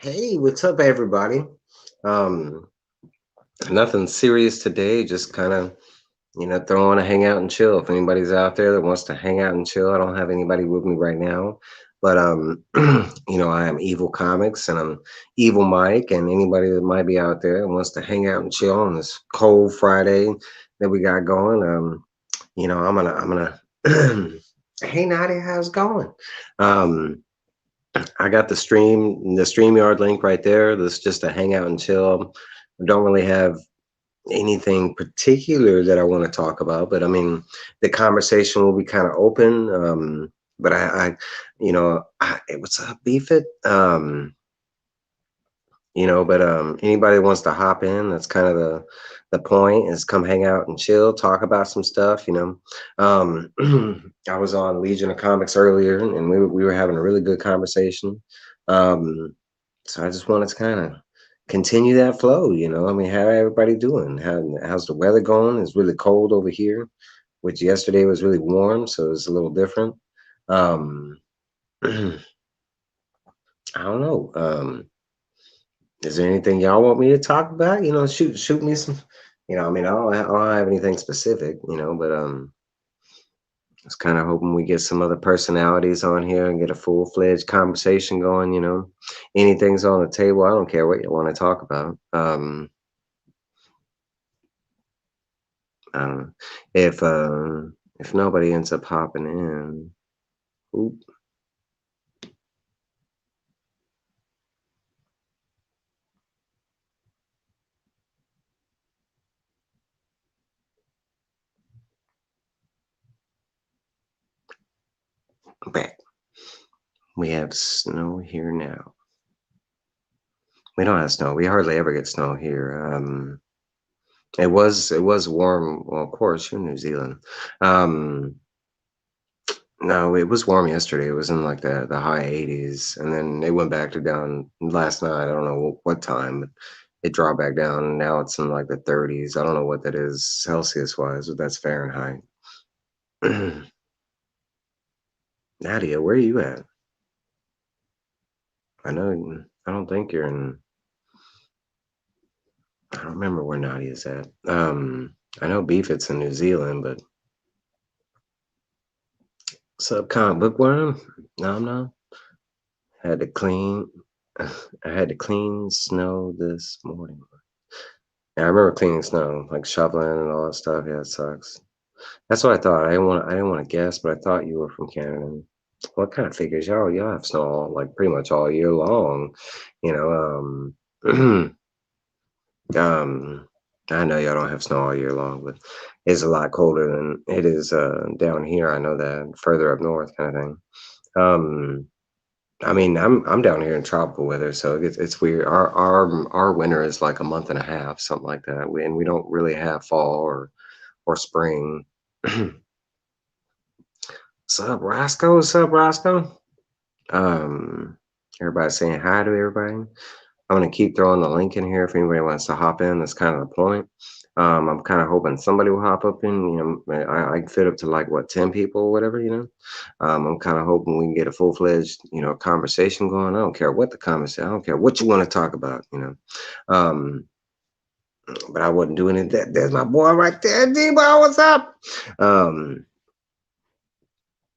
Hey, what's up, everybody? Um, Nothing serious today. Just kind of, throw on a hang out and chill. If anybody's out there that wants to hang out and chill, I don't have anybody with me right now. But I am Evil Comics and I'm Evil Mike, and anybody that might be out there and wants to hang out and chill on this cold Friday that we got going. I'm gonna. Hey, Nadia, how's it going? Um, I got the StreamYard link right there. This is just a hangout and chill. I don't really have anything particular that I want to talk about, but I mean, the conversation will be kind of open. But what's up, Beef It? Anybody that wants to hop in, that's kind of the point, is come hang out and chill, talk about some stuff. I was on Legion of Comics earlier, and we were having a really good conversation. Um, so I just wanted to kind of continue that flow. I mean, how everybody doing? How's the weather going? It's really cold over here, which yesterday was really warm, so it's a little different. Um, I don't know. Is there anything y'all want me to talk about? Shoot me some. I mean, I don't have anything specific. But I was kind of hoping we get some other personalities on here and get a full-fledged conversation going. Anything's on the table. I don't care what you want to talk about. I don't know. If nobody ends up hopping in, oop, back. We have snow here now. We don't have snow. We hardly ever get snow here. It was warm. Well, of course, you're in New Zealand. Um, no, it was warm yesterday. It was in like the high 80s, and then it went back to down last night. I don't know what time, but it dropped back down. And now it's in like the 30s. I don't know what that is Celsius wise, but that's Fahrenheit. Nadia, where are you at? I don't think you're in. I don't remember where Nadia's at. I know Beefit's in New Zealand, but sub comic bookworm? No, no. Had to clean. I had to clean snow this morning. Yeah, I remember cleaning snow, like shoveling and all that stuff. Yeah, it sucks. That's what I thought. I didn't want to guess, but I thought you were from Canada. What kind of figures y'all have snow like pretty much all year long, you know. Um, I know y'all don't have snow all year long, but it's a lot colder than it is down here. I know that further up north, kind of thing. Um, I mean, I'm down here in tropical weather, so it's weird. Our winter is like a month and a half, something like that. And we don't really have fall or spring. What's up, Roscoe? What's up, Roscoe? Um, Everybody's saying hi to everybody. I'm gonna keep throwing the link in here if anybody wants to hop in. That's kind of the point. I'm kind of hoping somebody will hop up in. I can fit up to like what 10 people or whatever. I'm kind of hoping we can get a full-fledged conversation going. I don't care what the conversation. I don't care what you want to talk about. Um, but I wasn't doing it. There's my boy right there, D-Boy. What's up? Um,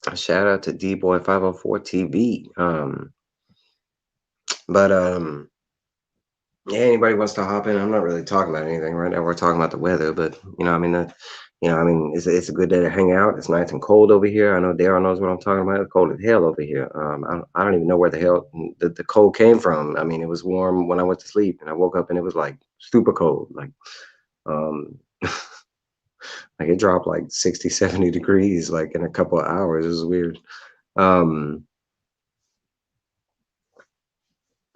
a shout out to D-Boy 504 TV. But yeah, anybody wants to hop in? I'm not really talking about anything right now. We're talking about the weather, but it's a good day to hang out. It's nice and cold over here. I know Daryl knows what I'm talking about. It's cold as hell over here. I don't even know where the hell the cold came from. I mean, it was warm when I went to sleep, and I woke up and it was like super cold. Um, like it dropped like 60, 70 degrees like in a couple of hours. It was weird. Um,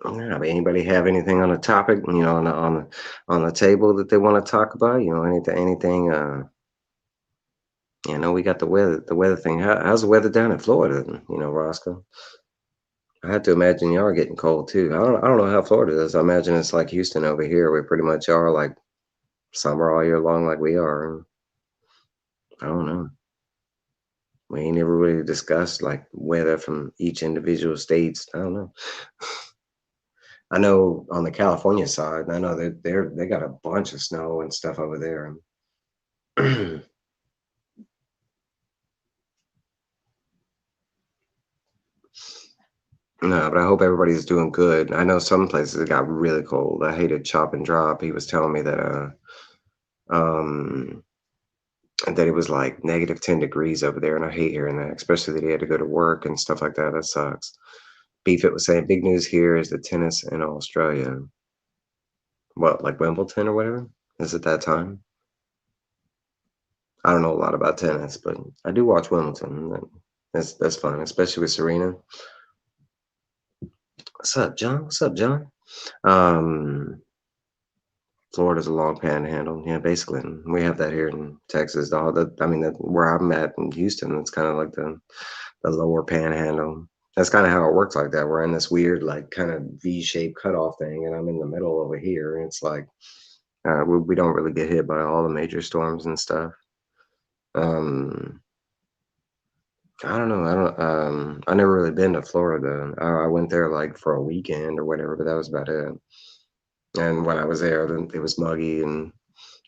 Yeah, but anybody have anything on the topic, on the table that they want to talk about? Anything. We got the weather thing. How's the weather down in Florida? Roscoe. I have to imagine y'all are getting cold too. I don't know how Florida is. I imagine it's like Houston over here. We pretty much are like summer all year long, like we are. I don't know. We ain't never really discussed like weather from each individual states. I don't know. I know on the California side, I know that they got a bunch of snow and stuff over there. No, but I hope everybody's doing good. I know some places it got really cold. I hated chop and drop. He was telling me um that it was like -10 degrees over there, and I hate hearing that, especially that he had to go to work and stuff like that. That sucks. BFit was saying big news here is the tennis in Australia. What, like Wimbledon or whatever? Is it that time? I don't know a lot about tennis, but I do watch Wimbledon. That's fun, especially with Serena. What's up, John? What's up, John? Um, Florida's a long panhandle. Yeah, basically. And we have that here in Texas. All the, I mean, where I'm at in Houston, it's kind of like the lower panhandle. That's kind of how it works like that. We're in this weird, like, kind of V-shaped cutoff thing, and I'm in the middle over here. And it's like we don't really get hit by all the major storms and stuff. Um, I don't know. I don't. I never really been to Florida. I went there like for a weekend or whatever, but that was about it. And when I was there, then it was muggy and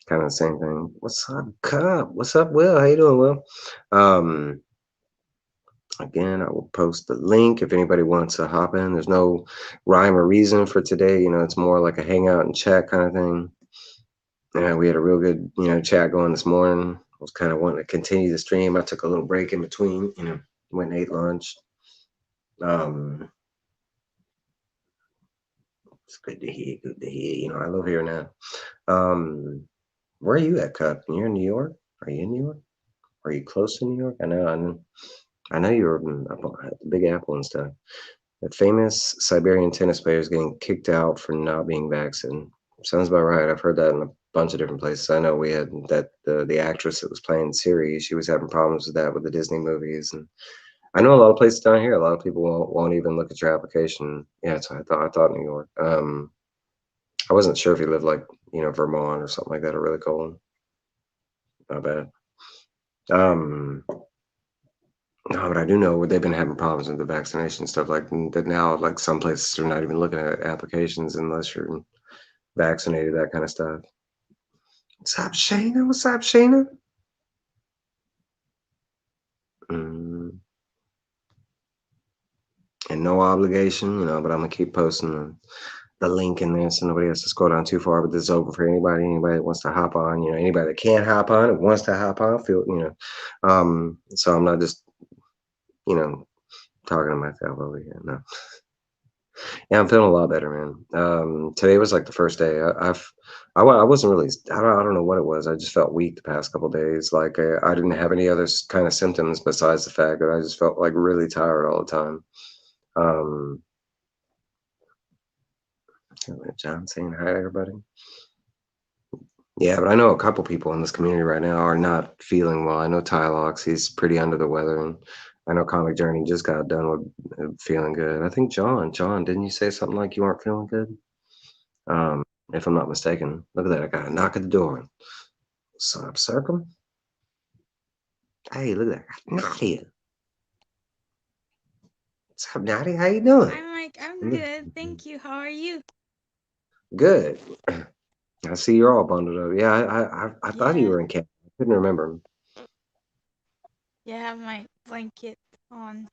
kind of the same thing. What's up, Cup? What's up, Will? How you doing, Will? Um, Again, I will post the link if anybody wants to hop in. There's no rhyme or reason for today. It's more like a hangout and chat kind of thing. Yeah, we had a real good, chat going this morning. I was kind of wanting to continue the stream. I took a little break in between, went and ate lunch. Um, it's good to hear. Good to hear. I live here now. Um, where are you at, Cup? You're in New York? Are you in New York? Are you close to New York? I know you're up at the Big Apple and stuff. The famous Siberian tennis player is getting kicked out for not being vaccinated. Sounds about right. I've heard that in a bunch of different places. I know we had that the actress that was playing Siri, she was having problems with that with the Disney movies, and I know a lot of places down here. A lot of people won't even look at your application. Yeah, so I thought New York. I wasn't sure if you lived like Vermont or something like that, or really cold. Not bad. Um, no, but I do know they've been having problems with the vaccination stuff. Like that now, like some places are not even looking at applications unless you're vaccinated, that kind of stuff. What's up, Shayna? What's up, Shayna? Mm, and no obligation, but I'm gonna keep posting the link in there so nobody has to scroll down too far. But this is open for anybody. Anybody that wants to hop on, anybody that can't hop on, and wants to hop on, So I'm not just, you know, talking to myself over here. No. Yeah, I'm feeling a lot better, man. Today was like the first day. I wasn't really. I don't know what it was. I just felt weak the past couple days. Like I didn't have any other kind of symptoms besides the fact that I just felt like really tired all the time. Um, John saying hi to everybody. Yeah, but I know a couple people in this community right now are not feeling well. I know Tylox, he's pretty under the weather, and I know Comic Journey just got done with feeling good. I think John, didn't you say something like you weren't feeling good? If I'm not mistaken. Look at that, I got a knock at the door. What's up, Circle? Hey, look at that, Nadia. What's up, Nadia? How you doing? I'm like, I'm Mm, good. Thank you. How are you? Good. I see you're all bundled up. Yeah, I thought you Yeah. were in Canada. I couldn't remember. Yeah, I have my blanket on.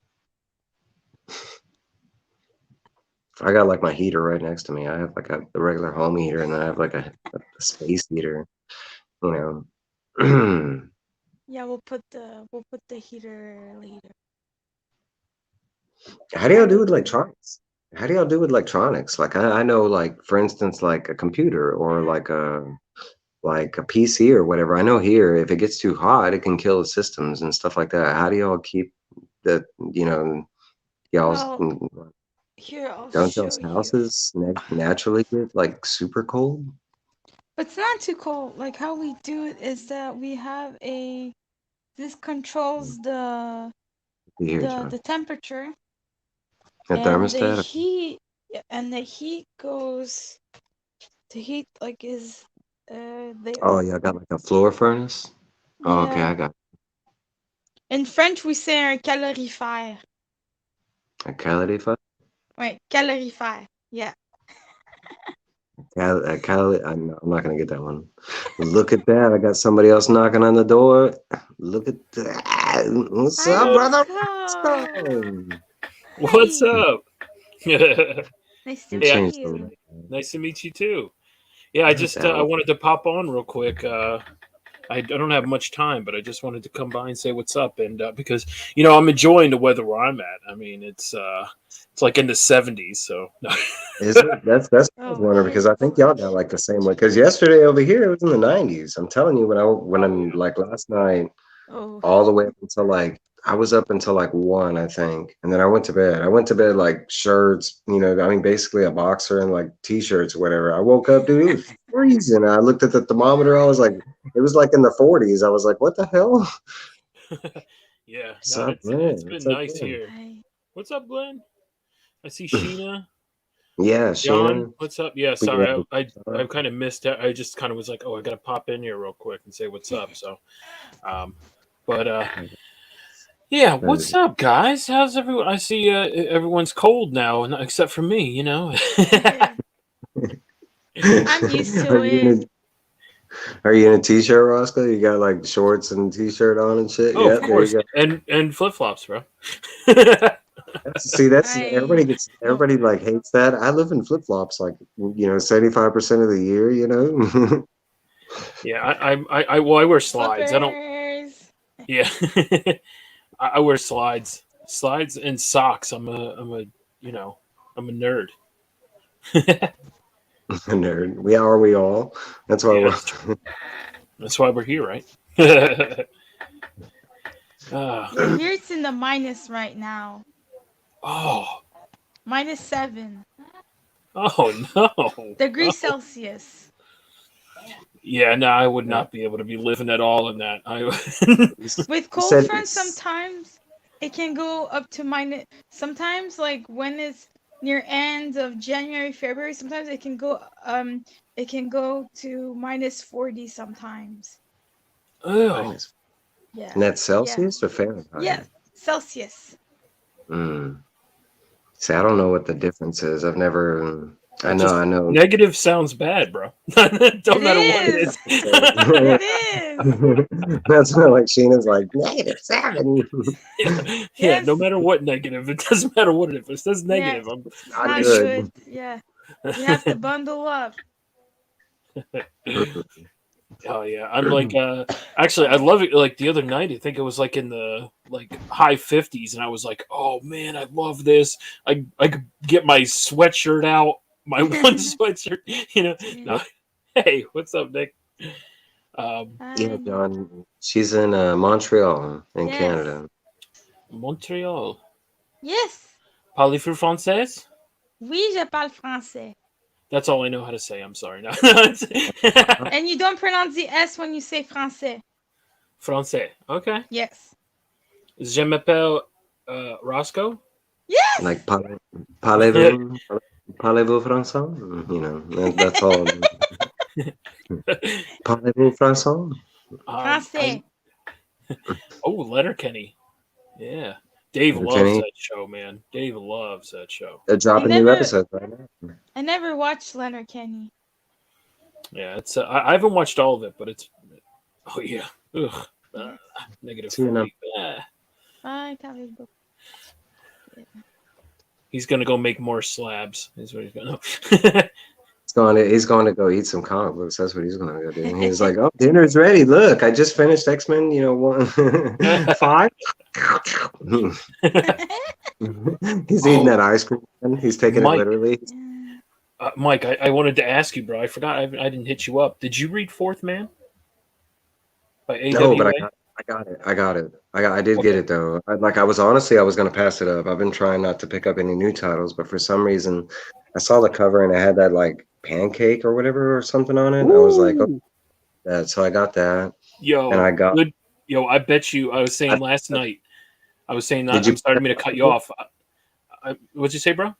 I got like my heater right next to me. I have like a regular home heater, and then I have like a space heater. You know, Yeah, we'll put the heater later. how do y'all do with electronics? How do y'all do with electronics? Like I know, like for instance, like a computer or like a PC or whatever. I know here, if it gets too hot, it can kill the systems and stuff like that. How do y'all keep the y'all's Well, here I'll don't show y'all's you. houses naturally get like super cold? It's not too cold. Like how we do it is that we have a this controls You hear John? the temperature A and the thermostat? heat and the heat goes the heat like is the Oh, y'all got like a floor furnace? Oh, okay, yeah. I got In French we say un calorifère. a calorifier. Right, calorifère. Yeah. I'm not gonna get that one. Look at that! I got somebody else knocking on the door. Look at that! What's Hi, up, Uh, brother? Roscoe. Roscoe? what's Hi. up? Yeah, Nice to You meet I- changed the you. nice to meet you too. Yeah, I not just that I one. wanted to pop on real quick. I don't have much time, but I just wanted to come by and say what's up, and because I'm enjoying the weather where I'm at. I mean, it's like in the 70s, so Is it? That's what I was Oh, wondering because I think y'all got like the same one. Because yesterday over here it was in the 90s. I'm telling you, when oh I'm like last night, oh, all the way up until like I was up until like 1, I think, and then I went to bed. I went to bed like shirts, I mean, basically a boxer and like t-shirts or whatever. I woke up, dude, it was freezing. I looked at the thermometer. I was like, it was like in the 40s. I was like, what the hell? yeah. What's No, up, it's man? What's been up, nice man? here. hi. What's up, Glenn? I see Sheena. Yeah, John, Sheena. what's up? Yeah, We got sorry, I kind of missed it. I just kind of was like, oh, I gotta pop in here real quick and say what's up. So, um, but yeah, what's up, guys? How's everyone? I see everyone's cold now, except for me. I'm used Are to you in it. are you in a t-shirt, Roscoe? You got like shorts and t-shirt on and shit? Oh, Yeah, of there you course, go. and flip flops, bro. See, that's I no. everybody like hates that. I live in flip flops like 75% of the year, you know. Yeah, well, I wear slides. I don't. Flippers. Yeah, I wear slides and socks. You know, I'm a nerd. Nerd. We all. That's why Yeah, we're that's why we're here, right? Yeah, Ah, here it's in the minus right now. oh, -7 oh no, degrees no. Celsius. Yeah, no, I would yeah. not be able to be living at all in that. With You cold said front, it's sometimes it can go up to minus. Sometimes, like when it's near end of January, February, sometimes it can go to -40 sometimes. Oh, minus. Yeah, And that's yeah, Celsius or Fahrenheit? yeah. Celsius. Mm. See, I don't know what the difference is. I've never. I it know. just I know. negative sounds bad, bro. It Don't matter what it is. is. It is. That's what like Sheena's like -7. Yeah, yeah, no Yes. matter what negative, it doesn't matter what it is. If it says Yeah. negative, It's Not not it's good. good. Yeah. You have to bundle up. oh yeah, I'm like actually I love it. Like the other night, I think it was like in the like high 50s, and I was like, oh man, I love this. I could get my sweatshirt out, my one sweatshirt. Yeah. No, hey, what's up, Nick? Yeah, And John. She's in Montreal in yes. Canada. Montreal. Yes. Parlez-vous français? Oui, je parle français. That's all I know how to say. I'm sorry. No. And you don't pronounce the S when you say français. Français. Okay. Yes. Je m'appelle Roscoe. Yes. Like parlez-vous parlez-vous français? That's all. Parlez-vous français? I Français. oh Letterkenny. Yeah. Dave loves Kenny, that show, man. Dave loves that show. they're I dropping new never episodes right now. I never watched Leonard Kenny. Yeah, it's I haven't watched all of it, but it's oh yeah. Ugh. Yeah. Negative See, 40. Ah. Bye, Talibo. He's gonna go make more slabs. Is what he's gonna. he's going to go eat some comic books. That's what he's going to go do. He's like, oh, dinner's ready. Look, I just finished X-Men, one, 5. He's eating Oh, that ice cream. He's taking it Mike. literally. Yeah. Mike, I wanted to ask you, bro. I forgot. I didn't hit you up. Did you read Fourth Man by No, but AWA? I got it. I did get Okay. it though. I was honestly, I was gonna pass it up. I've been trying not to pick up any new titles, but for some reason, I saw the cover and it had that like pancake or whatever or something on it. I was like, oh, Ooh. that. So I got that, and Yo, I got. good. Yo, I bet you. I was I, saying last I- night. I was saying that. did you I'm pick sorry, I up mean to cut Monkey you Meat? off. What'd you say, bro?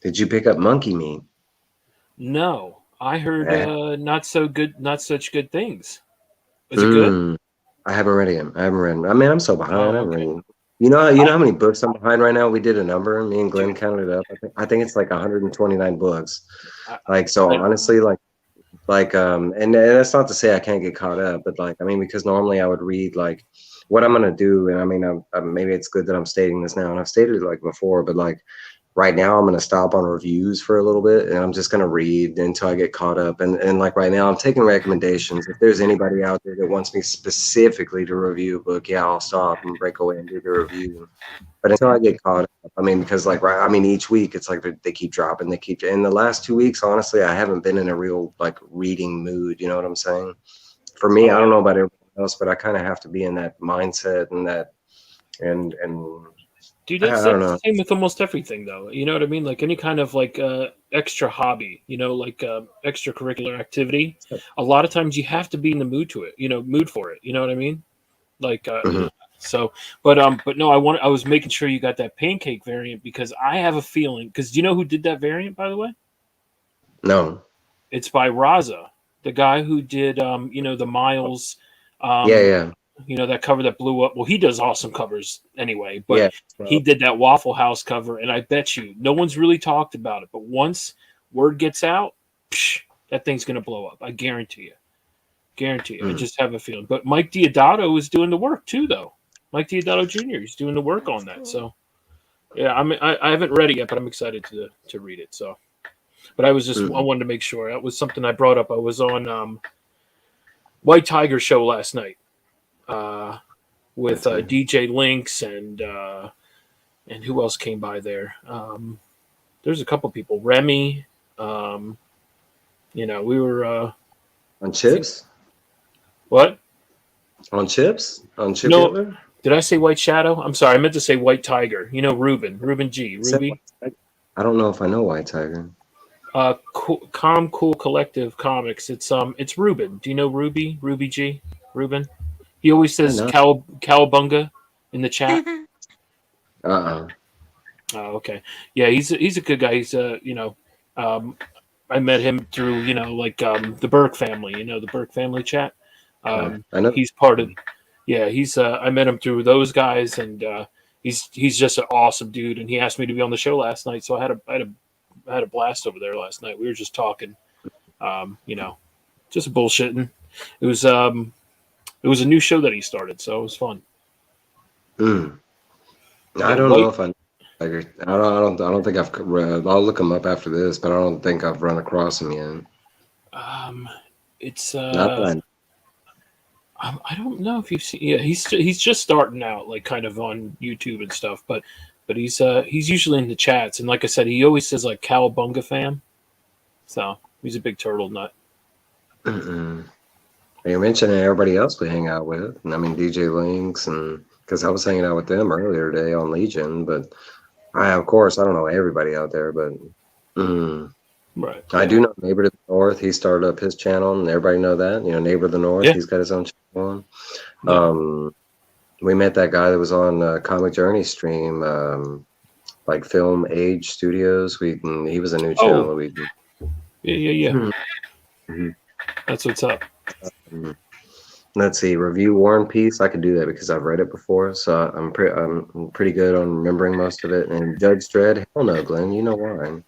Did you pick up Monkey Meat? No, I heard Eh, not so good, not such good things. Is it good? Mm, I haven't read it. I haven't read. I mean, I'm so behind. I Oh, haven't okay. read. You know I, how many books I'm behind right now? We did a number. Me and Glenn dude, counted it up. I think it's like 129 books. I, Like, so I, honestly, and that's not to say I can't get caught up, but like, I mean, because normally I would read like what I'm gonna do, and I mean, maybe it's good that I'm stating this now, and I've stated it like before, but like right now I'm gonna stop on reviews for a little bit, and I'm just gonna read until I get caught up, and like right now I'm taking recommendations. If there's anybody out there that wants me specifically to review a book, yeah, I'll stop and break away and do the review. But until I get caught up, I mean, because like right, I mean, each week it's like they keep dropping, they keep. In the last 2 weeks, honestly, I haven't been in a real like reading mood. You know what I'm saying? For me, oh I yeah. don't know about everyone else, but I kind of have to be in that mindset and that and Dude, I don't that's the know. same with almost everything, though. You know what I mean? Like any kind of like extra hobby, like extracurricular activity. A lot of times you have to be in the mood to it. Mood for it. You know what I mean? Like Mhm. so, but no, I was making sure you got that pancake variant because I have a feeling. Because do you know who did that variant, by the way? No. It's by Raza, the guy who did the Miles, Yeah, um, yeah, that cover that blew up. Well, he does awesome covers anyway, but yeah. he Well, did that Waffle House cover, and I bet you no one's really talked about it. But once word gets out, psh, that thing's gonna blow up. I guarantee you. Guarantee you. I mm, just have a feeling. But Mike Diodato is doing the work too, though. Mike Diodato Jr. is doing the work That's on that. cool. So yeah, I haven't read it yet, but I'm excited to read it. So, but I mm, wanted to make sure that was something I brought up. I was on White Tiger show last night uh, with that's it. DJ Lynx and who else came by there. There's a couple people. Remy. Um, we were. On I think chips? what? On chips? On Chip No, Hitler? did I say White Shadow? I'm sorry. I meant to say White Tiger. Ruben G. Said White Ruby. Tiger? I don't know if I know White Tiger. Cool Collective Comics. It's Ruben. Do you know Ruby G? Ruben. He always I says know. Cowabunga in the chat. Uh-uh. Oh, okay. Yeah, he's a good guy. Um, I met him through the Burke family. The Burke family chat. I know. He's part of. Yeah, he's. I met him through those guys, and he's just an awesome dude. And he asked me to be on the show last night, so I had a blast over there last night. We were just talking, just bullshitting. It was it was a new show that he started, so it was fun. Mm. I Yeah, don't know White. if I know Tiger. I don't think I've read. I'll look him up after this, but I don't think I've run across him yet. Um, it's Not that I don't know if you've seen. Yeah, he's just starting out, like kind of on YouTube and stuff. But he's usually in the chats, and like I said, he always says like Cowabunga fam. So he's a big turtle nut. I. Mm-mm. You're mentioning everybody else we hang out with. And I mean, DJ Links, and because I was hanging out with them earlier today on Legion, but of course, I don't know everybody out there, but mm, Right. I Yeah. do know Neighbor to the North. He started up his channel, and everybody know that. Neighbor to the North, Yeah. he's got his own channel. Yeah. We met that guy that was on Comic Journey stream, like Film Age Studios. He was a new channel Oh. that we. Yeah. Yeah. Yeah. Mhm. That's what's up. Mhm. Let's see, review War and Peace. I could do that because I've read it before, so I'm pretty good on remembering most of it. And Judge Dredd, hell no, Glenn, you know why? And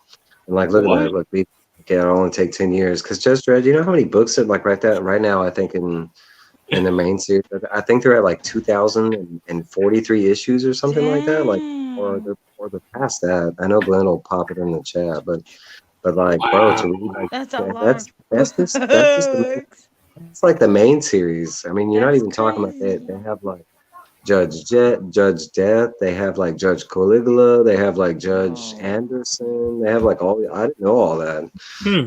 like, look at that, What? look, it'll only take 10 years because Judge Dredd. You know how many books that like right now? I think in the main series, I think they're at like 2,043 issues or something like that. Like, Dang. or they're past that. I know Glenn will pop it in the chat, but like, bro, to read Wow. like That's a that, lot of that's just the books. it's like the main series. I mean, you're not That's even talking about that. crazy. They have like Judge Death. They have like Judge Caligula. They have like Judge Whoa. Anderson. They have like I didn't know all that. Hmm.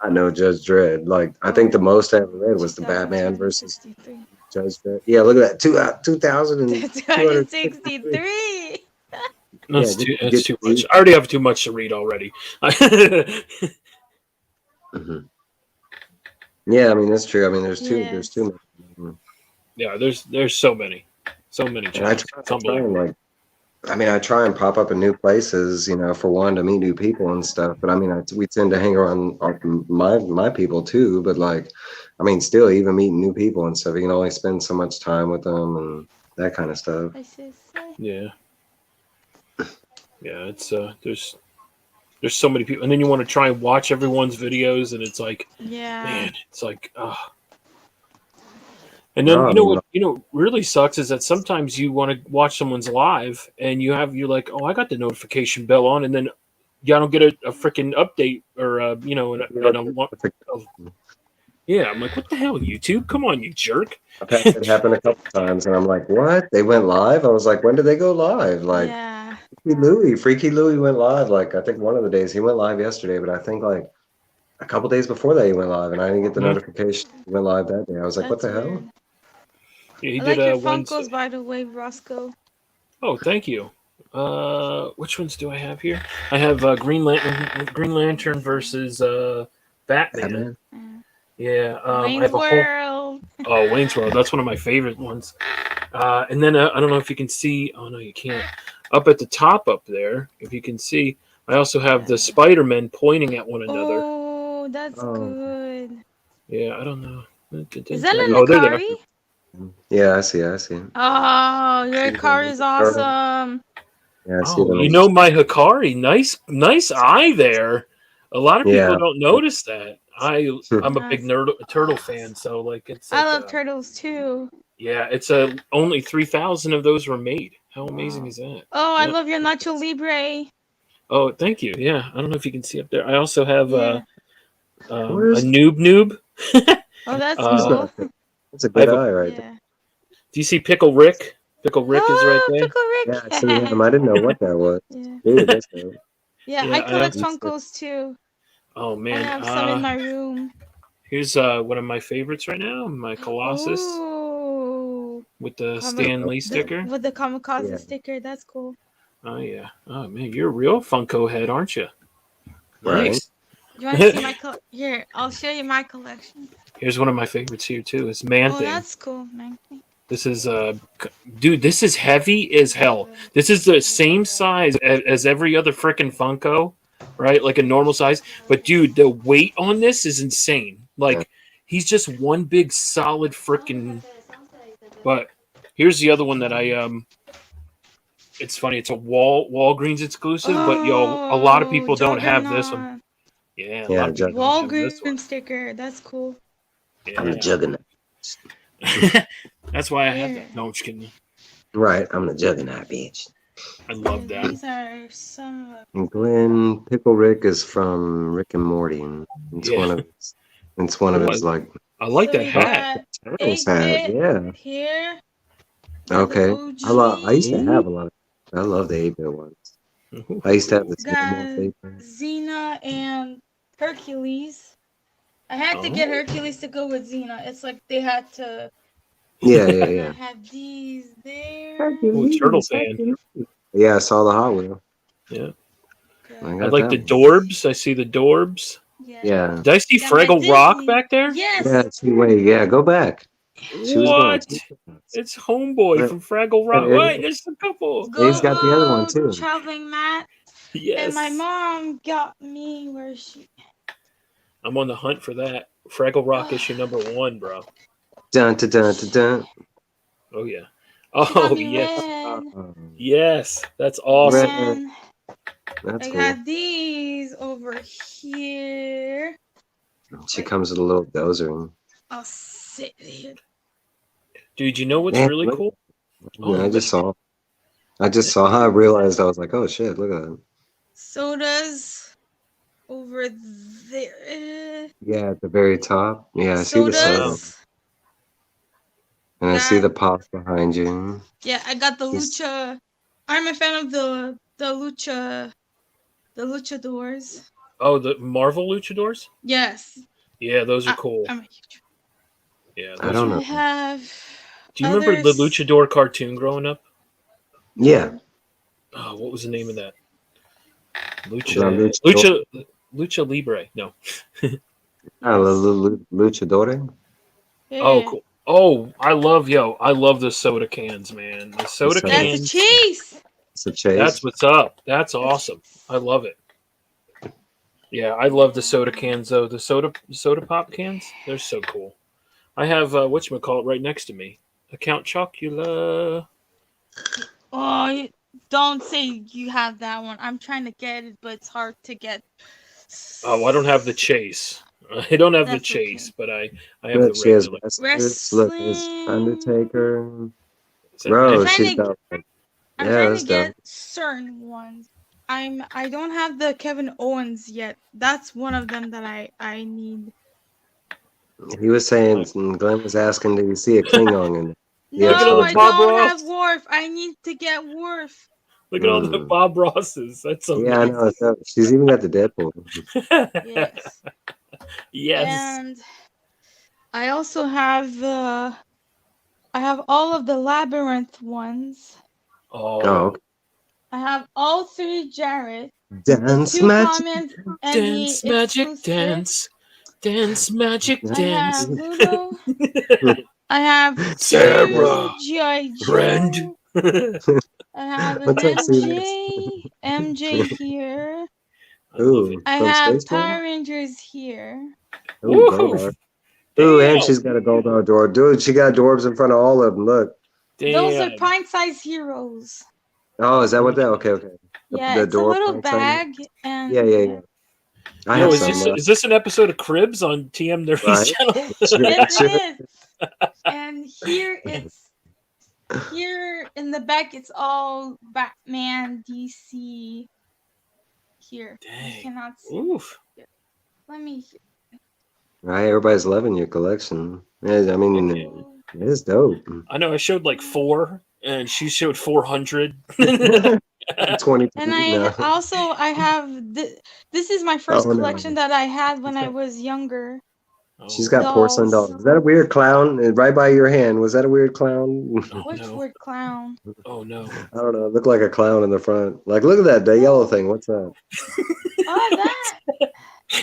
I know Judge Dredd. Like I think the Whoa. most I ever read was the Batman versus 2,263. Judge Dredd. Yeah, look at that. 2,000 and 263. 263. Yeah, That's just too. That's get too the much. I already have too much to read already. hmm Yeah, I mean that's true. I mean there's Yes. too many. Yeah. There's so many And channels. It's I try and unbelievable. like I mean, I try and pop up in new places, for one to meet new people and stuff. But I mean, we tend to hang around my people too. But like, I mean, still, even meeting new people and stuff, you can only spend so much time with them and that kind of stuff. I see. Yeah. Yeah. It's there's There's so many people, and then you want to try and watch everyone's videos, and it's like, Yeah. man, it's like, and No, then I mean, really sucks is that sometimes you want to watch someone's live, and you're like, oh, I got the notification bell on, and then you don't get a freaking update or yeah. I'm like, what the hell, YouTube? Come on, you jerk. I've had it happen a couple times, and I'm like, what? They went live? I was like, when did they go live? Like, Yeah. Freaky Louie went live. Like, I think one of the days he went live yesterday, but I think like a couple days before that he went live, and I didn't get the Mhm. notification he went live that day. I was like, what That's the hell? weird. Yeah, he I did like your Wednesday. Funkos, by the way, Roscoe. Oh, thank you. Which ones do I have here? I have Green Lantern versus Batman. Batman? Yeah, I Wayne's have a whole. World. Oh, Wayne's World. That's one of my favorite ones. And then I don't know if you can see. Oh no, you can't. Up at the top, up there, if you can see, I also have the Spider-Men pointing at one another. Oh, that's Oh, good. Yeah, I don't know. Is that Oh, a there they are. Nakari? yeah, I see. I see. Oh, your car is awesome. Yeah, I see Oh, them. my Hikari. Nice eye there. A lot of people Yeah. don't notice that. I'm a big That's turtle awesome. fan, so like it's I like love turtles too. yeah, it's only 3,000 of those were made. How amazing is that? Oh, I Yeah. love your Nacho Libre. Oh, thank you. Yeah, I don't know if you can see up there. I also have Yeah. a noob. Oh, that's He's uh, cool. not. It's a I good have a. eye right there. Yeah. Do you see Pickle Rick? Pickle Rick is right Oh, there. Pickle Yeah, Rick. I see him. I didn't know what that was. Yeah. Dude, that's dope. Yeah, Yeah, I I collect also. Funkos too. Oh I man. have some in my room. Here's one of my favorites right now. My Colossus Oh, with the Kami- Stan Lee sticker. with the kamikaze Yeah. sticker. That's cool. Oh yeah. Oh man, you're a real Funko head, aren't you? Right. Nice. You want to see my here? I'll show you my collection. Here's one of my favorites here too. It's Man Oh, Thing. that's cool, man. This is dude. This is heavy as hell. This is the same size as every other freaking Funko, right? Like a normal size. But dude, the weight on this is insane. Yeah. Like he's just one big solid freaking. But here's the other one that I It's funny. It's a Walgreens exclusive, but a lot of people don't have this one. Juggernaut. Yeah, a Yeah, lot of people don't have this one. Walgreens sticker. That's cool. I'm the Yeah. juggernaut. That's why I have Here. that. No, I'm just kidding. Right, I'm the juggernaut, bitch. I love that. These are some. And Glenn Pickle Rick is from Rick and Morty, and it's Yeah. one of his. It's one of his like. I like So that we hat. got Turtles hat. 8-bit Yeah. here. Okay. I used to OG. have a lot. I love the 8-bit ones. I used to have the Got Snowball paper. Xena and Hercules. I had to get Hercules to go with Xena. It's like they had to. Yeah, yeah, I yeah. have these there. Ooh, turtle fan. Yeah, I saw the Hot Wheel. Yeah. I I got like that the one. Dorbs. I see the Dorbs. Yeah. Did I see Got my Fraggle Rock Disney. back there? Yes. Yeah. Wait. Yeah. Go back. She was going. What? It's Homeboy from Fraggle Rock. Yeah. Wait, there's a couple. He's got the other one too. Traveling mat. Yes. And my mom got me. Where is she? I'm on the hunt for that. Fraggle Rock issue #1, bro. Dun dun dun dun dun. Oh yeah. She got Oh me yes. red. Yes. That's awesome. Red. And That's I cool. got these over here. She comes with a little dozer. I'll sit here. Dude, you know what's Man, really look- cool? Yeah, I just saw. I realized I was like, oh shit, look at that. Sodas over there. Yeah, at the very top. Yeah, I see the soda. Sodas. And I see the pop behind you. Yeah, I got the Yes. lucha. I'm a fan of the luchadors. Oh, the Marvel Luchadors? Yes. Yeah, those are cool. I'm a huge. Yeah, I those don't are- know. I have. Do you remember the others. Luchador cartoon growing up? Yeah. Oh, what was the name of that? Luchador. Lucha Libre. No. Luchador. Yeah. Oh, cool. Oh, I love the soda cans, man. The soda That's That's cans. a cheese. It's a chase. That's what's up. That's awesome. I love it. Yeah, I love the soda cans though. The soda pop cans, they're so cool. I have whatchamacallit right next to me. A Count Chocula. Oh, don't say you have that one. I'm trying to get it, but it's hard to get. Oh, I don't have the chase. I don't have the That's chase, okay. but I have Look, the she has regular. wrestlers. Look, there's Wrestling. Undertaker. Is that I'm Bro, magic? trying she's to. got I'm yeah, trying to that's dope. get certain ones. I don't have the Kevin Owens yet. That's one of them that I need. He was saying, Glenn was asking, do you see a Klingon in the Look at all No, the I episode? Bob don't have Ross. Worf. I need to get Worf. Look at all the Hmm. Bob Rosses. That's so Yeah, I know. nice. It's dope. She's even got the Deadpool. Yes. Yes. And I also have I have all of the labyrinth ones. Oh, Oh, okay. I have all three Jared, the Dance two magic. comments, and the dance, magic, exclusive. dance. Dance, magic, I dance. have Ludo. I have two Sarah, G.I. friend. Joe. I have an What's up, serious? MJ here. I love it. Ooh, I from have Space Power Jam? Rangers here. Ooh, Woohoo! Goldar. Ooh, and Damn! she's got a Goldar door. Dude, she got dwarves in front of all of them. Look. Those are Damn! pint-sized heroes. Oh, is that what Look that? at Okay, that. okay. Yeah, The it's a door little prank thing? bag, Yeah, and yeah, yeah. I Yo, have is some, this is this an episode of Cribs on TM Nerdy's right? channel? Sure, yes, sure. it is. And here in the back. It's all Batman, DC. Here, you Dang. cannot see. Oof. Here. Let me. Right, everybody's loving your collection. Yeah, I Heck mean, yeah. it is dope. I know I showed like 4, and she showed 400. 23 And I no. also I have this is my first Oh collection no. that I had when What's I that? was younger. Oh, She's got porcelain Dolls. dolls. Is that a weird clown? Right by your hand. Was that a weird clown? oh Which no. word clown? Oh no. I don't know. It looked like a clown in the front. Like, look at that, the yellow No. thing. What's that? Oh, that.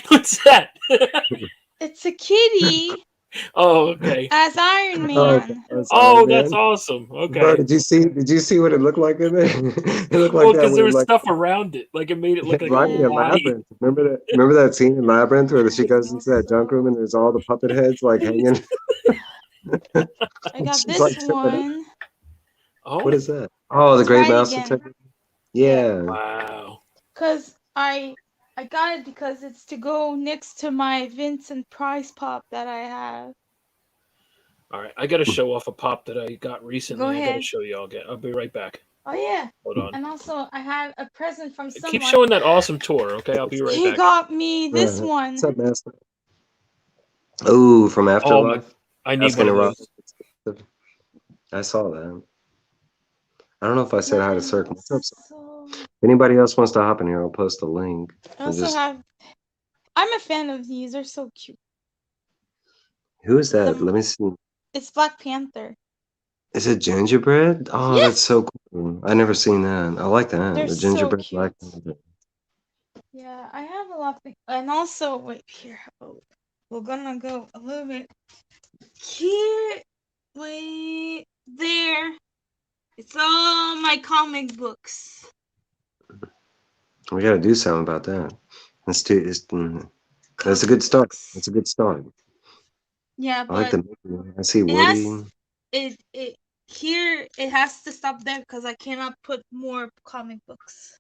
What's that? It's a kitty Oh, okay. as Iron Oh, Man. sorry, Oh, that's man. awesome. Bro, Okay. did you see what it looked like in there? It looked like Well, that because there when was like stuff around it, like it made it look like a right whole in Yeah. body. Labyrinth. Remember that scene in Labyrinth where she goes into that junk room and there's all the puppet heads like hanging. I got She's like this tripping up. one. What Oh, is that? Oh, the It's great right mouse again. detector. Yeah. Yeah. wow. Cause I got it because it's to go next to my Vincent Price pop that I have. All right, I got to show off a pop that I got Go recently. I got to ahead. show you all again. I'll be right back. Oh yeah. Hold on. And also I had a present from Keep someone. showing that awesome tour, okay? I'll be right He back. got me this What's one. up, Master? Ooh, from Oh my! Afterlife. I need one Asking of Rob. those. I saw that. I don't know if I said hi to And Circle. What's up, Circle? also If anybody else wants to hop in here, I'll post a link. I I also just have I'm a fan of these. They're so cute. who is that? The Let me see. It's Black Panther. Is it gingerbread? Oh, that's Yes. so cool. I never seen that. I like that. They're The so gingerbread cute. black. Panther. Yeah, I have a lot of and also wait here. Oh, we're gonna go a little bit here. Wait there. It's all my comic books. We got to do something about that. That's a Comic good start. books. That's a good start. Yeah, I like but the. I see it Woody. has it here. It has to stop there because I cannot put more comic books.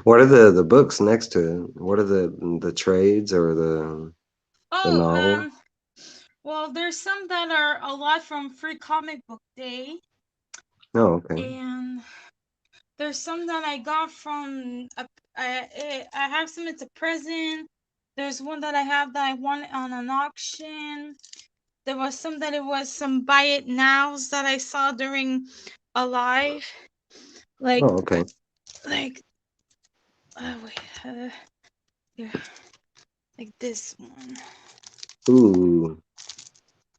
What are the books next to it? What are the trades or the Oh, novel? well, there's some that are a lot from Free Comic Book Day, Oh, okay. and there's some that I got from I have some it's a present. There's one that I have that I won on an auction. There was some that it was some buy it nows that I saw during a live. Like Oh, okay. like wait here like this one. Ooh.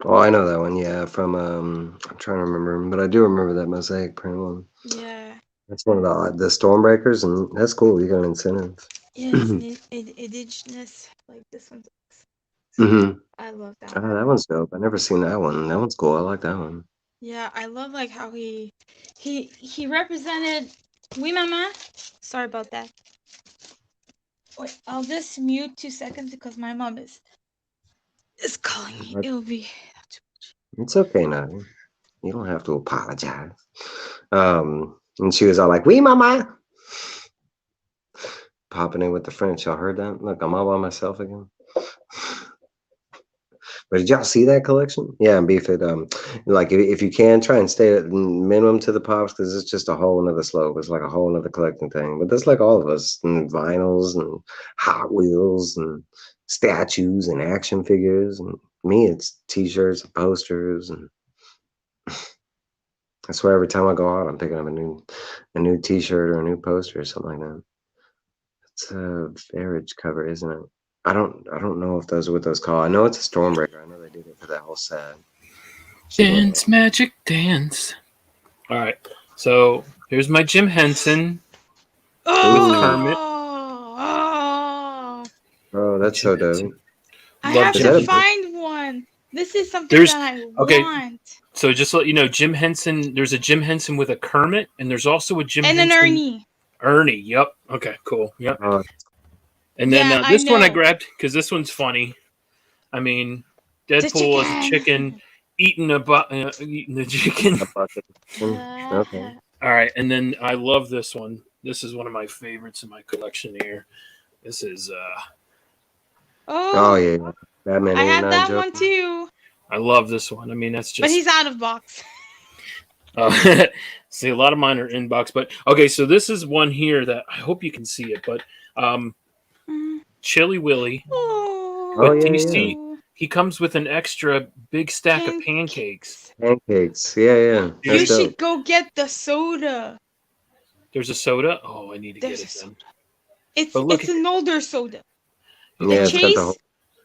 Oh, I know that one. Yeah, from I'm trying to remember, but I do remember that mosaic print one. Yeah. That's one of the Stormbreakers, and that's cool. You got an incentive. Yeah, it's indigenous like this one. Mm-hmm. I love that Ah, one. that one's dope. I never seen that one. That one's cool. I like that one. Yeah, I love like how he represented we mama. Sorry about that. Wait, I'll just mute 2 seconds because my mom is calling me. But It'll be it's okay now. You don't have to apologize. Um, And she was all like, "We, mama." Popping in with the French. Y'all heard that? Look, I'm all by myself again. But did y'all see that collection? Yeah, and beef it. Like if you can, try and stay at minimum to the pops because it's just a whole another slope. It's like a whole another collecting thing. But that's like all of us, and vinyls and Hot Wheels and statues and action figures. And me, it's T-shirts and posters. And I swear every time I go out, I'm picking up a new T-shirt or a new poster or something like that. It's a Verage cover, isn't it? I don't know if those are what those call. I know it's a Stormbreaker. I know they did it for that whole set. Dance, magic, dance. All right. So here's my Jim Henson with Kermit. Oh, Oh, that's so dope. I Love have Is Jim that to a book? find one. This is something There's that I okay. want. So just to let you know, Jim Henson. There's a Jim Henson with a Kermit, and there's also a Jim And an Henson Ernie. Ernie. Yep. Okay. Cool. Yep. Oh, And then Yeah, I this one I know. grabbed because this one's funny. I mean, The Deadpool as a chicken. chicken eating eating the chicken. a bucket. Okay. All right, and then I love this one. This is one of my favorites in my collection here. This is Oh Oh, yeah, Batman I had 89 that Joker. one too. I love this one. I mean, that's But just he's out of box. see a lot of mine are inbox, but okay, so this is one here that I hope you can see it, but Chili Willy. Oh, Oh But do yeah, you yeah. see he comes with an extra big stack of pancakes. Pancakes. Yeah, yeah. Yeah. You That's dope. should go get the soda. There's a soda. Oh, I need to There's get a it then. soda. But look It's at an older soda. The Yeah, it's got the whole. chase.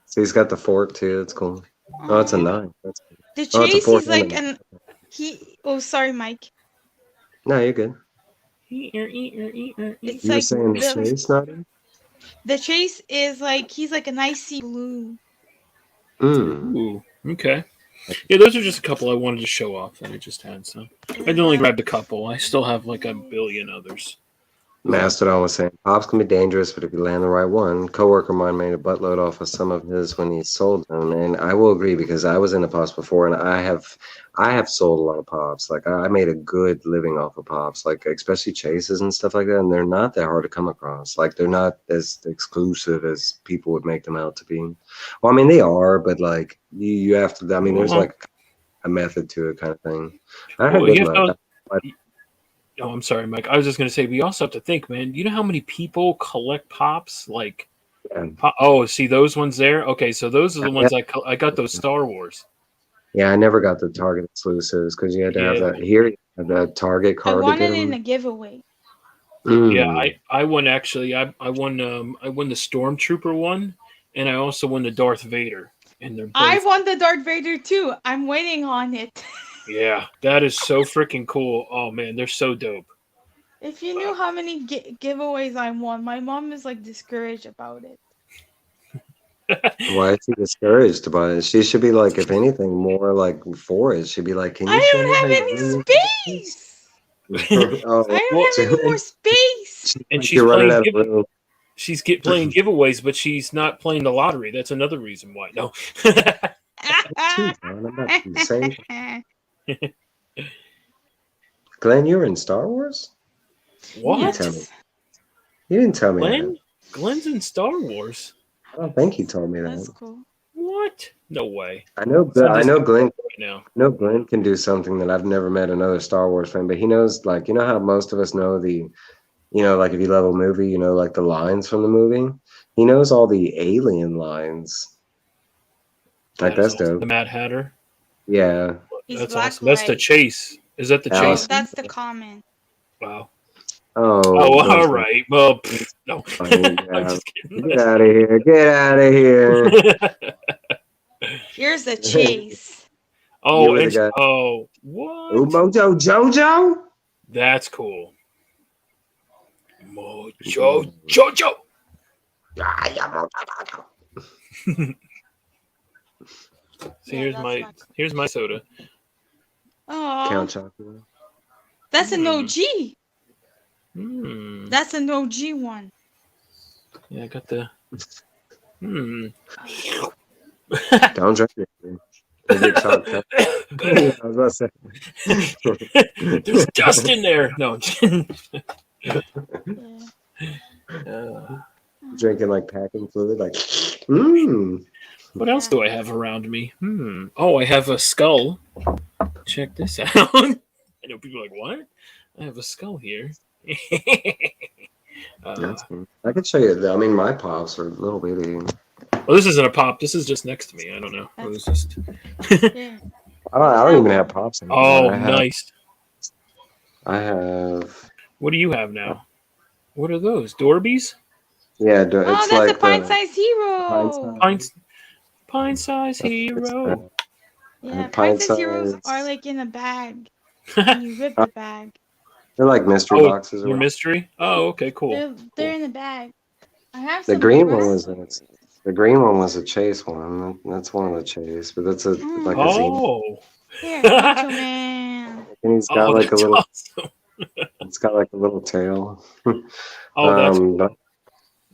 See, it's got the fork too. It's cool. Oh, it's a knife. That's cool. The Oh, it's a chase. fork He's and a like knife. an he. Oh, sorry, Mike. No, you're good. It's You were like saying the chase, not it? the chase is like he's like an icy blue. Mm. Ooh, okay. Yeah, those are just a couple I wanted to show off that I just had. So I only grabbed a couple. I still have like a billion others. Mastodon was saying pops can be dangerous, but if you land the right one, coworker of mine made a buttload off of some of his when he sold them, and I will agree because I was into pops before, and I have sold a lot of pops. Like I made a good living off of pops, like especially chases and stuff like that, and they're not that hard to come across. Like they're not as exclusive as people would make them out to be. Well, I mean they are, but like you have to. I mean, there's like a method to it, kind of thing. I had Well, good you have luck. to. Oh, I'm sorry, Mike. I was just going to say, we also have to think, man. You know how many people collect pops? Like, oh, see those ones there? Okay, so those are the ones I got those Star Wars. Yeah, I never got the Target exclusives because you had to have Yeah. that here. You had that Target I card to won get it in them. a giveaway. Yeah, Mm. I won actually. I won the Stormtrooper one, and I also won the Darth Vader. And they're both. I won the Darth Vader too. I'm waiting on it. Yeah, that is so freaking cool. Oh man, they're so dope. If you knew how many giveaways I won, my mom is like discouraged about it. Why is she discouraged about it? She should be like, if anything, more like for it. She'd be like, "Can you I show me how don't you have win any this?" space. Oh, I don't have any more space. And you're running out of room. She's playing giveaways, but she's not playing the lottery. That's another reason why. No. I'm not the same. Glenn, you were in Star Wars? What? You didn't tell me. You didn't tell me Glenn? that. Glenn's in Star Wars. I don't think he told me that. That's cool. What? No way. I know. I know Glenn. Right now. I know Glenn can do something that I've never met another Star Wars fan, but he knows, like, you know how most of us know like if you love a movie, like the lines from the movie. He knows all the alien lines. Like that's dope. The Mad Hatter. Yeah. He's That's black awesome. That's the white. Chase. Is that the Alice. Chase? That's the comment. Wow. Oh. All right. Well, no. Funny, yeah. I'm just kidding. Get out of here. Get out of here. Here's the chase. Oh, You were the guy. oh, what? Mojo Jojo? That's cool. Mojo Jojo. See, here's my soda. Oh, Count Chocula. that's an OG. Hmm. That's an OG one. Yeah, I got the. Hmm. Don't drink it. They get chalked up. Yeah, I was about to There's dust say. in there. No. Yeah. uh, Mm, Drinking like packing fluid, like, mmm. what else yeah. do I have around me? Oh, I have a skull. Check this out. I know people are like, what? I have a skull here. uh, That's cool. I could show you. I mean, my pops are little bitty. well, this isn't a pop. This is just next to me. I don't know. It That's was just. yeah. I You don't have even have one. pops anymore. Oh, nice. I have, What do you have now? What are those? Dorbies? yeah. Oh, It's that's a like pint-sized the pint hero. Pine, size. pine size It's hero. Yeah, pint pint-sized heroes are size. like in a bag, and you rip Uh, the bag. They're like mystery Oh, boxes or your whatever. mystery? Oh, okay, cool. They're Cool. in the bag. I have The some. green I one have. was the green one was a chase one. That's one of the chase, but that's a like a Mm, zine. Oh. here, Macho Man. And he's got Oh, like a that's little. awesome. It's got like a little tail. Oh, that's But cool.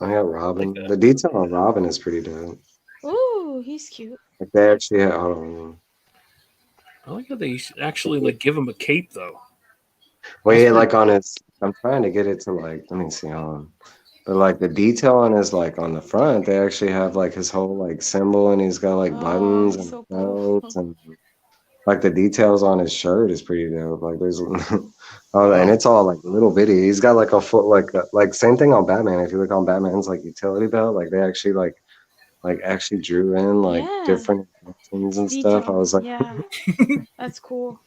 I got I like Robin. that. The detail on Robin is pretty dope. Ooh, he's cute. Like they actually had, hold on. I like how they actually like give him a cape though. Well, That's yeah, pretty like on his. I'm trying to get it to like. Let me see on. But like the detail on his like on the front, they actually have like his whole like symbol, and he's got like Oh, buttons he's and so cool. belts, and like the details on his shirt is pretty dope. Like there's, oh, and wow. it's all like little bitty. He's got like a foot like same thing on Batman. If you look on Batman's like utility belt, like they actually like actually drew in like Yeah, different buttons and stuff. I details. was like, Yeah, that's cool.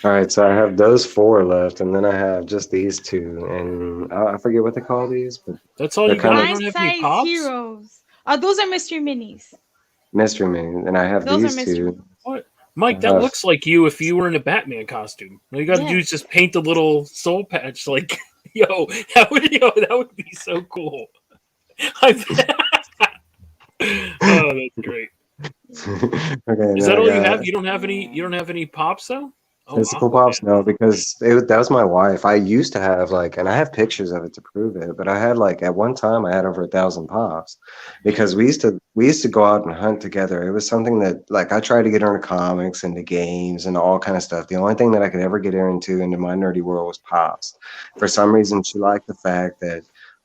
all right, so I have those four left, and then I have just these two, and I forget what they call these, but That's all they're you got? kind You of don't have any Pint-sized pops? heroes. Those are mystery minis. mystery men, and I have Those are these mystery two. minis. What? I Mike, that have looks like you if you were in a Batman costume. All you gotta do is Yes. just paint a little soul patch like that would be so cool. I bet. Oh, that's great. Yeah. okay, and Is then that I all you have? got Yeah. You don't have any pops though? Oh physical wow, pops. man. No, because that was my wife. I used to have like, and I have pictures of it to prove it. But I had like at one time I had over 1,000 pops because we used to go out and hunt together. It was something that like I tried to get her into comics, into games, and all kind of stuff. The only thing that I could ever get her into my nerdy world was pops. For some reason, she liked the fact that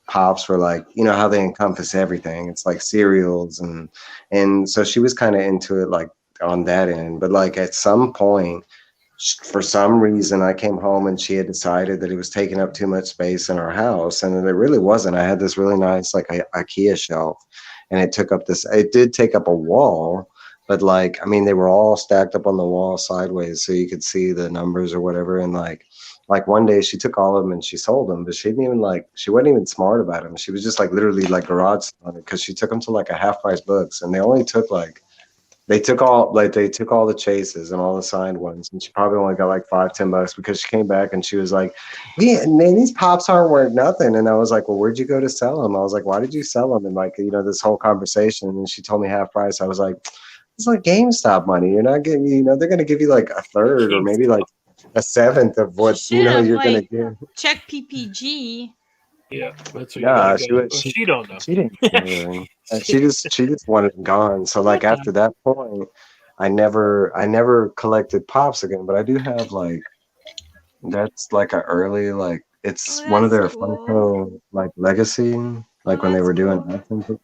pops were like, you know how they encompass everything. It's like cereals and so she was kind of into it like on that end. But like at some point for some reason I came home and she had decided that it was taking up too much space in our house, and it really wasn't. I had this really nice like IKEA shelf, and it did take up a wall, but like I mean they were all stacked up on the wall sideways so you could see the numbers or whatever. And like one day she took all of them and she sold them, but she wasn't even smart about them. She was just like literally like garage selling it because she took them to like a half price books, and they only took like they took all the chases and all the signed ones, and she probably only got like 5-10 bucks because she came back and she was like, "Yeah, man, these pops aren't worth nothing." And I was like, "Well, where'd you go to sell them?" I was like, "Why did you sell them?" And like this whole conversation, and she told me half price. I was like, "It's like GameStop money. You're not getting they're gonna give you like a third or maybe like a seventh of She what should have you're gonna like get." checked PPG. Yeah, that's what you gotta Nah, go. Well, she she don't know. she didn't care. She just wanted it gone. So like Okay. after that point, I never collected pops again. But I do have like that's like a early like Oh, it's one of that's their cool. Funko like legacy Oh, like when they that's were doing cool. action.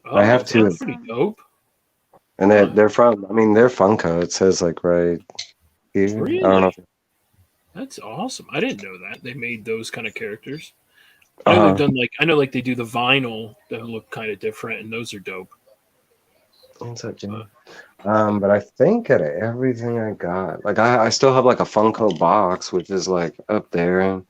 I Oh, have That's two that's of them, pretty awesome. dope. and Huh. they're from. I mean, they're Funko. It says like right here. I don't know. Really? That's awesome. I didn't know that. They made those kind of characters. I know they've Uh done like I know like they do the vinyl that look kind of different, and those are dope. what's that, Uh, Jimmy? But I think out of everything I got, like I still have like a Funko box, which is like up there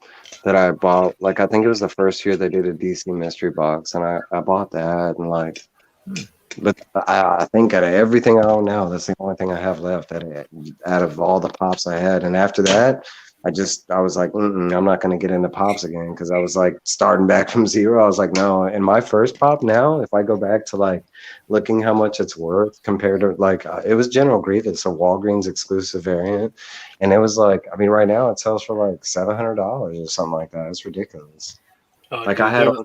that I bought. Like I think it was the first year they did a DC mystery box, and I bought that and like, hmm. but I think out of everything I own now, that's the only thing I have left out of all the pops I had. And after that, I was like, I'm not going to get into pops again because I was like starting back from zero. I was like, no. And my first pop now, if I go back to like looking how much it's worth compared to like it was General Grievous, a Walgreens exclusive variant, and it was like I mean right now it sells for like $700 or something like that. It's ridiculous. Oh, Like I dude, had those all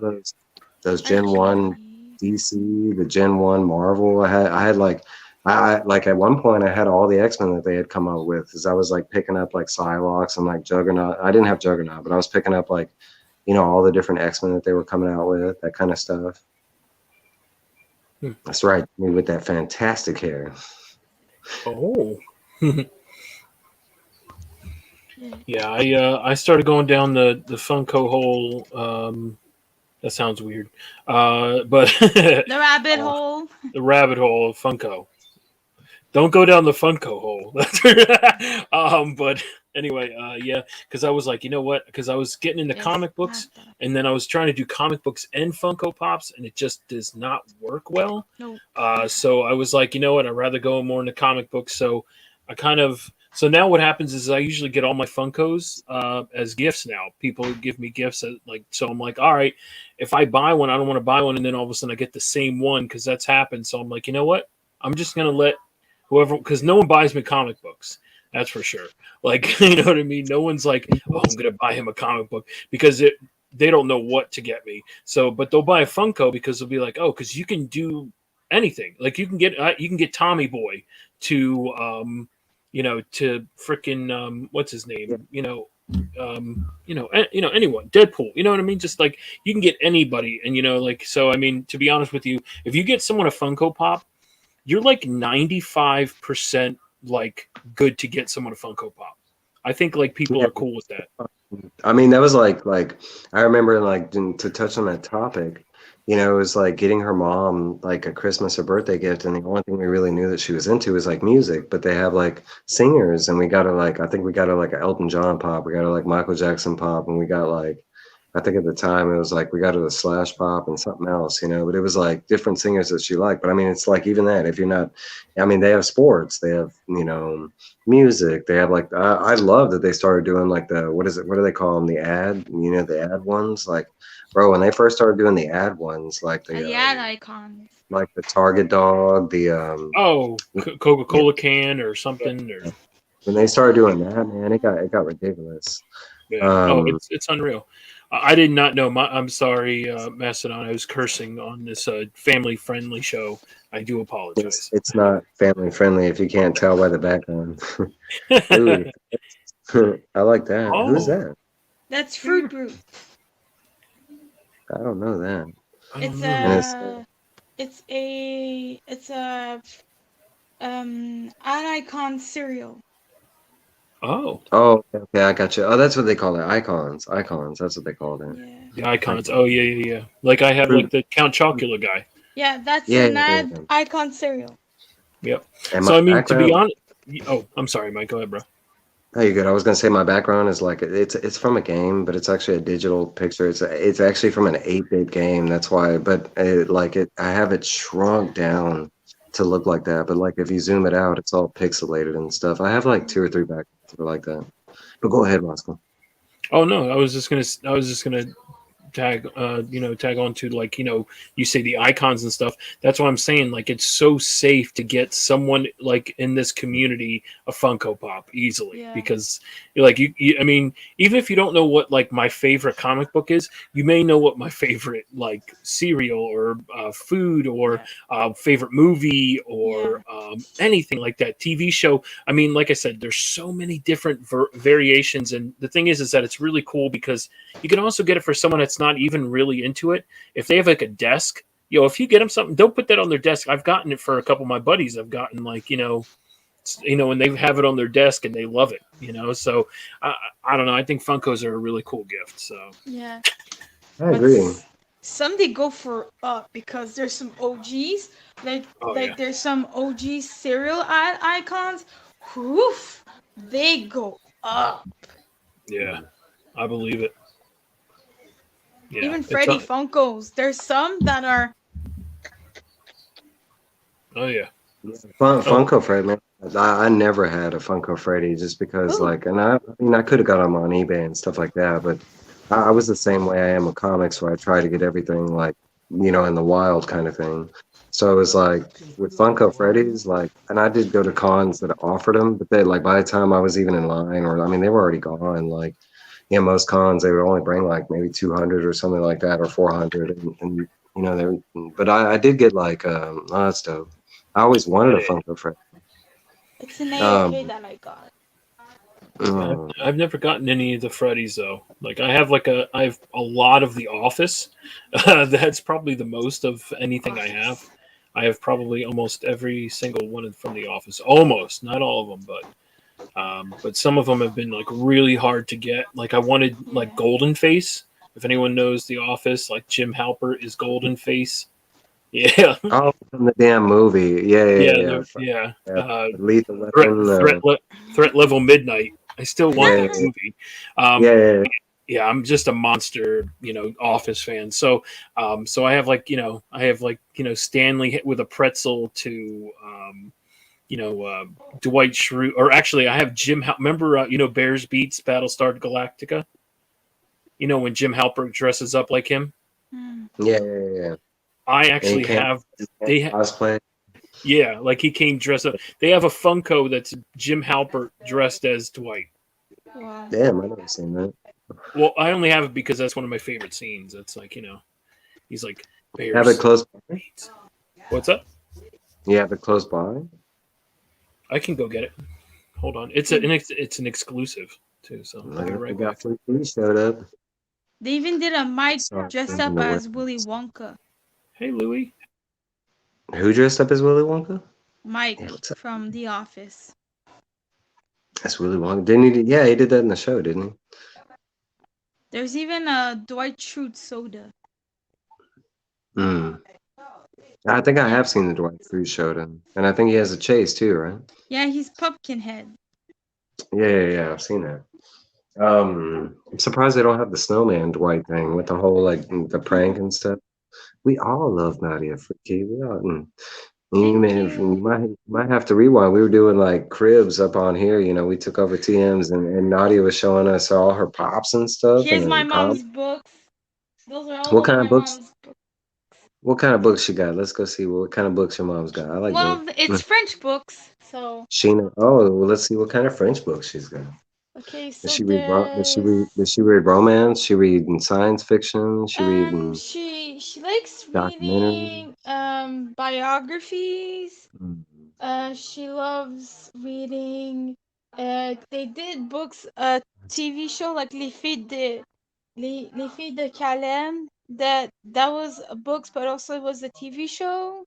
those I Gen can't One wait. DC, the Gen One Marvel. I had like I like at one point I had all the X-Men that they had come up with, because I was like picking up like Psylocke and like Juggernaut. I didn't have Juggernaut, but I was picking up like, all the different X-Men that they were coming out with, that kind of stuff. Hmm. That's right, me with that fantastic hair. Oh. Yeah. Yeah, I started going down the Funko hole. That sounds weird, but The rabbit uh, hole. the rabbit hole of Funko. Don't go down the Funko hole. But anyway, yeah, because I was like, you know what? Because I was getting into Yes, comic not books, that. and then I was trying to do comic books and Funko Pops, and it just does not work well. Nope. So I was like, you know what? I'd rather go more into comic books. So I kind of so now what happens is I usually get all my Funkos as gifts now. People give me gifts like so. I'm like, all right, if I buy one, I don't want to buy one, and then all of a sudden I get the same one because that's happened. So I'm like, you know what? I'm just gonna let whoever, because no one buys me comic books. That's for sure. Like, you know what I mean? No one's like, oh, I'm gonna buy him a comic book because they don't know what to get me. So, but they'll buy a Funko because they'll be like, oh, because you can do anything. Like you can get Tommy Boy to to freaking what's his Yeah. name? Anyone, Deadpool. You know what I mean? Just like you can get anybody, and like so. I mean, to be honest with you, if you get someone a Funko Pop, you're like 95% like good to get someone a Funko Pop. I think like people Yeah. are cool with that. I mean, that was like I remember like to touch on that topic, it was like getting her mom like a Christmas or birthday gift, and the only thing we really knew that she was into was like music. But they have like singers, and we got her like I think we got her like an Elton John pop, we got her like Michael Jackson pop, and we got like I think at the time it was like we got her the Slash pop and something else, but it was like different singers that she liked. But I mean, it's like even that if you're not, I mean, they have sports, they have music. They have like I love that they started doing like the what is it? What do they call them? The ad, the ad ones. Like, bro, when they first started doing the ad ones, The ad icons. like the Target dog, the Oh, yeah, Coca-Cola can or something or when they started doing that, man, it got ridiculous. yeah. Oh, Um, it's unreal. I did not know. I'm sorry, Macedon. I was cursing on this family-friendly show. I do it's apologize. it's not family friendly if you can't tell by the background. Ooh, I like that. Who's Oh, that? That's Fruit Brute. I don't know that. I don't It's And know. it's a ad icon cereal. Oh, oh, okay, I got you. Oh, that's what they call it. Icons. Icons. That's what they called it. Yeah. the icons. Icons. Oh yeah. Like I have like the Count Chocula guy. Yeah, that's Yeah, an yeah, yeah, ad yeah. icon cereal. Yep. And my So I mean, to be background. honest. Oh, I'm sorry, Mike. Go ahead, bro. Oh, you good? I was gonna say my background is like it's from a game, but it's actually a digital picture. It's actually from an 8-bit game. That's why. But I have it shrunk down to look like that. But like if you zoom it out, it's all pixelated and stuff. I have like 2 or 3 backgrounds that are like that. But go ahead, Roscoe. Oh no, I was just gonna tag on to like you say the icons and stuff. That's why I'm saying like it's so safe to get someone like in this community a Funko Pop easily Yeah. because like I mean, even if you don't know what like my favorite comic book is, you may know what my favorite like cereal or food or Yeah. favorite movie Yeah. or anything like that, TV show. I mean, like I said, there's so many different variations, and the thing is that it's really cool because you can also get it for someone that's not even really into it. If they have like a desk, if you get them something, don't put that on their desk. I've gotten it for a couple of my buddies. I've gotten like and they have it on their desk and they love it. So I don't know. I think Funkos are a really cool gift. So Yeah. I But agree. some they go for up because there's some OGs. Like oh like yeah, there's some OG cereal ad icons. Woof. They go up. yeah, I believe it. Yeah, Even it's Freddy Funkos. There's some that are oh yeah, oh Funko Freddy, man. I never had a Funko Freddy just because, ooh. like, and I mean, I could have got them on eBay and stuff like that, but I was the same way I am with comics, where I try to get everything like, in the wild kind of thing. So it was like with Funko Freddy's, like, and I did go to cons that offered them, but they like by the time I was even in line, or I mean, they were already gone. Like, most cons they would only bring like maybe 200 or something like that, or 400, and they, but I did get like, oh, that's dope. I always wanted a Yeah, Funko Freddy. It's an AFK Um, that I got. yeah, mm, I've never gotten any of the Freddies though. Like I have a lot of The Office. That's probably the most of anything I have. Office. I have probably almost every single one from The Office. Almost, not all of them, but some of them have been like really hard to get. Like I wanted like Yeah. Golden Face. If anyone knows The Office, like Jim Halpert is Golden Face. Yeah, oh, from the damn movie. Yeah, yeah, yeah, yeah. yeah. Yeah. Lethal Threat, Weapon. threat level midnight. I still want Yeah, that yeah, movie. yeah, Um, yeah, yeah. yeah, I'm just a monster, Office fan. So I have Stanley hit with a pretzel to, you know, uh, Dwight Schrute, or actually, I have remember, Bears Beats Battlestar Galactica. You know when Jim Halpert dresses up like him. Hmm. Yeah, yeah, yeah, yeah. I And actually have. he can't They, cosplay. yeah, like he came dressed up. They have a Funko that's Jim Halpert dressed as Dwight. Wow. Damn, I never seen that. Well, I only have it because that's one of my favorite scenes. It's like he's like Have it Bears. close by? What's up? You have it close by? I can go get it. Hold on. It's an exclusive too, so I'll Look be at we right got back. Flea Flea showed up. They even did a Mike Saw dressed him in up the as Willy warehouse. Wonka. Hey, Louie. Who dressed up as Willy Wonka? Yeah, Mike what's up? from The Office. That's Willy Wonka. Didn't he? Yeah, he did that in the show, didn't There's even a Dwight Schrute soda. he? Hmm. I think I Yeah. have seen the Dwight Schrute show, and I think he has a chase too, right? Yeah, he's Pumpkinhead. Yeah, yeah, yeah. I've seen that. I'm surprised they don't have the snowman Dwight thing with the whole like the prank and stuff. We all love Nadia Freaky. We all. Thank you. You might have to rewind. We were doing like cribs up on here. We took over TMs, and Nadia was showing us all her pops and stuff, and Here's my then com. mom's books. Those are all What of kind of my books? mom's books. What kind of books she got? Let's go see what kind of books your mom's got. I like Well, books. it's French books, so Sheena. Oh, well, let's see what kind of French books she's got. okay. Does So she read? Does she there's read? Does she read romance? She read science fiction. She read she likes documentary. reading biographies. Mm. She loves reading. They did books, TV show like Les Filles de Calem. That was books, but also it was a TV show.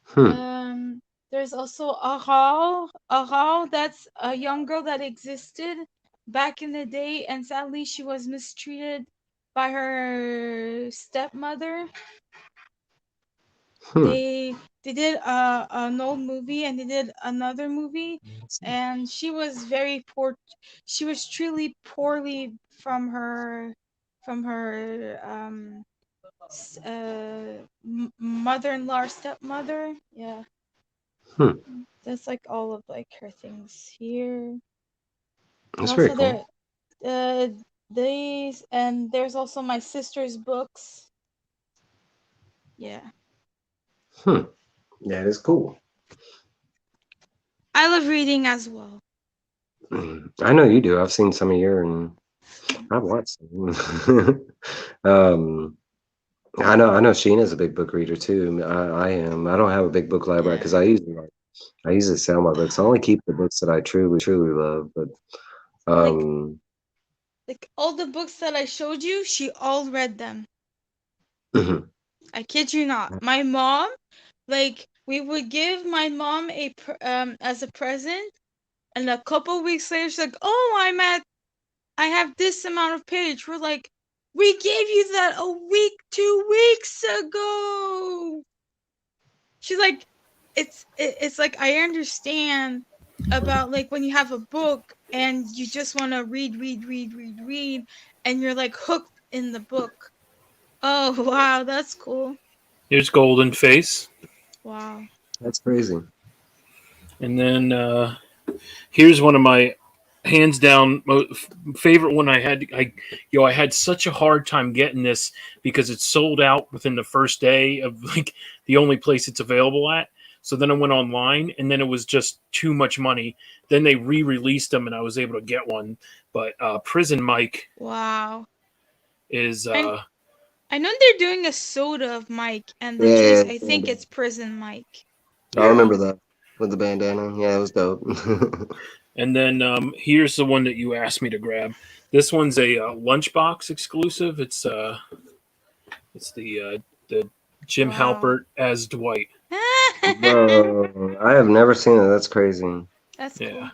Hmm. Um, there's also Aral. Aral, that's a young girl that existed back in the day, and sadly she was mistreated by her stepmother. Hmm. They did an old movie and they did another movie, and she was very poor. She was truly poorly from her mother-in-law or stepmother. Yeah, Hmm. that's like all of like her things here. And That's very also cool. there uh these, and there's also my sister's books. Yeah. Hmm. Yeah, it's cool. I love reading as well. I know you do. I've seen some of your, and I've watched some. um, I know Sheena's a big book reader too. I am. I don't have a big book library because Yeah. I usually sell my books. I only keep the books that I truly love. But Like um, all the books that I showed you, she all read them. mhm. I kid you not. My mom, like we would give my mom as a present, and a couple weeks later she's like, "Oh, I have this amount of page." We're like, "We gave you that a week, 2 weeks ago." She's like, it's like I understand about like when you have a book and you just want to read, and you're like hooked in the book. Oh wow, that's cool. Here's Golden Face, Wow. That's crazy. and then here's one of my hands down favorite one I had. I had such a hard time getting this because it sold out within the first day of like the only place it's available at. So then I went online, and then it was just too much money. Then they re-released them, and I was able to get one. But Prison Mike Wow. is And I know they're doing a soda of Mike, and the Yeah, juice, yeah, I yeah, think yeah. it's Prison Mike. I Yeah. remember that with the bandana. Yeah, it was dope. And then here's the one that you asked me to grab. This one's a lunchbox exclusive. It's the Jim Wow. Halpert as Dwight. Bro, I have never seen it. That's crazy. That's Yeah,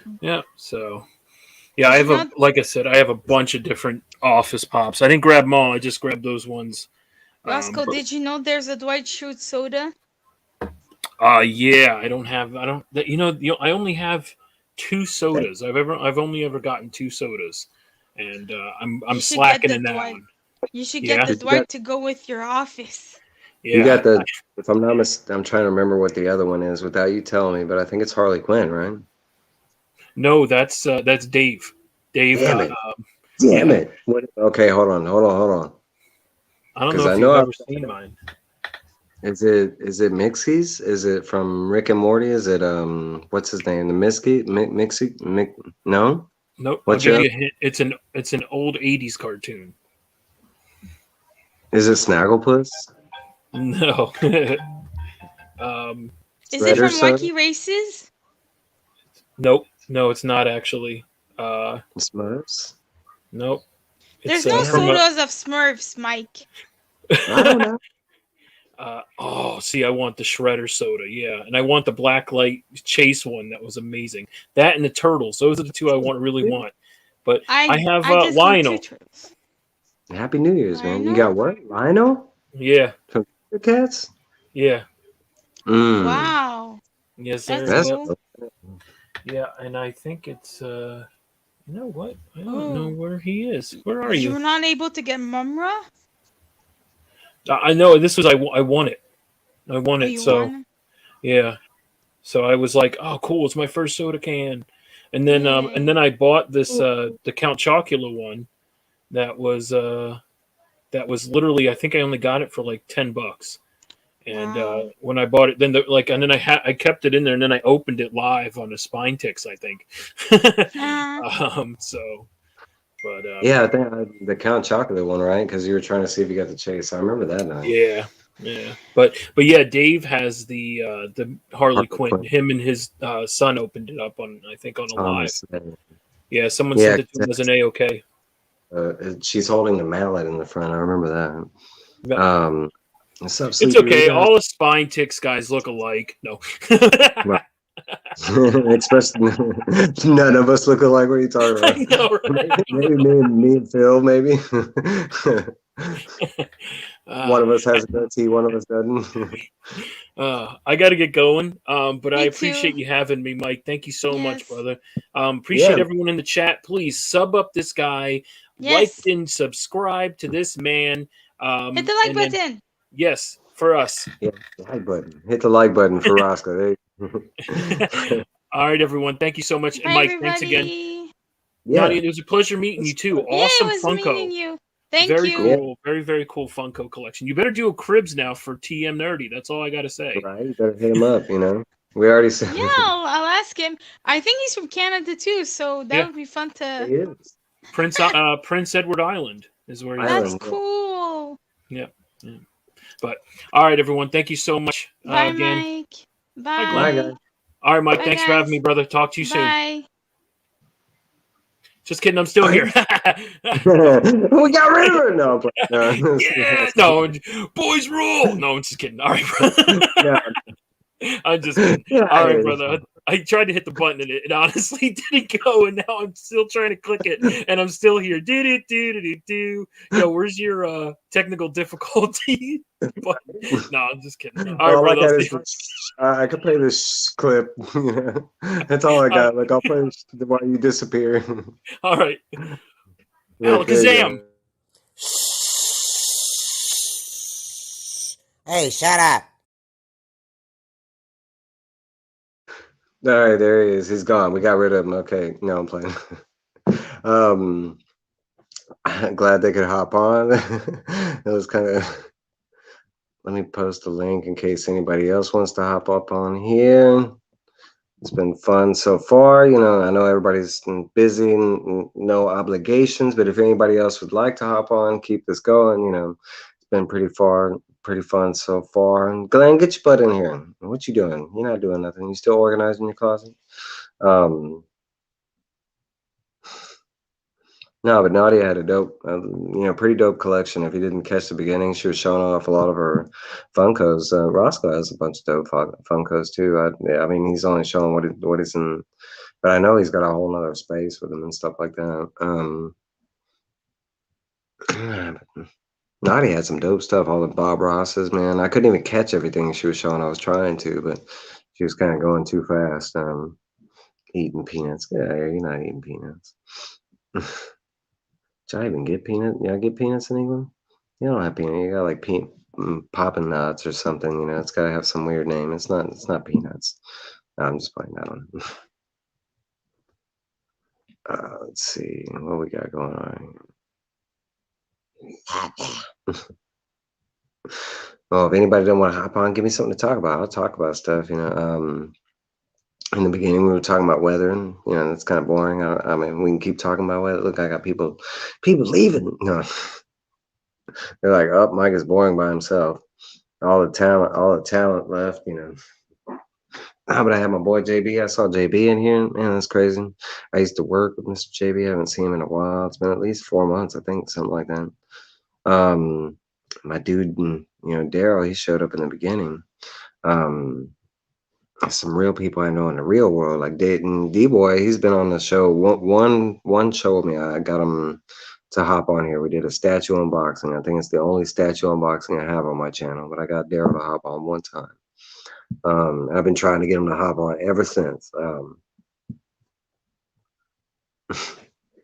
cool. yeah. So yeah, I Did you have a know, like I said, I have a bunch of different Office Pops. I didn't grab them all. I just grabbed those ones. Roscoe, But did you know there's a Dwight Schrute soda? yeah, I don't. I only have two sodas. I've only ever gotten two sodas, and I'm You should get slacking the in that Dwight. one. You should get Yeah, the Did you got Dwight to go with your office. you yeah. got the if I'm not I'm trying to remember what the other one is without you telling me, but I think it's Harley Quinn, right? No, that's Dave. Dave Damn got it. Damn yeah. it. What okay, hold on. I don't know Because I if you've know ever seen mine. is it Mixies? Is it from Rick and Morty? Is it what's his name? The Mixie no? Nope. I'll What's give your other you a hint. It's an old '80s cartoon. is it Snagglepuss? No. um. Is it Shredder from soda? Wacky Races? Nope. No, it's not actually. Smurfs? Nope. It's There's no Damn from it. a. sodas of Smurfs, Mike. I don't know. Oh, see, I want the Shredder soda, yeah, and I want the Black Light Chase one. That was amazing. That and the Turtles. Those are the two I really want. But I have I just need two Lionel. turtles. Happy New Year's, man. You Lionel? got what? Lionel? Yeah, From the Cats? yeah, Mmm. Wow. yes, That's sir. That's Yep, cool. yeah, and I think it's. You know what? I don't know Oh. where he is. Where are You you? were not able to get Mumra? I know this was I won it. I won Oh, it. you So won? yeah. So I was like, oh, cool! It's my first soda can. And then Yay. I bought this the Count Chocula one that was literally I think I only got it for like $10. And Wow. when I bought it, and then I kept it in there, and then I opened it live on the Spine Ticks, I think. So, but yeah, I think the Count Chocolate one, right? Because you were trying to see if you got the chase. I remember that night. yeah, yeah, but yeah, Dave has the Harley Harley Quinn. Quinn Him and his son opened it up on I think on a on the live. set. Yeah, someone Yeah, sent it to him as an A-OK. she's holding the mallet in the front. I remember that. Yeah. What's up, It's Sleepy? okay. You guys? All the Spine Ticks guys look alike. No. Right. Especially none of us look alike. What are you talking I about? know, right? Maybe me and Phil, maybe. One Uh, of us has a goatee, one of us doesn't. I got to get going. But I Me appreciate too. you having me, Mike. Thank you so much, Yes. brother. Appreciate Yeah, everyone in the chat. Please sub up this guy, like Yes. and subscribe to this man. Hit the like And then button. yes, for us. yeah, like button. Hit the like button for Roscoe. There you- All right, everyone. Thank you so much, and Bye, Mike, thanks again. everybody. Nadia, yeah, it was a pleasure meeting you too. Yeah, it Awesome was Funko. meeting you. Thank Very you. yeah, cool. Very, very cool Funko collection. You better do a cribs now for TM Nerdy. That's all I got to say. right. You better hit him up. We already said Yeah, I'll ask him. I think he's from Canada too, so that Yeah. would be fun he to. is Prince Edward Island is where he's That's Island. from. cool. Yeah. Yeah. But all right, everyone. Thank you so much Bye, again. Mike. Hi, Bye, Bye. guys. All right, Mike. Bye, Thanks for having guys. me, brother. Talk to you soon. Bye. Just kidding. I'm still here. We got rid of her. No, no. Yeah. No. Boys rule. No, I'm just kidding. All right, bro. No, I'm just kidding. yeah, All right, brother. I tried to hit the button and it honestly didn't go, and now I'm still trying to click it, and I'm still here. Do. Yo, where's your technical difficulty button? No, I'm just kidding. All right, all I brother. got is I could play this clip. That's all I got. Like I'll play this while you disappear. All right. Look, there you Alakazam. go. Hey, shut up. All right, there he is. He's gone. We got rid of him. Okay, no, I'm playing. um, glad they could hop on. It was kind of. Let me post a link in case anybody else wants to hop up on here. It's been fun so far. I know everybody's busy and no obligations, but if anybody else would like to hop on, keep this going. It's been pretty pretty fun so far. And Glenn, get your butt in here. What you doing? You're not doing nothing. You still organizing your closet? Um, no, but Nadia had a dope, pretty dope collection. If you didn't catch the beginning, she was showing off a lot of her Funkos. Roscoe has a bunch of dope Funkos too. Yeah, I mean, he's only showing what is in, but I know he's got a whole nother space with him and stuff like that. Nadia had some dope stuff. All the Bob Rosses, man. I couldn't even catch everything she was showing. I was trying to, but she was kind of going too fast. Eating peanuts. Yeah, you're not eating peanuts. Should I even get peanut? Yeah, get peanuts in England? You don't have peanut. You got like popping nuts or something. You know, it's got to have some weird name. It's not. It's not peanuts. No, I'm just playing that one. Let's see what we got going on. Well, if anybody don't want to hop on, give me something to talk about. I'll talk about stuff. In the beginning we were talking about weather, and that's kind of boring. I mean, we can keep talking about weather. Look, I got people leaving. No, they're like, oh, Mike is boring by himself. All the talent left. But I had my boy JB. I saw JB in here. Man, that's crazy. I used to work with Mr. JB. I haven't seen him in a while. It's been at least 4 months, I think, something like that. My dude, Daryl, he showed up in the beginning. Some real people I know in the real world, like Dayton D-Boy. He's been on the show. One show with me. I got him to hop on here. We did a statue unboxing. I think it's the only statue unboxing I have on my channel, but I got Daryl to hop on one time. I've been trying to get him to hop on ever since.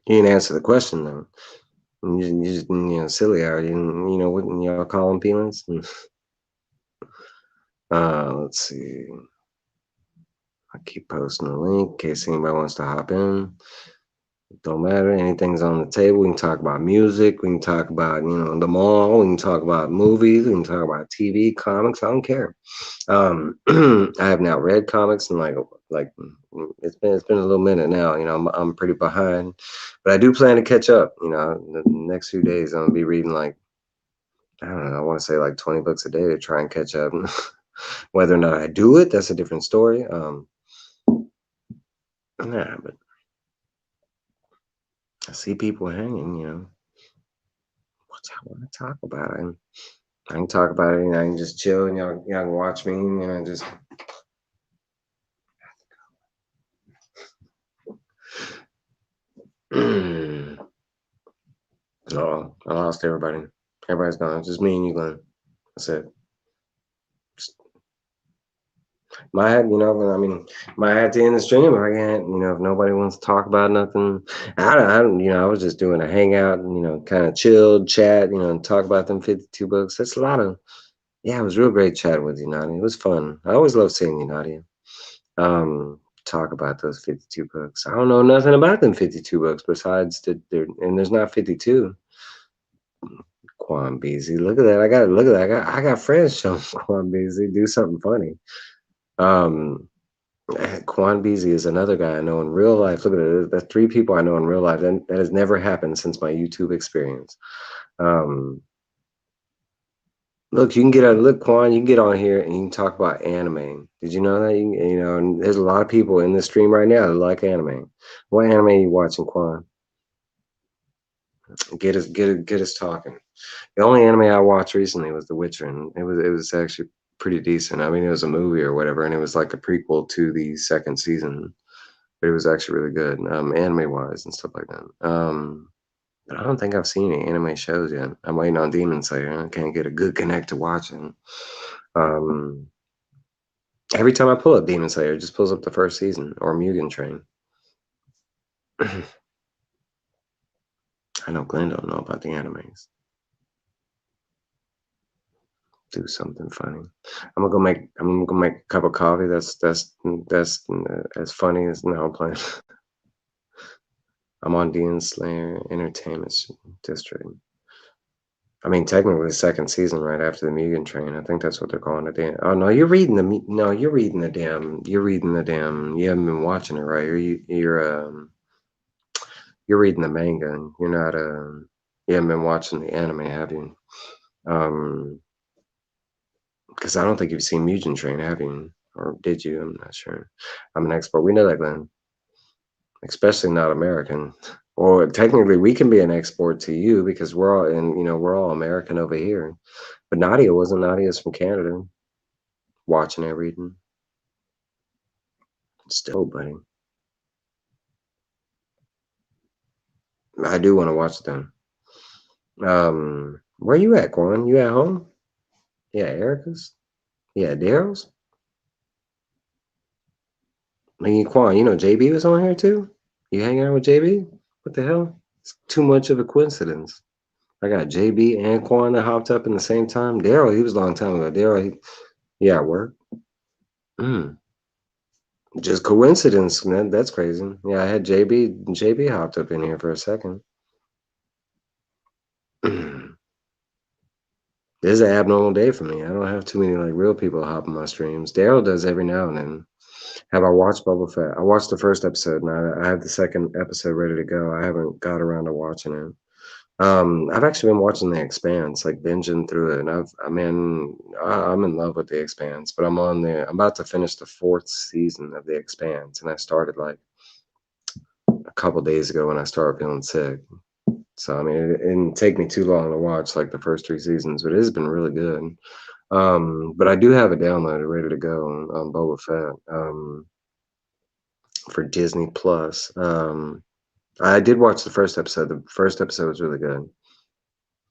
He didn't answer the question though. You just silly are you? Wouldn't y'all call him peanuts? Let's see. I keep posting a link in case anybody wants to hop in. Don't matter. Anything's on the table. We can talk about music. We can talk about, the mall. We can talk about movies. We can talk about TV, comics. I don't care. I have now read comics and like it's been a little minute now. I'm pretty behind, but I do plan to catch up. The next few days I'm gonna be reading like, I don't know. I want to say like 20 books a day to try and catch up. Whether or not I do it, that's a different story. Yeah, but I see people hanging. What y'all want to talk about? I can talk about it. I can just chill and y'all can watch me. Just. Oh, I lost everybody. Everybody's gone. It's just me and you, Glenn. That's it. My head, I mean, my head to end the stream. I can't, if nobody wants to talk about nothing, I was just doing a hangout and, kind of chilled, chat, and talk about them 52 books. That's a lot of, yeah, it was real great chatting with you, Nadia. It was fun. I always love seeing you, Nadia. Talk about those 52 books. I don't know nothing about them 52 books besides and there's not 52. Quan Beasley, look at that. I got friends showing Quan Beasley do something funny. Quan Beasley is another guy I know in real life. Look at it. That's 3 people I know in real life. And that has never happened since my YouTube experience. Look, you can look, Quan, you can get on here and you can talk about anime. Did you know that? And there's a lot of people in this stream right now that like anime. What anime are you watching, Quan? Get us talking. The only anime I watched recently was The Witcher, and it was actually pretty decent. I mean, it was a movie or whatever, and it was like a prequel to the second season, but it was actually really good, anime wise and stuff like that. But I don't think I've seen any anime shows yet. I'm waiting on Demon Slayer. I can't get a good connect to watching. Every time I pull up Demon Slayer, it just pulls up the first season or Mugen Train. I know Glenn don't know about the animes. Do something funny. I'm gonna go make a cup of coffee. That's as funny as now I'm playing. I'm on Demon Slayer Entertainment District. I mean, technically the second season right after the Mugen Train. I think that's what they're calling it. Oh no, you're reading the damn. You haven't been watching it, right? You're reading the manga. You're not you haven't been watching the anime, have you? Because I don't think you've seen Mugen Train, have you? Or did you? I'm not sure. I'm an expert. We know that, Glenn. Especially not American. Or technically, we can be an export to you because we're all in. We're all American over here. But Nadia wasn't. Nadia's from Canada. Watching it, reading. Still, buddy. I do want to watch them. Where you at, Quan? You at home? Yeah, Erica's. Yeah, Daryl's. I mean, Quan, JB was on here too. You hanging out with JB? What the hell? It's too much of a coincidence. I got JB and Quan that hopped up in the same time. Daryl, he was a long time ago. Daryl, yeah, at work. Mm, just coincidence, man. That's crazy. Yeah, I had JB hopped up in here for a second. This is an abnormal day for me. I don't have too many like real people hopping my streams. Daryl does every now and then. Have I watched Boba Fett? I watched the first episode, and I have the second episode ready to go. I haven't got around to watching it. I've actually been watching The Expanse, like binging through it, and I'm in love with The Expanse. But I'm about to finish the fourth season of The Expanse, and I started like a couple days ago when I started feeling sick. So I mean, it didn't take me too long to watch like the first three seasons, but it has been really good. But I do have it downloaded, ready to go on Boba Fett for Disney Plus. I did watch the first episode. The first episode was really good.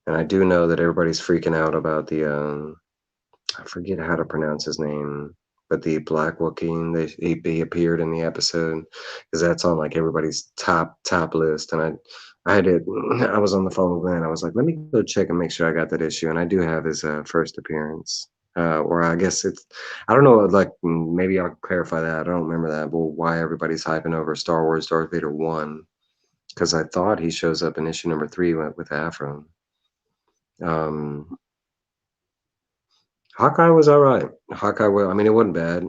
And I do know that everybody's freaking out about I forget how to pronounce his name, but the Black Wookiee. He appeared in the episode because that's on like everybody's top list. And I had it. I was on the phone with Glenn. I was like, let me go check and make sure I got that issue. And I do have his first appearance. Or I guess I don't know. Like maybe I'll clarify that. I don't remember that. But why everybody's hyping over Star Wars Darth Vader 1? Because I thought he shows up in issue number 3 with Afro. Hawkeye was all right. I mean, it wasn't bad.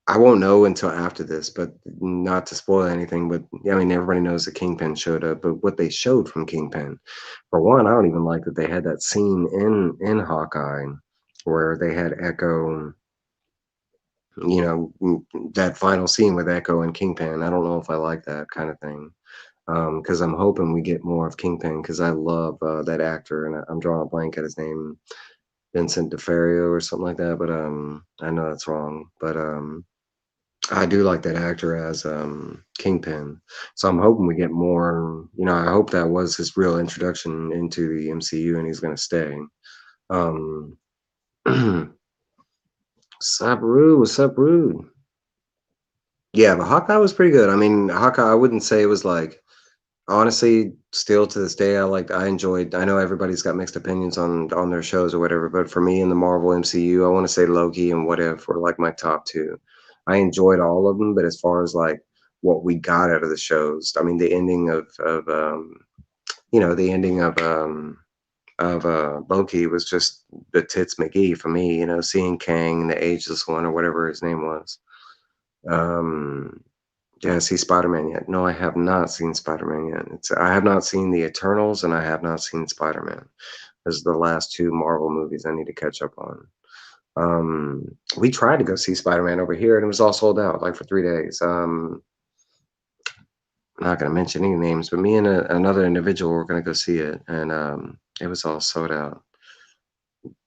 I won't know until after this, but not to spoil anything. But yeah, I mean, everybody knows that Kingpin showed up. But what they showed from Kingpin, for one, I don't even like that they had that scene in Hawkeye where they had Echo. That final scene with Echo and Kingpin. I don't know if I like that kind of thing. Because I'm hoping we get more of Kingpin because I love that actor, and I'm drawing a blank at his name. Vincent DeFario or something like that, but I know that's wrong. But I do like that actor as Kingpin, so I'm hoping we get more. I hope that was his real introduction into the MCU, and he's going to stay. What's up, Rude? Yeah, but Hawkeye was pretty good. I mean, Hawkeye, I wouldn't say it was like honestly, still to this day, I enjoyed. I know everybody's got mixed opinions on their shows or whatever, but for me in the Marvel MCU, I want to say Loki and What If were like my top two. I enjoyed all of them, but as far as like what we got out of the shows, I mean, the ending the ending of Loki was just the tits McGee for me. Seeing Kang, the Ageless One, or whatever his name was. Did I see Spider-Man yet? No, I have not seen Spider-Man yet. I have not seen the Eternals, and I have not seen Spider-Man. Those are the last two Marvel movies I need to catch up on. We tried to go see Spider-Man over here, and it was all sold out, like for 3 days. I'm not going to mention any names, but me and another individual were going to go see it, and it was all sold out.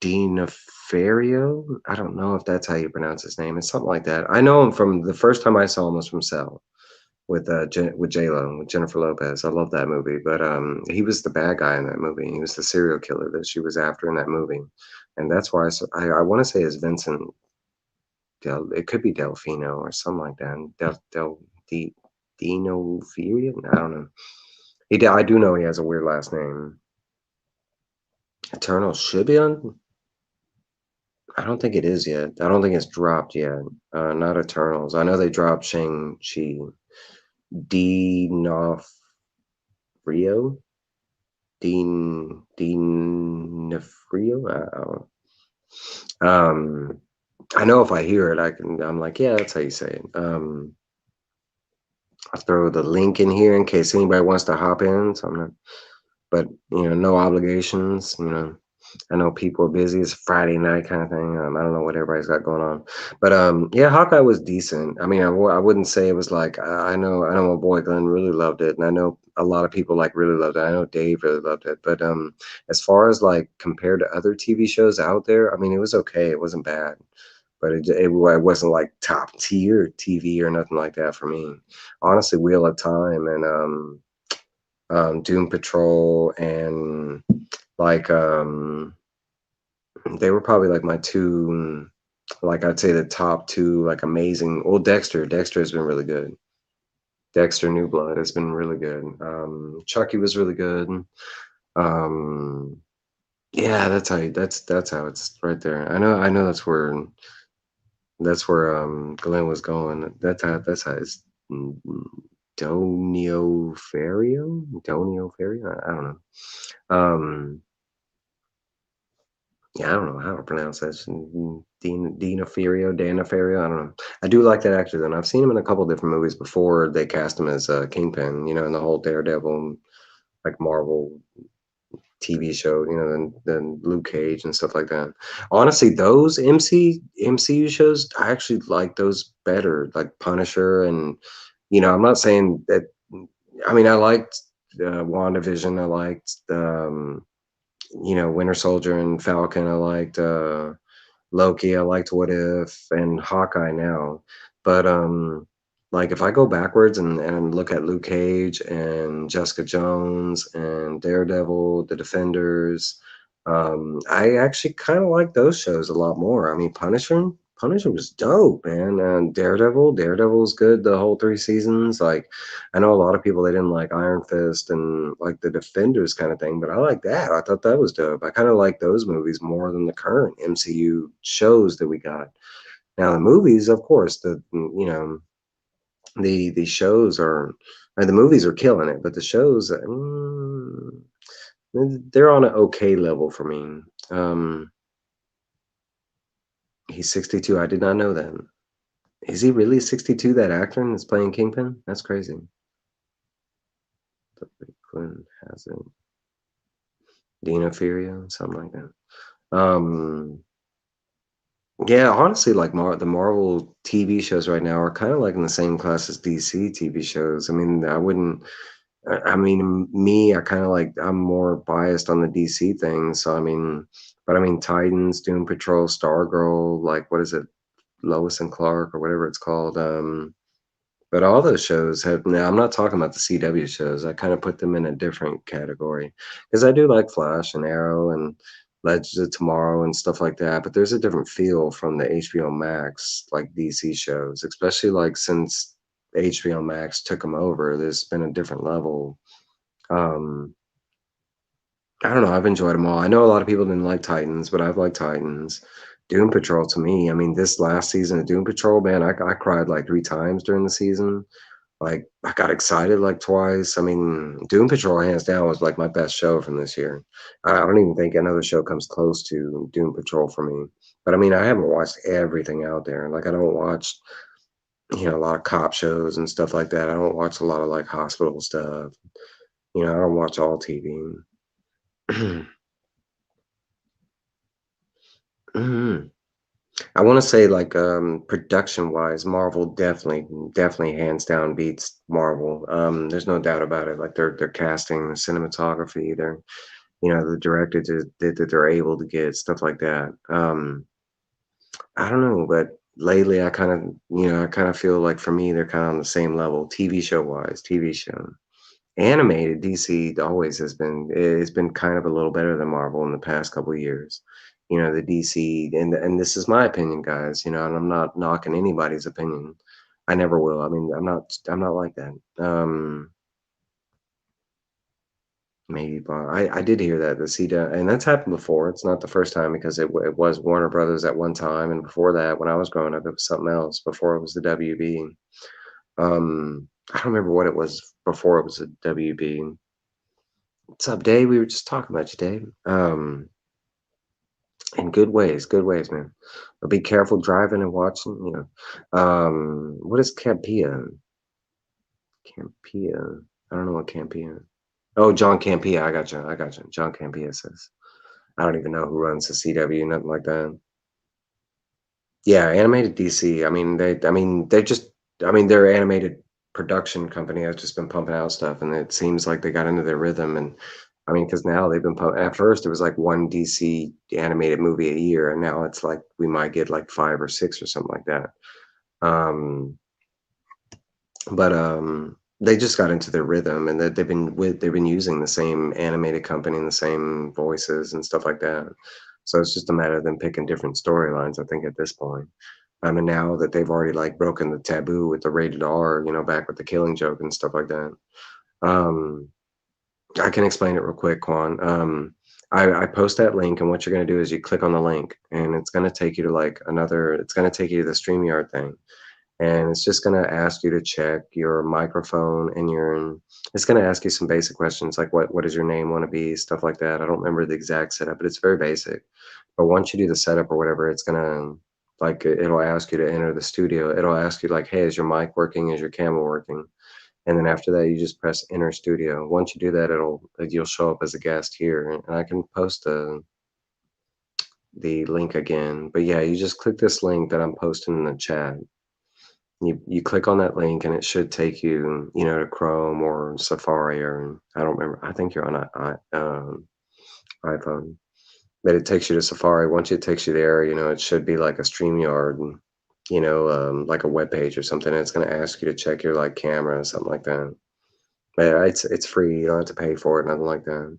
Dinaferio? I don't know if that's how you pronounce his name. It's something like that. I know him from the first time I saw him was from Cell with J-Lo, with Jennifer Lopez. I love that movie, but he was the bad guy in that movie. He was the serial killer that she was after in that movie, and that's why I want to say it's Vincent. It could be Delfino or something like that. Dino Fury? I don't know. I do know he has a weird last name. Eternal should be on. I don't think it is yet. I don't think it's dropped yet. Not Eternals. I know they dropped Shang-Chi. Dinofrio? Dinofrio? I know if I hear it, I'm like, yeah, that's how you say it. I'll throw the link in here in case anybody wants to hop in. So I'm not, but no obligations, I know people are busy. It's Friday night kind of thing. I don't know what everybody's got going on, but yeah, Hawkeye was decent. I mean, I wouldn't say it was like I know my boy Glenn really loved it, and I know a lot of people like really loved it. I know Dave really loved it, but as far as like compared to other TV shows out there, I mean, it was okay. It wasn't bad, but it wasn't like top tier TV or nothing like that for me. Honestly, Wheel of Time and Doom Patrol and like they were probably like my two, like I'd say the top two, like amazing. Well, Dexter has been really good. Dexter New Blood has been really good. Chucky was really good. Um, yeah, that's how it's right there. I know that's where Glenn was going. That's how it's mm, mm, Donio Ferio. I don't know. Yeah, I don't know how to pronounce that. Dina Ferio, Dana Ferio. I don't know. I do like that actor though. And I've seen him in a couple different movies before they cast him as Kingpin. You know, in the whole Daredevil like Marvel TV show. You know, then Luke Cage and stuff like that. Honestly, those MCU shows, I actually like those better. Like Punisher, and you know, I'm not saying that. I mean, I liked WandaVision. I liked you know, Winter Soldier and Falcon. I liked Loki. I liked What If and Hawkeye now. But like if I go backwards and look at Luke Cage and Jessica Jones and Daredevil, The Defenders, I actually kind of like those shows a lot more. I mean, Punisher was dope, man. And Daredevil was good the whole 3 seasons. Like, I know a lot of people they didn't like Iron Fist and like the Defenders kind of thing, but I like that. I thought that was dope. I kind of like those movies more than the current MCU shows that we got. Now the movies, of course, you know the shows are and the movies are killing it, but the shows they're on an okay level for me. He's 62. I did not know that. Is he really 62? That actor and is playing Kingpin? That's crazy. Quinn has it. Dina Furio, something like that. Yeah, honestly, like the Marvel TV shows right now are kind of like in the same class as DC TV shows. I mean, I wouldn't. I mean, me, I kind of like. I'm more biased on the DC things. So I mean, but I mean, Titans, Doom Patrol, Stargirl, like what is it, Lois and Clark or whatever it's called. But all those shows have now. I'm not talking about the CW shows. I kind of put them in a different category because I do like Flash and Arrow and Legends of Tomorrow and stuff like that. But there's a different feel from the HBO Max like DC shows, especially like since HBO Max took them over. There's been a different level. Um, I don't know. I've enjoyed them all. I know a lot of people didn't like Titans, but I've liked Titans. Doom Patrol to me, I mean, this last season of Doom Patrol, man, I cried like 3 times during the season. Like I got excited like twice. I mean, Doom Patrol hands down was like my best show from this year. I don't even think another show comes close to Doom Patrol for me. But I mean, I haven't watched everything out there. Like I don't watch, you know, a lot of cop shows and stuff like that. I don't watch a lot of like hospital stuff. You know, I don't watch all TV. Mhm. I want to say like production wise, Marvel definitely hands down beats Marvel. There's no doubt about it. Like their casting, the cinematography, their you know the director that they're able to get stuff like that. I don't know, but lately I kind of feel like for me they're kind of on the same level, TV show wise, TV show. Animated DC always has been it's been kind of a little better than Marvel in the past couple of years. You know, the DC and this is my opinion, guys, you know, and I'm not knocking anybody's opinion. I never will. I mean, I'm not like that. Maybe but I did hear that the CW and that's happened before. It's not the first time because it was Warner Brothers at one time and before that when I was growing up it was something else before it was the WB. I don't remember what it was before it was a WB. What's up, Dave? We were just talking about you, Dave. In good ways, man. But be careful driving and watching, you know. What is Campia? Campia. I don't know what Campia. Oh, John Campia. I got you. John Campia says. I don't even know who runs the CW, nothing like that. Yeah, animated DC. I mean, they just, I mean, their animated production company has just been pumping out stuff, and it seems like they got into their rhythm. And I mean, because now they've been at first it was like one DC animated movie a year, and now it's like we might get like five or six or something like that. Um, but they just got into their rhythm, and that they've been using the same animated company and the same voices and stuff like that. So it's just a matter of them picking different storylines, I think, at this point. I mean, now that they've already like broken the taboo with the rated R, back with the Killing Joke and stuff like that. Um, I can explain it real quick, Quan. I post that link, and what you're going to do is you click on the link, and it's going to take you to it's going to take you to the StreamYard thing, and it's just going to ask you to check your microphone and it's going to ask you some basic questions like what does your name want to be, stuff like that. I don't remember the exact setup, but it's very basic. But once you do the setup or whatever, it's going to like it'll ask you to enter the studio. It'll ask you like, hey, is your mic working? Is your camera working? And then after that, you just press enter studio. Once you do that, you'll show up as a guest here, and I can post the link again. But yeah, you just click this link that I'm posting in the chat. You click on that link, and it should take you, to Chrome or Safari, or I don't remember. I think you're on iPhone, but it takes you to Safari. Once it takes you there, it should be like a StreamYard, like a web page or something. And it's going to ask you to check your like camera or something like that. But it's free. You don't have to pay for it, nothing like that.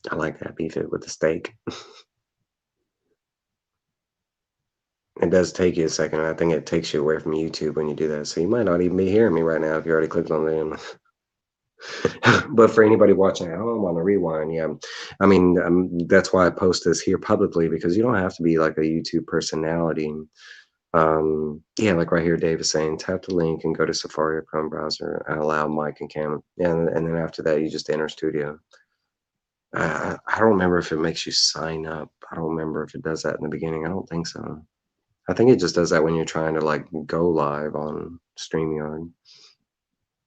I like that beef it with the steak. It does take you a second. I think it takes you away from YouTube when you do that. So you might not even be hearing me right now if you already clicked on the but for anybody watching at home on the rewind, yeah, I mean, that's why I post this here publicly, because you don't have to be like a YouTube personality. Yeah, like right here, Dave is saying, tap the link and go to Safari or Chrome browser and allow mic and camera. Yeah, and then after that, you just enter Studio. I don't remember if it makes you sign up. I don't remember if it does that in the beginning. I don't think so. I think it just does that when you're trying to like go live on StreamYard.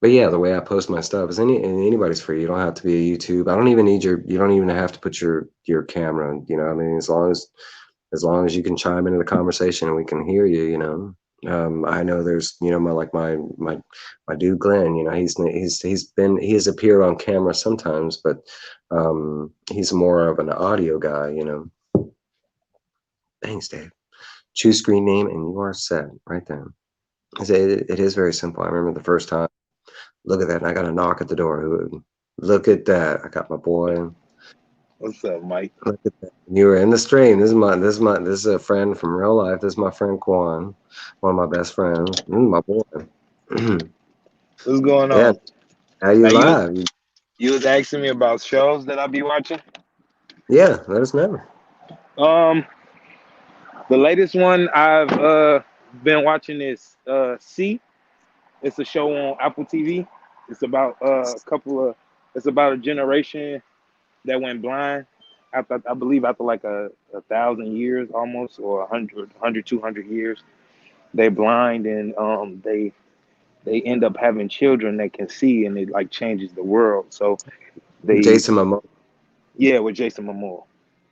But yeah, the way I post my stuff is anybody's free. You don't have to be a YouTube. I don't even need you don't even have to put your camera, I mean, as long as you can chime into the conversation and we can hear you. I know there's, my dude Glenn, he has appeared on camera sometimes, but he's more of an audio guy. Thanks, Dave. Choose screen name and you are set right there. It is very simple. I remember the first time. Look at that. And I got a knock at the door. Look at that. I got my boy. What's up, Mike? Look at that. You were in the stream. This is a friend from real life. This is my friend Quan, one of my best friends. My boy. What's going Yeah. on? How you Now live? you was asking me about shows that I be watching. Yeah, let us know. Um, the latest one I've been watching is C. It's a show on Apple TV. It's about a couple of. It's about a generation that went blind after, I believe, after like a thousand years almost, or 200 years. They blind, and they end up having children that can see, and it like changes the world. So they, Jason Momoa. yeah, with Jason Momoa.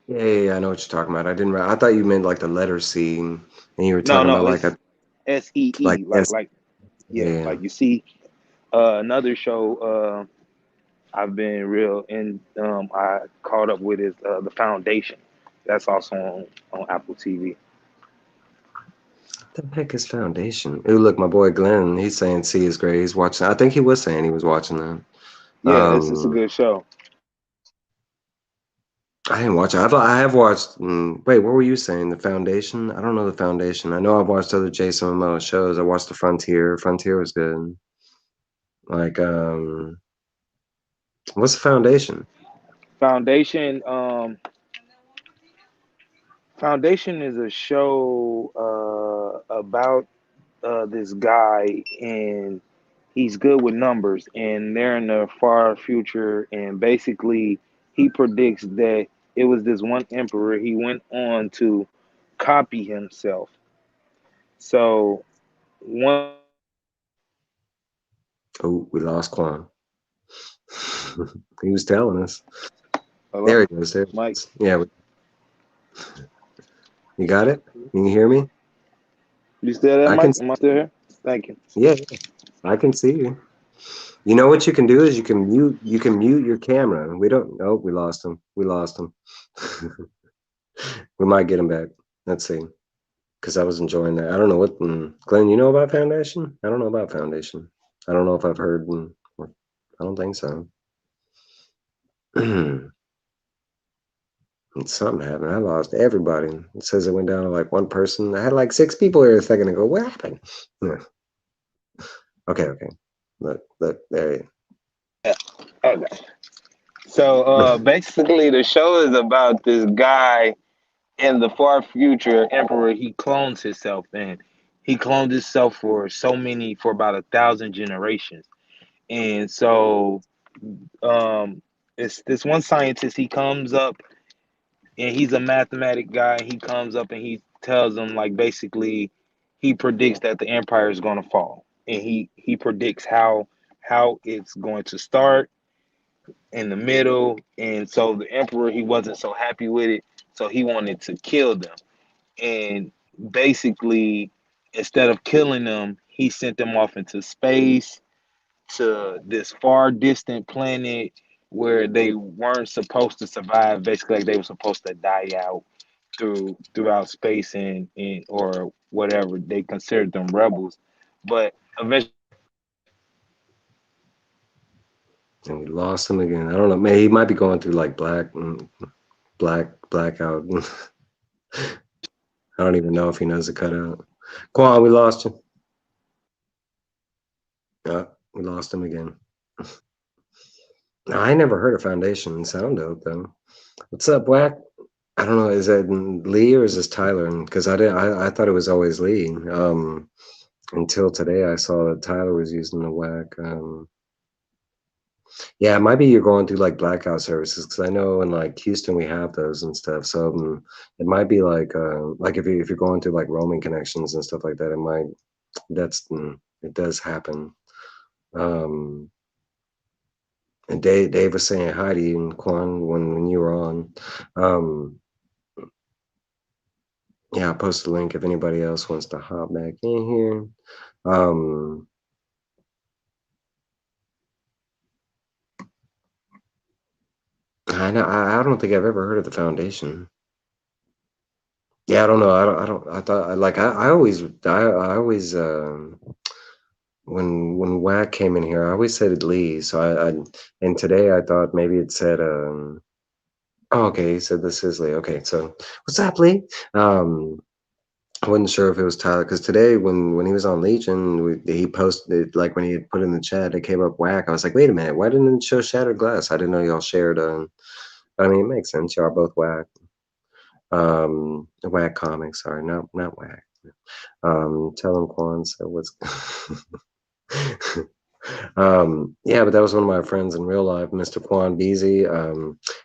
Yeah, I know what you're talking about. I thought you meant like the letter C, and you were No, talking no, about like it's a like SEE, S. like yeah, Yeah. like you see. Another show I've been real in. I caught up with is the Foundation. That's also on Apple TV. The heck is Foundation? Ooh, look, my boy Glenn. He's saying C is great. He's watching. I think he was saying he was watching that. Yeah, it's a Um, good show. I didn't watch it. I have watched. Wait, what were you saying? The Foundation? I don't know the Foundation. I know I've watched other Jason Momoa shows. I watched The Frontier. Frontier was good. Like, what's the Foundation? Foundation. Foundation is a show about this guy, and he's good with numbers, and they're in the far future, and basically he predicts that it was this one emperor. He went on to copy himself. So one. Oh, we lost Quan. He was telling us. Hello, There it goes. There it Mike. is. Yeah, you got it. Can you hear me? You still there, I can. Mike? Am I still here? Thank you. Yeah, I can see you. You know what you can do is you can mute. You can mute your camera. We don't. Oh, we lost him. We lost him. We might get him back. Let's see. Because I was enjoying that. I don't know what. Glenn, you know about Foundation? I don't know about Foundation. I don't know if I've heard. I don't think so. Something happened. I lost everybody. It says it went down to like one person. I had like 6 people here a second ago. What happened? Yeah. Okay, okay. Look, there you Yeah. Okay. So basically, the show is about this guy in the far future emperor. He clones himself, and he cloned himself for about 1,000 generations. And so it's this one scientist. He comes up, and he's a mathematic guy. He comes up and he tells them, like, basically he predicts that the empire is going to fall, and he predicts how it's going to start in the middle. And so the emperor, he wasn't so happy with it, so he wanted to kill them. And basically, instead of killing them, he sent them off into space to this far distant planet where they weren't supposed to survive. Basically, like, they were supposed to die out throughout space, and or whatever. They considered them rebels, but eventually go. And we lost him again. I don't know. Man, he might be going through like blackout. I don't even know if he knows the cutout. Quan, we lost you. Yeah, we lost him again. I never heard of Foundation. Sound dope though. What's up, Whack? I don't know. Is that Lee or is this Tyler? Because I didn't. I thought it was always Lee. Until today, I saw that Tyler was using the Whack. Yeah, it might be you're going through like blackout services because I know in like Houston we have those and stuff. So it might be like if you're going through like roaming connections and stuff like that, it might it does happen. Um, and Dave was saying hi to you and Quan when you were on. Um, yeah, I'll post a link if anybody else wants to hop back in here. Um, I know I don't think I've ever heard of the foundation. Yeah, I don't know. I don't. I thought like I always when Whack came in here, I always said it Lee. So and today I thought maybe it said oh, okay, he said this is Lee. Okay, so what's up, Lee? I wasn't sure if it was Tyler because today when he was on Legion, he posted like when he had put in the chat, it came up Whack. I was like, wait a minute, why didn't it show Shattered Glass? I didn't know y'all shared. I mean, it makes sense. Y'all are both Whack. Whack Comics. Sorry, not Whack. Tell him Quan said what's. Yeah, but that was one of my friends in real life, Mr. Quan Beasy,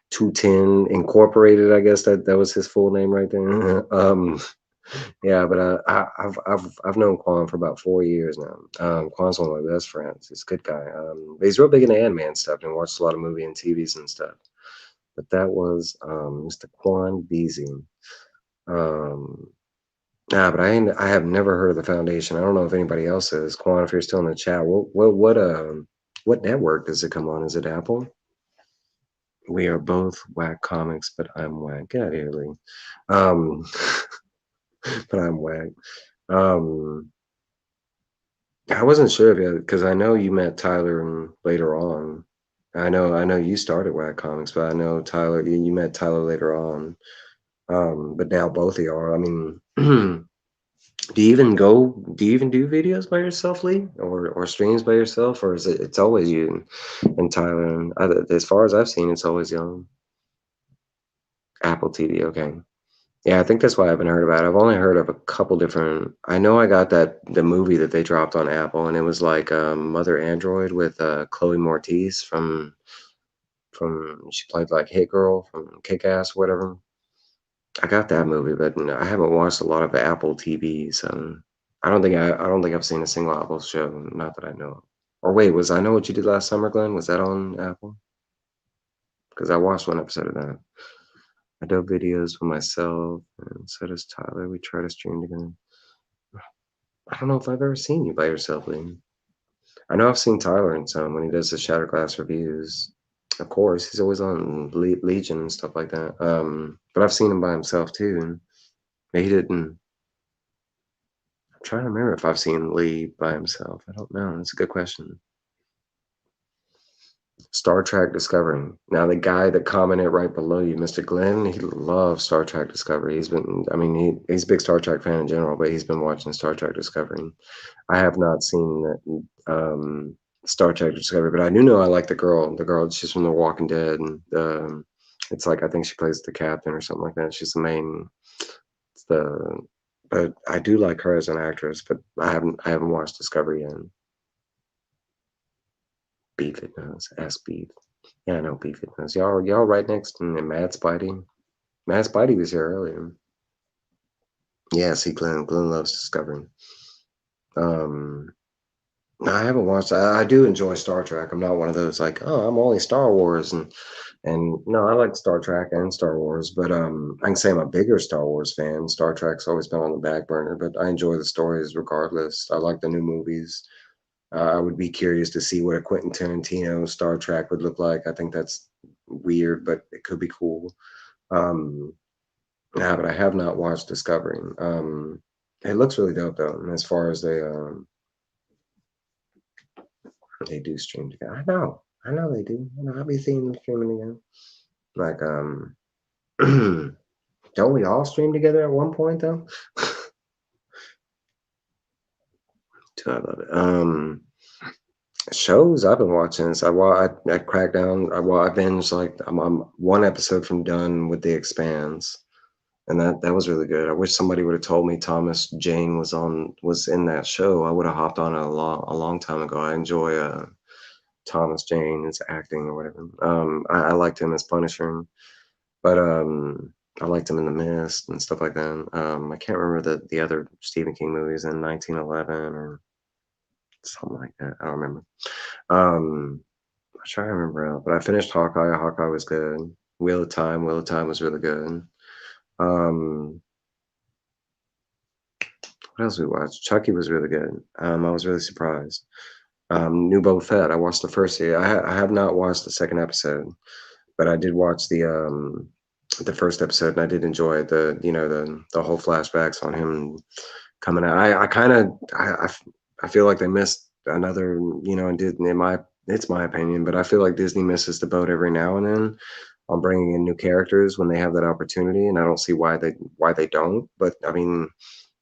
210 Incorporated. I guess that was his full name right there. Yeah, but I've known Quan for about 4 years now. Quan's one of my best friends. He's a good guy. But he's real big into anime and stuff, and watched a lot of movie and TVs and stuff. But that was Mr. Quan Beasy. Um, but I have never heard of the foundation. I don't know if anybody else is. Quan, if you're still in the chat, what network does it come on? Is it Apple? We are both Whack Comics, but I'm Whack. Get out of here, Lee. Um, but I'm Whack. I wasn't sure if you because I know you met Tyler later on. I know you started Whack Comics, but I know Tyler you met Tyler later on. But now both of you are. I mean, do you even do videos by yourself, Lee? Or streams by yourself? Or is it's always you and Tyler and as far as I've seen, it's always you on Apple TV, okay. Yeah, I think that's why I haven't heard about it. I've only heard of a couple different. I know I got the movie that they dropped on Apple, and it was like Mother Android with Chloe Mortiz from she played like Hit Girl from Kick Ass, whatever. I got that movie, but no, I haven't watched a lot of Apple TV, so I don't think I've seen a single Apple show, not that I know of. Or wait, was I Know What You Did Last Summer, Glenn? Was that on Apple? because I watched one episode of that. I did videos with myself, and so does Tyler. We try to stream together. I don't know if I've ever seen you by yourself, Liam. I know I've seen Tyler in some when he does the Shatterglass reviews. Of course, he's always on Legion and stuff like that. But I've seen him by himself too, and he didn't. I'm trying to remember if I've seen Lee by himself. I don't know. That's a good question. Star Trek Discovery. Now, the guy that commented right below you, Mr. Glenn, he loves Star Trek Discovery. He's been, I mean, he's a big Star Trek fan in general, but he's been watching Star Trek Discovery. I have not seen Star Trek Discovery, but I do know I like the girl. The girl, she's from The Walking Dead, and it's like I think she plays the captain or something like that. She's the main. It's the, but I do like her as an actress, but I haven't watched Discovery yet. Beef it knows. Ask Beef. Yeah, I know Beef it knows. Y'all right next to Mad Spidey. Mad Spidey was here earlier. Yeah, see, Glenn loves Discovery. No, I haven't watched. I do enjoy Star Trek. I'm not one of those like, oh, I'm only Star Wars and no, I like Star Trek and Star Wars, but I can say I'm a bigger Star Wars fan. Star Trek's always been on the back burner, but I enjoy the stories regardless. I like the new movies. I would be curious to see what a Quentin Tarantino Star Trek would look like. I think that's weird, but it could be cool. Um, yeah, but I have not watched Discovery. It looks really dope though, as far as they do stream together. I know they do. I'll be seeing them streaming again. Like, don't we all stream together at one point though? I love it. Shows I've been watching. So I cracked down. I binged like I'm one episode from done with The Expanse, and that was really good. I wish somebody would have told me Thomas Jane was in that show. I would have hopped on it a long time ago. I enjoy Thomas Jane, his acting or whatever. I liked him as Punisher, but I liked him in The Mist and stuff like that. I can't remember the other Stephen King movies in 1911 or something like that. I don't remember. I try to remember, but I finished Hawkeye. Hawkeye was good. Wheel of Time. Wheel of Time was really good. What else we watched? Chucky was really good. I was really surprised. New Boba Fett. I watched the first season. I have not watched the second episode, but I did watch the first episode, and I did enjoy it. The whole flashbacks on him coming out. I feel like they missed another, and did it's my opinion, but I feel like Disney misses the boat every now and then on bringing in new characters when they have that opportunity, and I don't see why they don't. But I mean,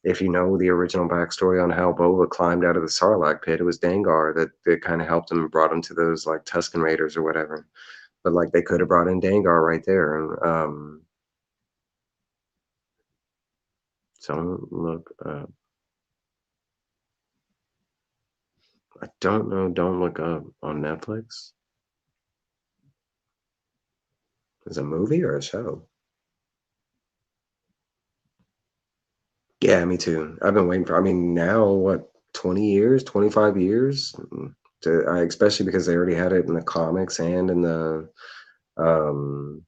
if you know the original backstory on how Boba climbed out of the Sarlacc pit, it was Dengar that kind of helped him and brought him to those like Tusken Raiders or whatever. But like they could have brought in Dengar right there. And so look, I don't know. Don't Look Up on Netflix. Is it a movie or a show? Yeah, me too. I've been waiting for. I mean, now what? 20 years, 25 years. Especially because they already had it in the comics and in um,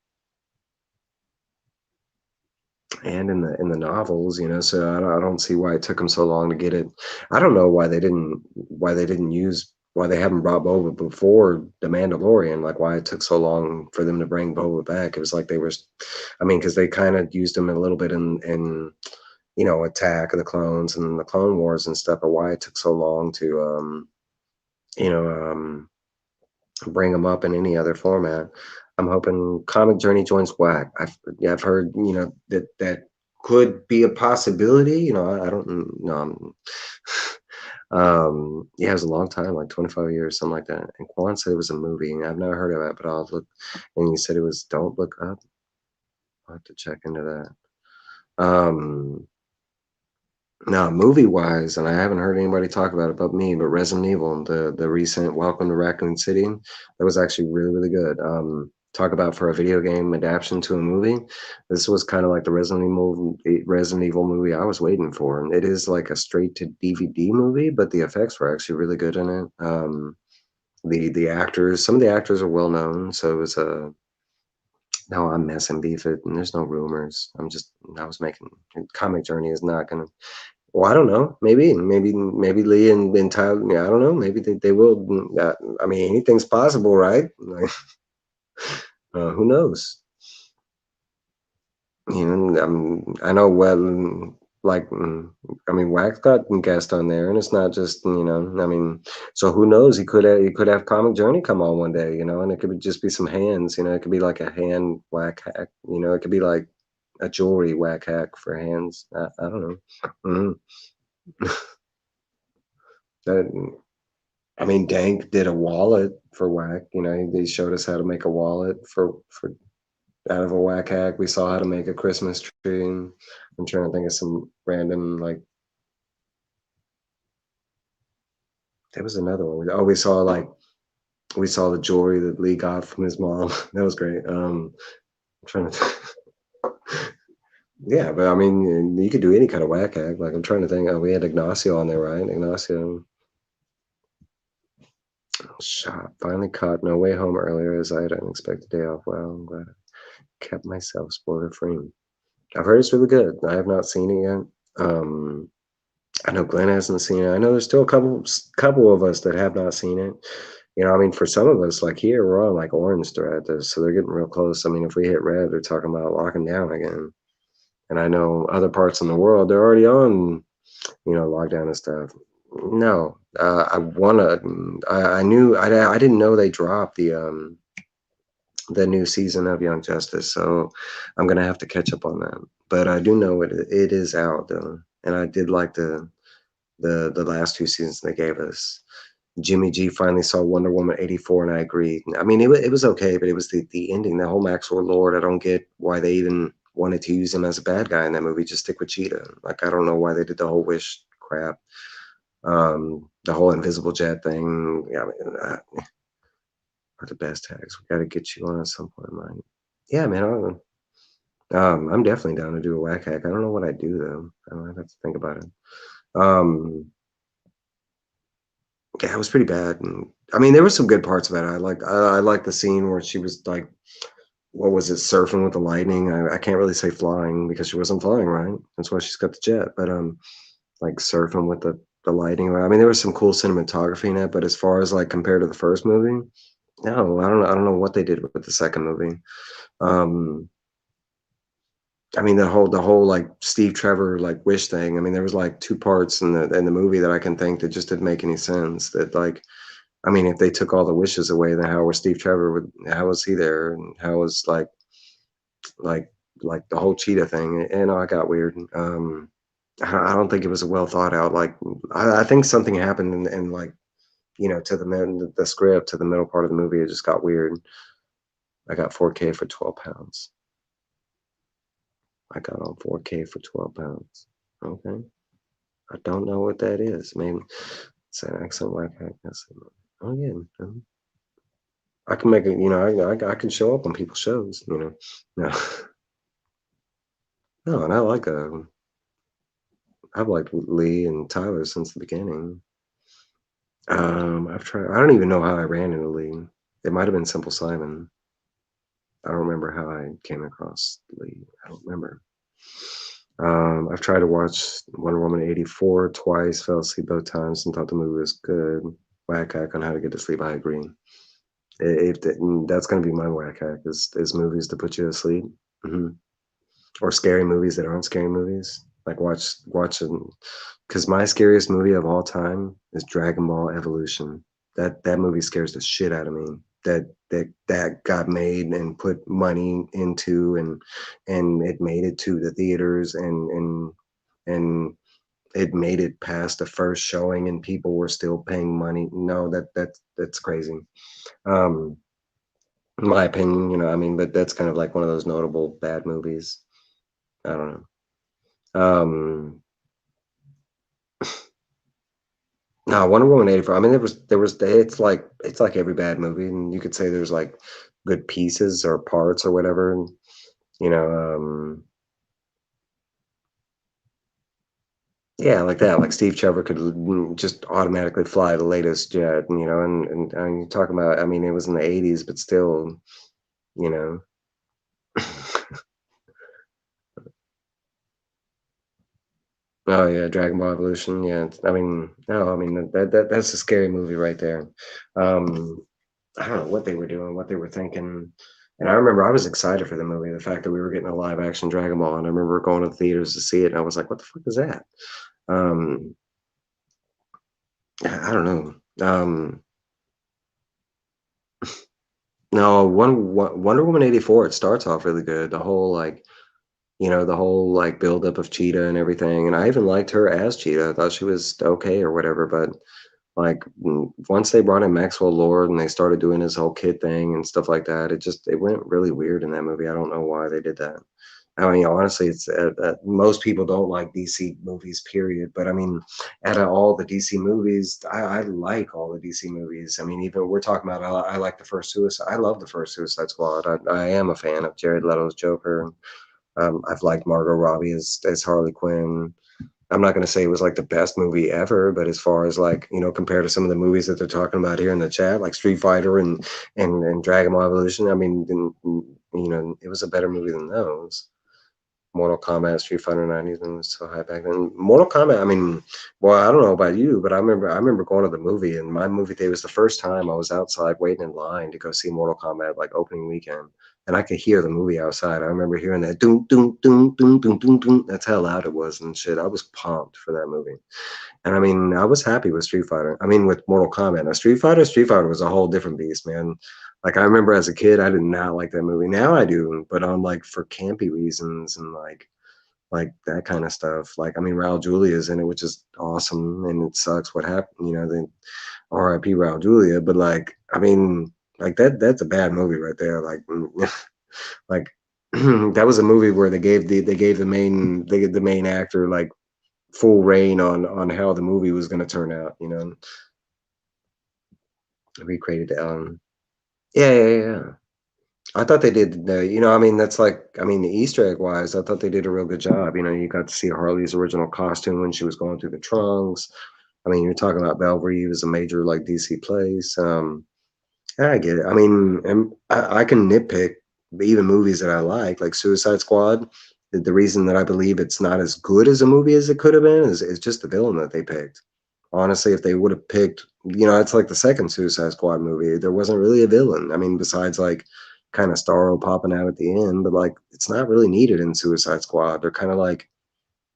in the novels, so I don't see why it took them so long to get it. I don't know why they didn't use why they haven't brought Boba before the Mandalorian, like why it took so long for them to bring Boba back. It was like they were, I mean, because they kind of used him a little bit in Attack of the Clones and the Clone Wars and stuff, but why it took so long to you know bring him up in any other format. I'm hoping Comic Journey joins WAC. I've heard that could be a possibility. I don't know. Yeah, it was a long time, like 25 years, something like that. And Quan said it was a movie. I've never heard of that, but I'll look. And you said it was Don't Look Up. I'll have to check into that. Now, movie wise, and I haven't heard anybody talk about it but me, but Resident Evil, the recent Welcome to Raccoon City, that was actually really, really good. Talk about for a video game adaptation to a movie. This was kind of like the Resident Evil movie I was waiting for. And it is like a straight to DVD movie, but the effects were actually really good in it. The actors, some of the actors are well known, so it was No, I'm messing beef it, and there's no rumors. I was making Comic Journey is not gonna. Well, I don't know. Maybe Lee and Tyler. Yeah, I don't know. Maybe they will. I mean, anything's possible, right? Like, who knows? You know, I know well, like, I mean, Wax got guest on there, and it's not just, I mean, so who knows? He could have Comic Journey come on one day, and it could just be some hands, it could be like a hand whack hack, it could be like a jewelry whack hack for hands. I don't know. Mhm. That, I mean, Dank did a wallet for whack. He showed us how to make a wallet for out of a whack hack. We saw how to make a Christmas tree. And I'm trying to think of some random like. There was another one. Oh, we saw the jewelry that Lee got from his mom. That was great. I'm trying to. Yeah, but I mean, you could do any kind of whack hack. Like I'm trying to think. Oh, we had Ignacio on there, right? Ignacio shot finally caught No Way Home earlier as I had an unexpected day off. Well, I'm glad I kept myself spoiler free. I've heard it's really good. I have not seen it yet. I know Glenn hasn't seen it. I know there's still a couple of us that have not seen it. I mean, for some of us, like here, we're on like orange thread, so they're getting real close. I mean, if we hit red, they're talking about locking down again. And I know other parts in the world, they're already on, lockdown and stuff. No, I wanna. I knew. I didn't know they dropped the new season of Young Justice, so I'm gonna have to catch up on that. But I do know it is out though, and I did like the last two seasons they gave us. Jimmy G finally saw Wonder Woman 84, and I agreed. I mean, it was okay, but it was the ending, the whole Maxwell Lord. I don't get why they even wanted to use him as a bad guy in that movie. Just stick with Cheetah. Like, I don't know why they did the whole Wish crap, the whole Invisible Jet thing. Yeah, I mean, are the best tags. We got to get you on at some point, man. Yeah, man. I'm definitely down to do a whack hack. I don't know what I do though. I don't have to think about it. Um, Yeah, it was pretty bad, and I mean, there were some good parts about it. I liked the scene where she was like, what was it, surfing with the lightning? I can't really say flying because she wasn't flying, right? That's why she's got the jet. But like surfing with the lightning. I mean, there was some cool cinematography in it, but as far as like compared to the first movie, no, I don't know what they did with the second movie. Um, I mean, the whole like Steve Trevor like wish thing. I mean, there was like two parts in the movie that I can think that just didn't make any sense. That like, I mean, if they took all the wishes away, then how was Steve Trevor? How was he there? And how was like like the whole cheetah thing? And I got weird. I don't think it was a well thought out. Like I think something happened and like to the script to the middle part of the movie, it just got weird. I got 4K for 12 pounds. I got on 4K for 12 pounds. Okay. I don't know what that is. Maybe it's an accent like I guess. Oh yeah. I can make it, I can show up on people's shows. No. No, and I've liked Lee and Tyler since the beginning. I don't even know how I ran into Lee. It might have been Simple Simon. I don't remember how I came across Lee. I don't remember. I've tried to watch Wonder Woman 84 twice, fell asleep both times, and thought the movie was good. Whack hack on how to get to sleep. I agree. If that's going to be my whack hack is movies to put you to sleep, or scary movies that aren't scary movies. Like watching, because my scariest movie of all time is Dragon Ball Evolution. That movie scares the shit out of me. That got made and put money into and it made it to the theaters and it made it past the first showing and people were still paying money. No, that's crazy. Um, in my opinion, I mean, but that's kind of like one of those notable bad movies. I don't know. No, Wonder Woman 84. I mean, it's like every bad movie, and you could say there's like good pieces or parts or whatever. And, you know, yeah, like that. Like Steve Trevor could just automatically fly the latest jet, and you're talking about. I mean, it was in the '80s, but still, you know. Oh yeah, Dragon Ball Evolution. Yeah, I mean, no, I mean that's a scary movie right there. Um, I don't know what they were doing, what they were thinking. And I remember I was excited for the movie, the fact that we were getting a live action Dragon Ball, and I remember going to the theaters to see it, and I was like, "What the fuck is that?" Um, I don't know. No, Wonder Woman 84. It starts off really good. The whole like, the whole like buildup of Cheetah and everything, and I even liked her as Cheetah. I thought she was okay or whatever, but like once they brought in Maxwell Lord and they started doing his whole kid thing and stuff like that, it went really weird in that movie. I don't know why they did that. I mean, honestly, it's most people don't like DC movies, period. But I mean, out of all the DC movies, I like all the DC movies. I mean, even we're talking about, I like the first Suicide. I love the first Suicide Squad. I am a fan of Jared Leto's Joker. I've liked Margot Robbie as Harley Quinn. I'm not going to say it was like the best movie ever, but as far as like, compared to some of the movies that they're talking about here in the chat, like Street Fighter and Dragon Ball Evolution, I mean, it was a better movie than those. Mortal Kombat, Street Fighter 90s was so high back then. Mortal Kombat, I mean, well, I don't know about you, but I remember going to the movie, and my movie day was the first time I was outside waiting in line to go see Mortal Kombat like opening weekend. And I could hear the movie outside. I remember hearing that doom doom doom doom doom doom doom. That's how loud it was and shit. I was pumped for that movie. And I mean, I was happy with Street Fighter. I mean, with Mortal Kombat. Now, Street Fighter was a whole different beast, man. Like I remember as a kid, I did not like that movie. Now I do, but on like for campy reasons and like that kind of stuff. Like I mean, Raul Julia's in it, which is awesome, and it sucks what happened. The R.I.P. Raul Julia, but like I mean, like that's a bad movie right there. Like like that was a movie where they gave the main actor like full reign on how the movie was going to turn out. Recreated. Yeah, yeah, yeah. I thought they did. I mean, that's like, I mean, the Easter egg wise, I thought they did a real good job. You got to see Harley's original costume when she was going through the trunks. I mean, you're talking about Bellevue is a major like DC place. Yeah, I get it. I mean, and I can nitpick even movies that I like Suicide Squad. The reason that I believe it's not as good as a movie as it could have been is just the villain that they picked. Honestly, if they would have picked, it's like the second Suicide Squad movie. There wasn't really a villain. I mean, besides like kind of Starro popping out at the end, but like it's not really needed in Suicide Squad. They're kind of like,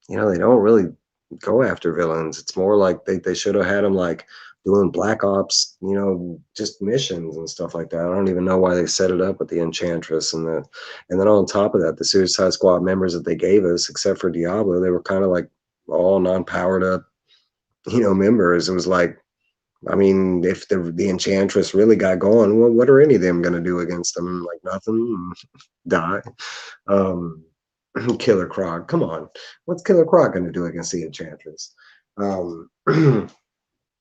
they don't really go after villains. It's more like they should have had them like doing Black Ops, just missions and stuff like that. I don't even know why they set it up with the Enchantress and then on top of that, the Suicide Squad members that they gave us, except for Diablo, they were kind of like all non-powered up, members. It was like, I mean, if the Enchantress really got going, well, what are any of them going to do against them? Like nothing, die. Um, Killer Croc, come on, what's Killer Croc going to do against the Enchantress?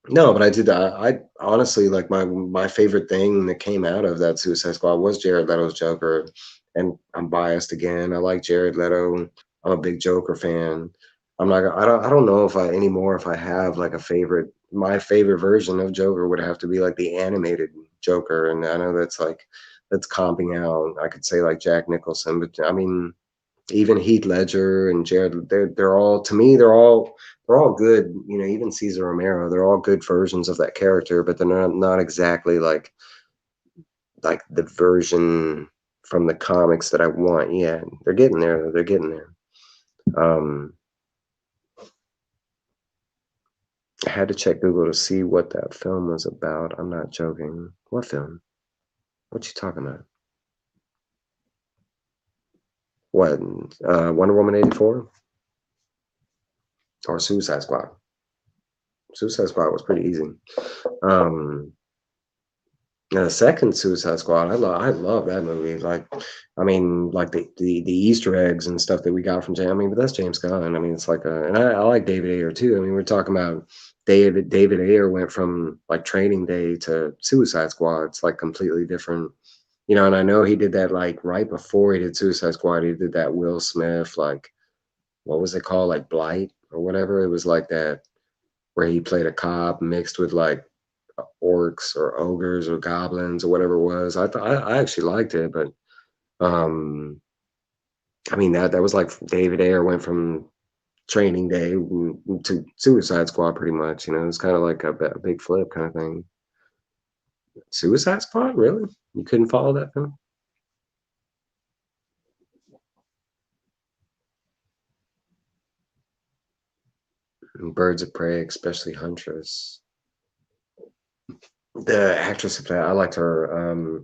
No, but I did. I honestly like my favorite thing that came out of that Suicide Squad was Jared Leto's Joker, and I'm biased again. I like Jared Leto. I'm a big Joker fan. I'm not. I don't know if I anymore if I have like a favorite. My favorite version of Joker would have to be like the animated Joker, and I know that's comping out. I could say like Jack Nicholson, but I mean even Heath Ledger and Jared, they're all to me they're all good. Even Cesar Romero, they're all good versions of that character, but they're not exactly like the version from the comics that I want. Yeah, they're getting there. They're getting there. Um, I had to check Google to see what that film was about. I'm not joking. What film? What you talking about? What? Wonder Woman 84 or Suicide Squad? Suicide Squad was pretty easy. Um, And the second Suicide Squad, I love that movie. Like, I mean, like the Easter eggs and stuff that we got from James. I mean, but that's James Gunn. I mean, it's like and I like David Ayer too. I mean, we're talking about David Ayer went from like Training Day to Suicide Squad. It's like completely different, And I know he did that like right before he did Suicide Squad. He did that Will Smith like what was it called, like Blight or whatever. It was like that where he played a cop mixed with like orcs or ogres or goblins or whatever it was. I thought I actually liked it, but um, I mean that was like David Ayer went from Training Day to Suicide Squad, pretty much. You know, it's kind of like a big flip kind of thing. Suicide Squad, really? You couldn't follow that film? And Birds of Prey, especially Huntress. The actress of that, I liked her.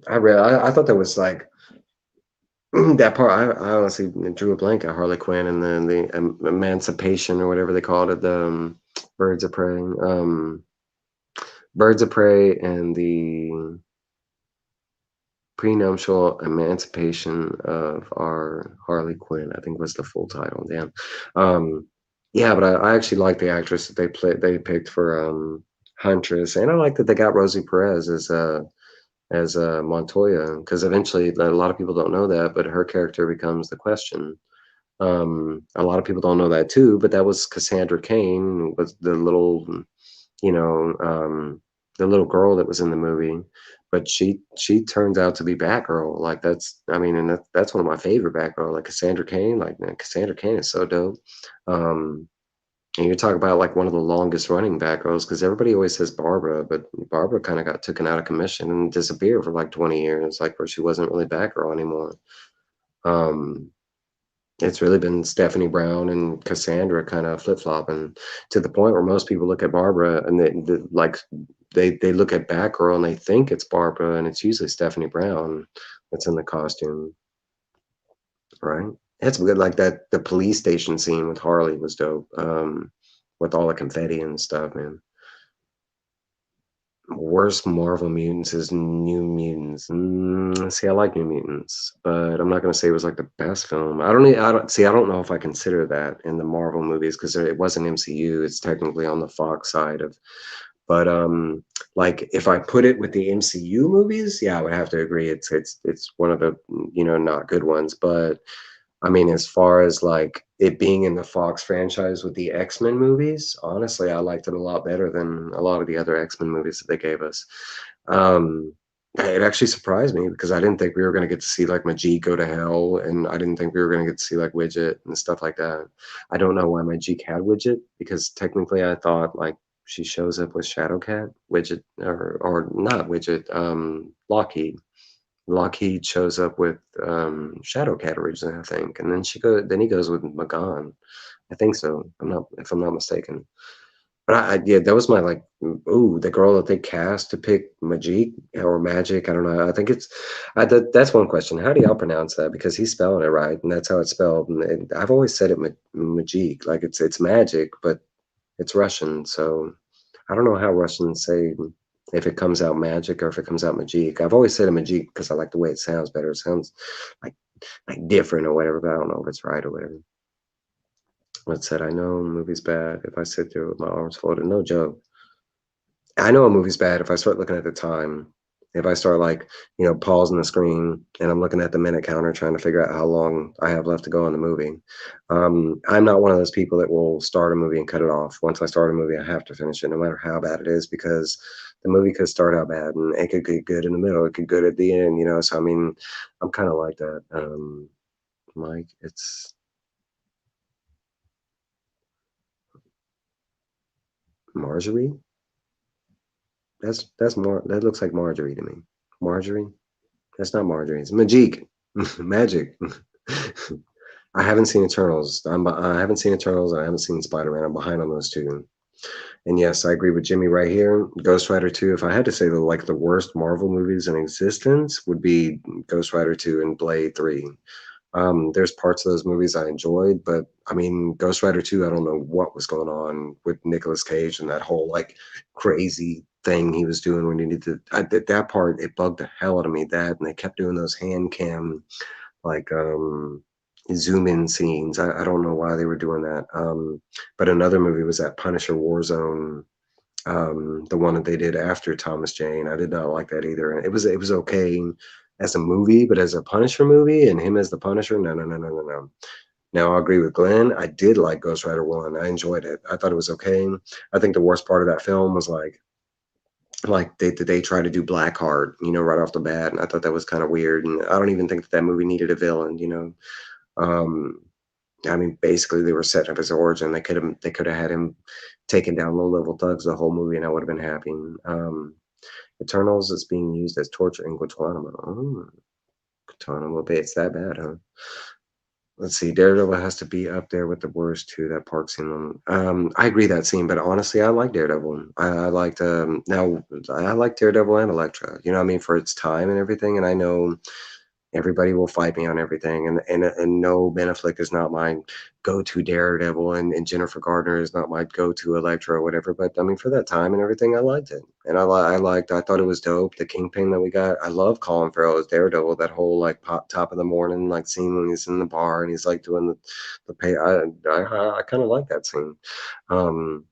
I thought that was like that part. I honestly drew a blank at Harley Quinn and then the Emancipation or whatever they called it. The Birds of Prey, Birds of Prey, and the Prenuptial Emancipation of our Harley Quinn, I think was the full title. Damn. Yeah, but I actually like the actress that they picked for Huntress, and I like that they got Rosie Perez as Montoya, because eventually a lot of people don't know that, but her character becomes the Question. A lot of people don't know that too, but that was Cassandra Cain, was the little, you know, the little girl that was in the movie. But she turns out to be Batgirl. Like that's, I mean, and that's one of my favorite Batgirl. Like Cassandra Cain. Like man, Cassandra Cain is so dope. Um, and you're talking about like one of the longest running Batgirls, because everybody always says Barbara, but Barbara kind of got taken out of commission and disappeared for like 20 years, like where she wasn't really Batgirl anymore. Um, it's really been Stephanie Brown and Cassandra kind of flip flopping to the point where most people look at Barbara and they look at Batgirl and they think it's Barbara, and it's usually Stephanie Brown that's in the costume, right? It's good. Like that, the police station scene with Harley was dope. With all the confetti and stuff, man. Worst Marvel Mutants is New Mutants. See, I like New Mutants, but I'm not gonna say it was like the best film. I don't see. I don't know if I consider that in the Marvel movies because it wasn't MCU. It's technically on the Fox side of. But like if I put it with the MCU movies, yeah, I would have to agree. It's one of the not good ones. But I mean, as far as like it being in the Fox franchise with the X-Men movies, honestly, I liked it a lot better than a lot of the other X-Men movies that they gave us. Um, it actually surprised me because I didn't think we were going to get to see like Majik go to hell, and I didn't think we were going to get to see like Widget and stuff like that. I don't know why Majik had Widget, because technically I thought like she shows up with Shadowcat, Widget, or not Widget, Lockheed. Lockheed shows up with Shadowcat originally, I think, and then he goes with Magan. I think so. If I'm not mistaken. But yeah, that was my like, ooh, the girl that they cast to pick Majik or Magic. I don't know. I think that's one question. How do y'all pronounce that? Because he's spelling it right, and that's how it's spelled. And I've always said it Majik, like it's magic, but it's Russian. So I don't know how Russians say if it comes out magic or if it comes out Majik. I've always said a Majik because I like the way it sounds better. It sounds like like different or whatever, but I don't know if it's right or whatever. What said, I know a movie's bad if I sit there with my arms folded. No joke. I know a movie's bad if I start looking at the time. If I start like, pausing the screen and I'm looking at the minute counter trying to figure out how long I have left to go in the movie. I'm not one of those people that will start a movie and cut it off. Once I start a movie, I have to finish it no matter how bad it is, because the movie could start out bad and it could get good in the middle. It could good at the end. So, I mean, I'm kind of like that. Mike, it's Marjorie. That's more. That looks like Marjorie to me. Marjorie. That's not Marjorie. It's Majik. Magic. I haven't seen Eternals. I haven't seen Eternals, and I haven't seen Spider-Man. I'm behind on those two. And yes, I agree with Jimmy right here. Ghost Rider 2. If I had to say the worst Marvel movies in existence, would be Ghost Rider 2 and Blade 3. There's parts of those movies I enjoyed, but I mean, Ghost Rider 2, I don't know what was going on with Nicolas Cage and that whole like crazy thing he was doing when he needed to. That part, it bugged the hell out of me. That, and they kept doing those hand cam like zoom in scenes. I don't know why they were doing that. But another movie was that Punisher Warzone, the one that they did after Thomas Jane. I did not like that either. It was okay as a movie, but as a Punisher movie and him as the Punisher, no, no, no, no, no, no. Now I agree with Glenn. I did like Ghost Rider 1. I enjoyed it. I thought it was okay. I think the worst part of that film was like they try to do Blackheart, right off the bat, and I thought that was kind of weird. And I don't even think that movie needed a villain. Um, I mean, basically, they were setting up his origin. They could have had him taking down low level thugs the whole movie, and I would have been happy. Eternals is being used as torture in Guantanamo. Oh, Guantanamo Bay. It's that bad, huh? Let's see. Daredevil has to be up there with the worst too. That park scene. I agree that scene, but honestly, I like Daredevil. I liked now. I like Daredevil and Elektra. You know what I mean, for its time and everything. And I know everybody will fight me on everything, and no, Ben Affleck is not my go-to Daredevil, and Jennifer Gardner is not my go-to Elektra or whatever. But I mean, for that time and everything, I liked it, and I thought it was dope. The Kingpin that we got, I love Colin Farrell as Daredevil. That whole like pop top of the morning like scene when he's in the bar and he's like doing the pay. I kind of like that scene. Um,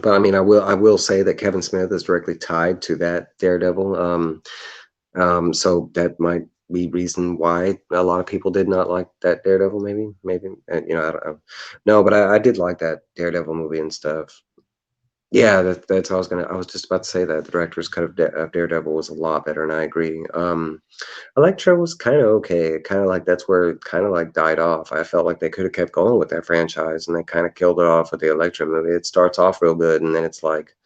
but I mean, I will say that Kevin Smith is directly tied to that Daredevil. So that might be reason why a lot of people did not like that Daredevil. Maybe, I don't know. No, but I did like that Daredevil movie and stuff. Yeah, that's how I was gonna. I was just about to say that the director's cut of Daredevil was a lot better, and I agree. Elektra was kind of okay. Kind of like that's where it kind of like died off. I felt like they could have kept going with that franchise, and they kind of killed it off with the Elektra movie. It starts off real good, and then it's like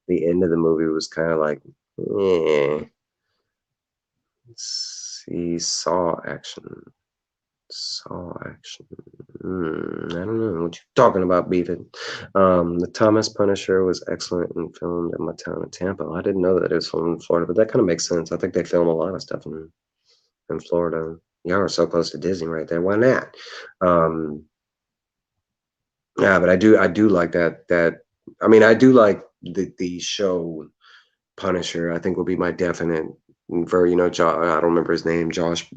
the end of the movie was kind of like, eh. Let's see, Saw action. Saw action. I don't know what you're talking about, Beavid. The Thomas Punisher was excellent and filmed in my town of Tampa. I didn't know that it was filmed in Florida, but that kind of makes sense. I think they film a lot of stuff in Florida. Y'all are so close to Disney right there. Why not? Um, yeah, but I do like that. I mean, I do like the show Punisher. I think will be my definite for I don't remember his name, Josh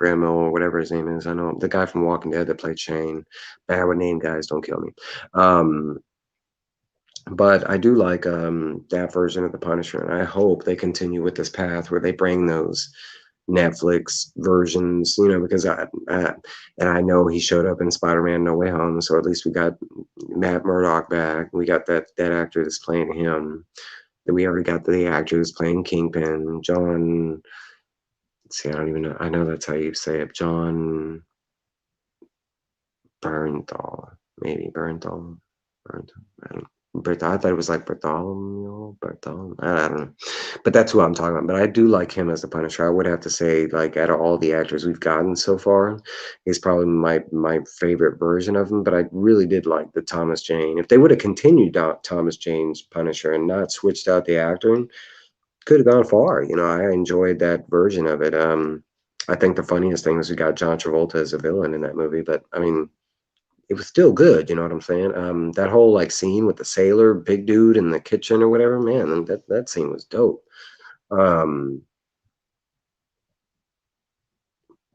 Gramo or whatever his name is. I know the guy from Walking Dead that played Shane. Bad with name, guys, don't kill me. Um, but I do like that version of the Punisher, and I hope they continue with this path where they bring those Netflix versions, because and I know he showed up in Spider-Man No Way Home, so at least we got Matt Murdock back. We got that actor that's playing him. That we already got the actor who's playing Kingpin, John. Let's see, I don't even know. I know that's how you say it, John Bernthal, maybe Bernthal. Bernthal. I don't. I thought it was like Bartholomew, Bartholomew. I don't know, but that's who I'm talking about. But I do like him as the Punisher. I would have to say, like, out of all the actors we've gotten so far, he's probably my favorite version of him. But I really did like the Thomas Jane. If they would have continued Thomas Jane's Punisher and not switched out the actor, could have gone far. I enjoyed that version of it. I think the funniest thing is we got John Travolta as a villain in that movie, but I mean, it was still good. You know what I'm saying? That whole like scene with the sailor, big dude in the kitchen or whatever, man, that scene was dope. Um,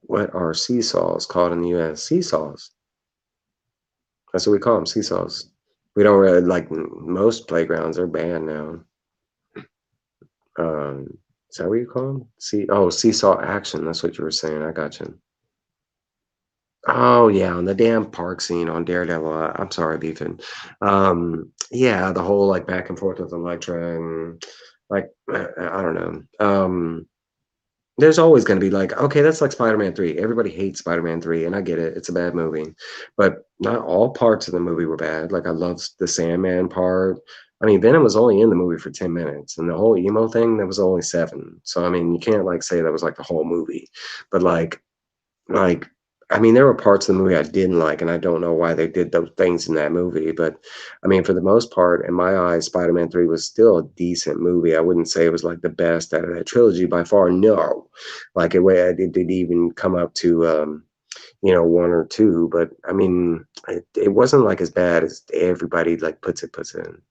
what are seesaws called in the U.S.? Seesaws. That's what we call them, seesaws. We don't really like most playgrounds are banned now. Is that what you call them? Seesaw action. That's what you were saying. I got you. Oh yeah, on the damn park scene on Daredevil. I'm sorry, Beefin. Yeah, the whole like back and forth with Elektra and like I don't know. There's always going to be like, okay, that's like Spider-Man 3. Everybody hates Spider-Man 3, and I get it. It's a bad movie. But not all parts of the movie were bad. Like, I loved the Sandman part. I mean, Venom was only in the movie for 10 minutes, and the whole emo thing, that was only 7. So, I mean, you can't, like, say that was, like, the whole movie. But, like, I mean, there were parts of the movie I didn't like, and I don't know why they did those things in that movie. But I mean, for the most part, in my eyes, Spider-Man 3 was still a decent movie. I wouldn't say it was like the best out of that trilogy by far. No, like it didn't even come up to 1 or 2. But I mean, it wasn't like as bad as everybody like puts in.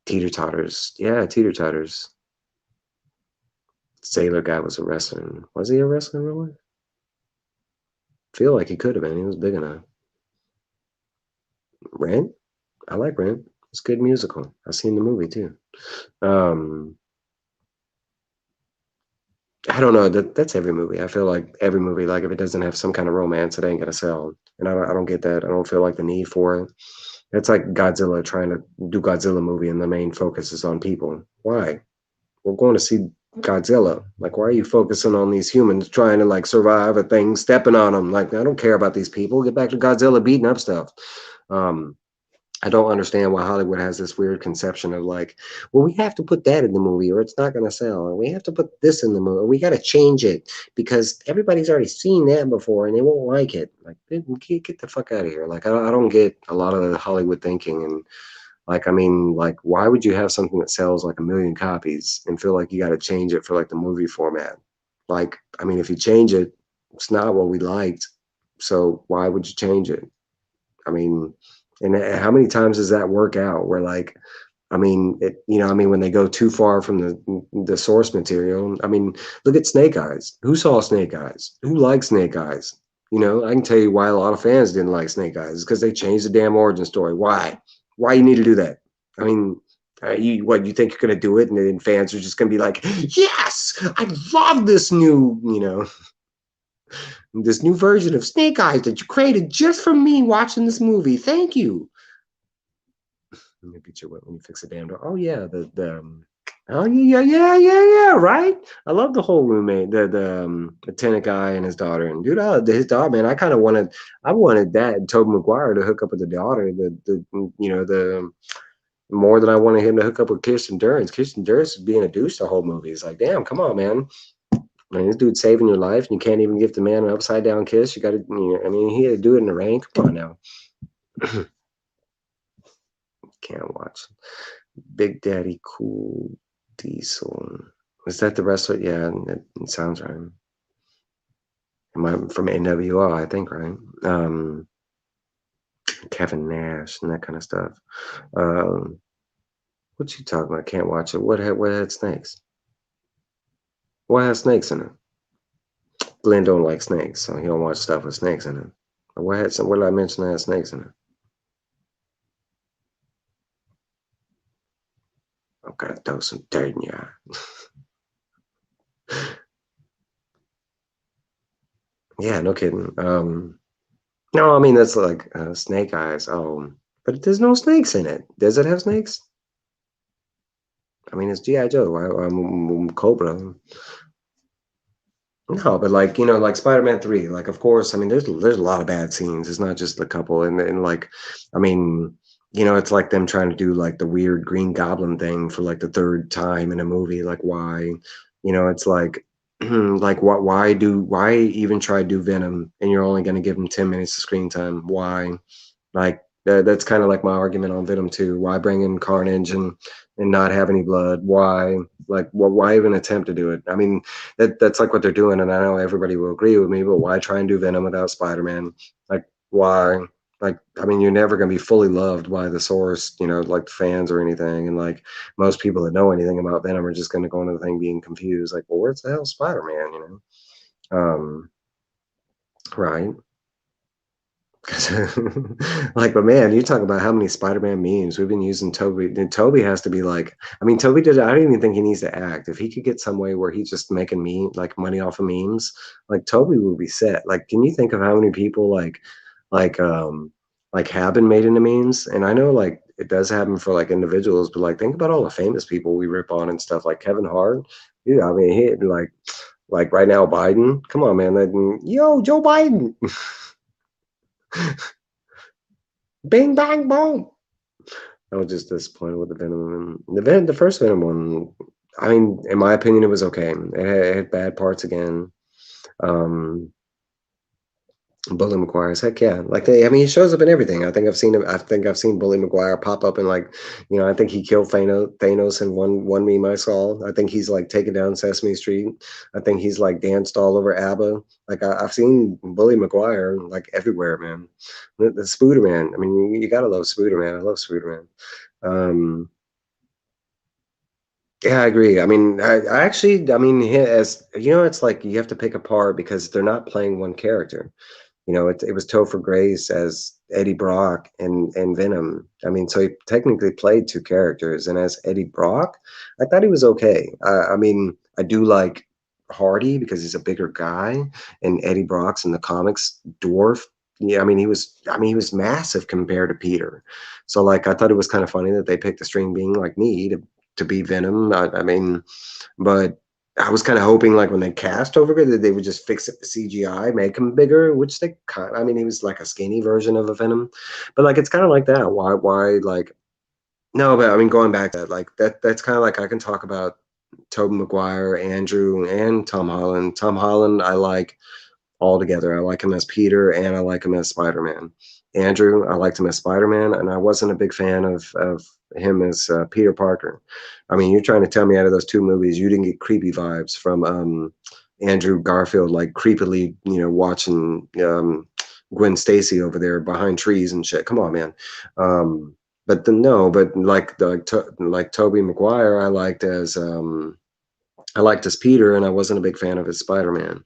Teeter totters, yeah, teeter totters. Sailor guy was a wrestler. Was he a wrestler in real life? Feel like he could have been. He was big enough. Rent? I like Rent. It's a good musical. I've seen the movie too. I don't know. That's every movie. I feel like every movie, like if it doesn't have some kind of romance, it ain't gonna sell. And I don't get that. I don't feel like the need for it. It's like Godzilla trying to do Godzilla movie and the main focus is on people. Why? We're going to see Godzilla. Like, why are you focusing on these humans trying to like survive a thing, stepping on them? Like, I don't care about these people. Get back to Godzilla beating up stuff. Um, I don't understand why Hollywood has this weird conception of like, well, we have to put that in the movie or it's not going to sell, or we have to put this in the movie, or we got to change it because everybody's already seen that before and they won't like it. Like, get the fuck out of here. Like, I don't get a lot of the Hollywood thinking. And like, I mean, like, why would you have something that sells like a million copies and feel like you got to change it for like the movie format? Like, I mean, if you change it, it's not what we liked. So why would you change it? I mean, and how many times does that work out where like, I mean, I mean, when they go too far from the source material, I mean, look at Snake Eyes. Who saw Snake Eyes? Who liked Snake Eyes? I can tell you why a lot of fans didn't like Snake Eyes, because they changed the damn origin story. Why? Why you need to do that? I mean, you think you're gonna do it, and then fans are just gonna be like, yes, I love this new version of Snake Eyes that you created just for me watching this movie. Thank you. Let me picture what when you fix a damn door. Oh yeah, oh yeah, right. I love the whole roommate, the tenant guy and his daughter, and dude, his daughter, man. I wanted that Tobey Maguire to hook up with the daughter, the more than I wanted him to hook up with Kirsten Dunst. Kirsten Dunst is being a douche the whole movie. It's like, damn, come on, man. I mean, this dude's saving your life, and you can't even give the man an upside down kiss. You got to, I mean, he had to do it in the rain. Come on now. Can't watch. Big Daddy Cool Diesel. Is that the wrestler? Yeah, it sounds right. From NWO, I think, right? Kevin Nash and that kind of stuff. What you talking about? Can't watch it. What had snakes? What has snakes in it? Glenn don't like snakes, so he don't watch stuff with snakes in it. What did I mention that had snakes in it? I'm gonna throw some dirt in your eye. Yeah, no kidding. No, I mean that's like Snake Eyes. But there's no snakes in it. Does it have snakes? I mean, it's GI Joe. Cobra. No, but like like Spider-Man 3. Like, of course, I mean, there's a lot of bad scenes. It's not just the couple, and like, I mean, it's like them trying to do like the weird Green Goblin thing for like the third time in a movie. Like, why? It's like, like what? Why even try to do Venom, and you're only going to give him 10 minutes of screen time? Why? Like that's kind of like my argument on Venom 2. Why bring in Carnage and not have any blood? Why? Like, why even attempt to do it? I mean, that's like what they're doing, and I know everybody will agree with me. But why try and do Venom without Spider-Man? Like, why? Like, I mean, you're never gonna be fully loved by the source, like the fans or anything. And like most people that know anything about Venom are just gonna go into the thing being confused. Like, well, where's the hell Spider-Man? Right? Like, but man, you talk about how many Spider-Man memes we've been using. Toby has to be like, I mean, Toby did. I don't even think he needs to act. If he could get some way where he's just making like money off of memes, like Toby would be set. Like, can you think of how many people like like have been made into memes? And I know like it does happen for like individuals, but like think about all the famous people we rip on and stuff, like Kevin Hart. Dude, I mean, he like right now Biden. Come on, man. Like, yo, Joe Biden. Bing bang boom. I was just disappointed with the Venom. The first Venom one, I mean, in my opinion, it was okay. It had bad parts again. Bully McGuire's heck yeah, like I mean, he shows up in everything. I think I've seen him. I think I've seen Bully McGuire pop up in like, I think he killed Thanos in one meme I saw. I think he's like taken down Sesame Street. I think he's like danced all over ABBA. Like I've seen Bully McGuire like everywhere, man. The Spooderman. I mean, you gotta love Spooderman. I love Spooderman. Yeah, I agree. I mean, I actually, I mean, as it's like you have to pick apart because they're not playing one character. It was Topher Grace as Eddie Brock and Venom. I mean, so he technically played two characters. And as Eddie Brock, I thought he was okay. I mean, I do like Hardy because he's a bigger guy, and Eddie Brock's in the comics dwarf. Yeah, I mean, he was massive compared to Peter. So like, I thought it was kind of funny that they picked a string being like me to be Venom. I mean, but I was kind of hoping like when they cast over it that they would just fix it with CGI, make him bigger, which they kind. I mean, he was like a skinny version of a Venom, but like it's kind of like that. Why like no? But I mean, going back to that, like that's kind of like I can talk about Tobey Maguire, Andrew, and Tom Holland. Tom Holland, I like all together. I like him as Peter and I like him as Spider-Man. Andrew, I liked him as Spider-Man, and I wasn't a big fan of him as Peter Parker. I mean, you're trying to tell me out of those two movies you didn't get creepy vibes from Andrew Garfield, like creepily, watching Gwen Stacy over there behind trees and shit. Come on, man. But no, but like Tobey Maguire, I liked as Peter, and I wasn't a big fan of his Spider-Man.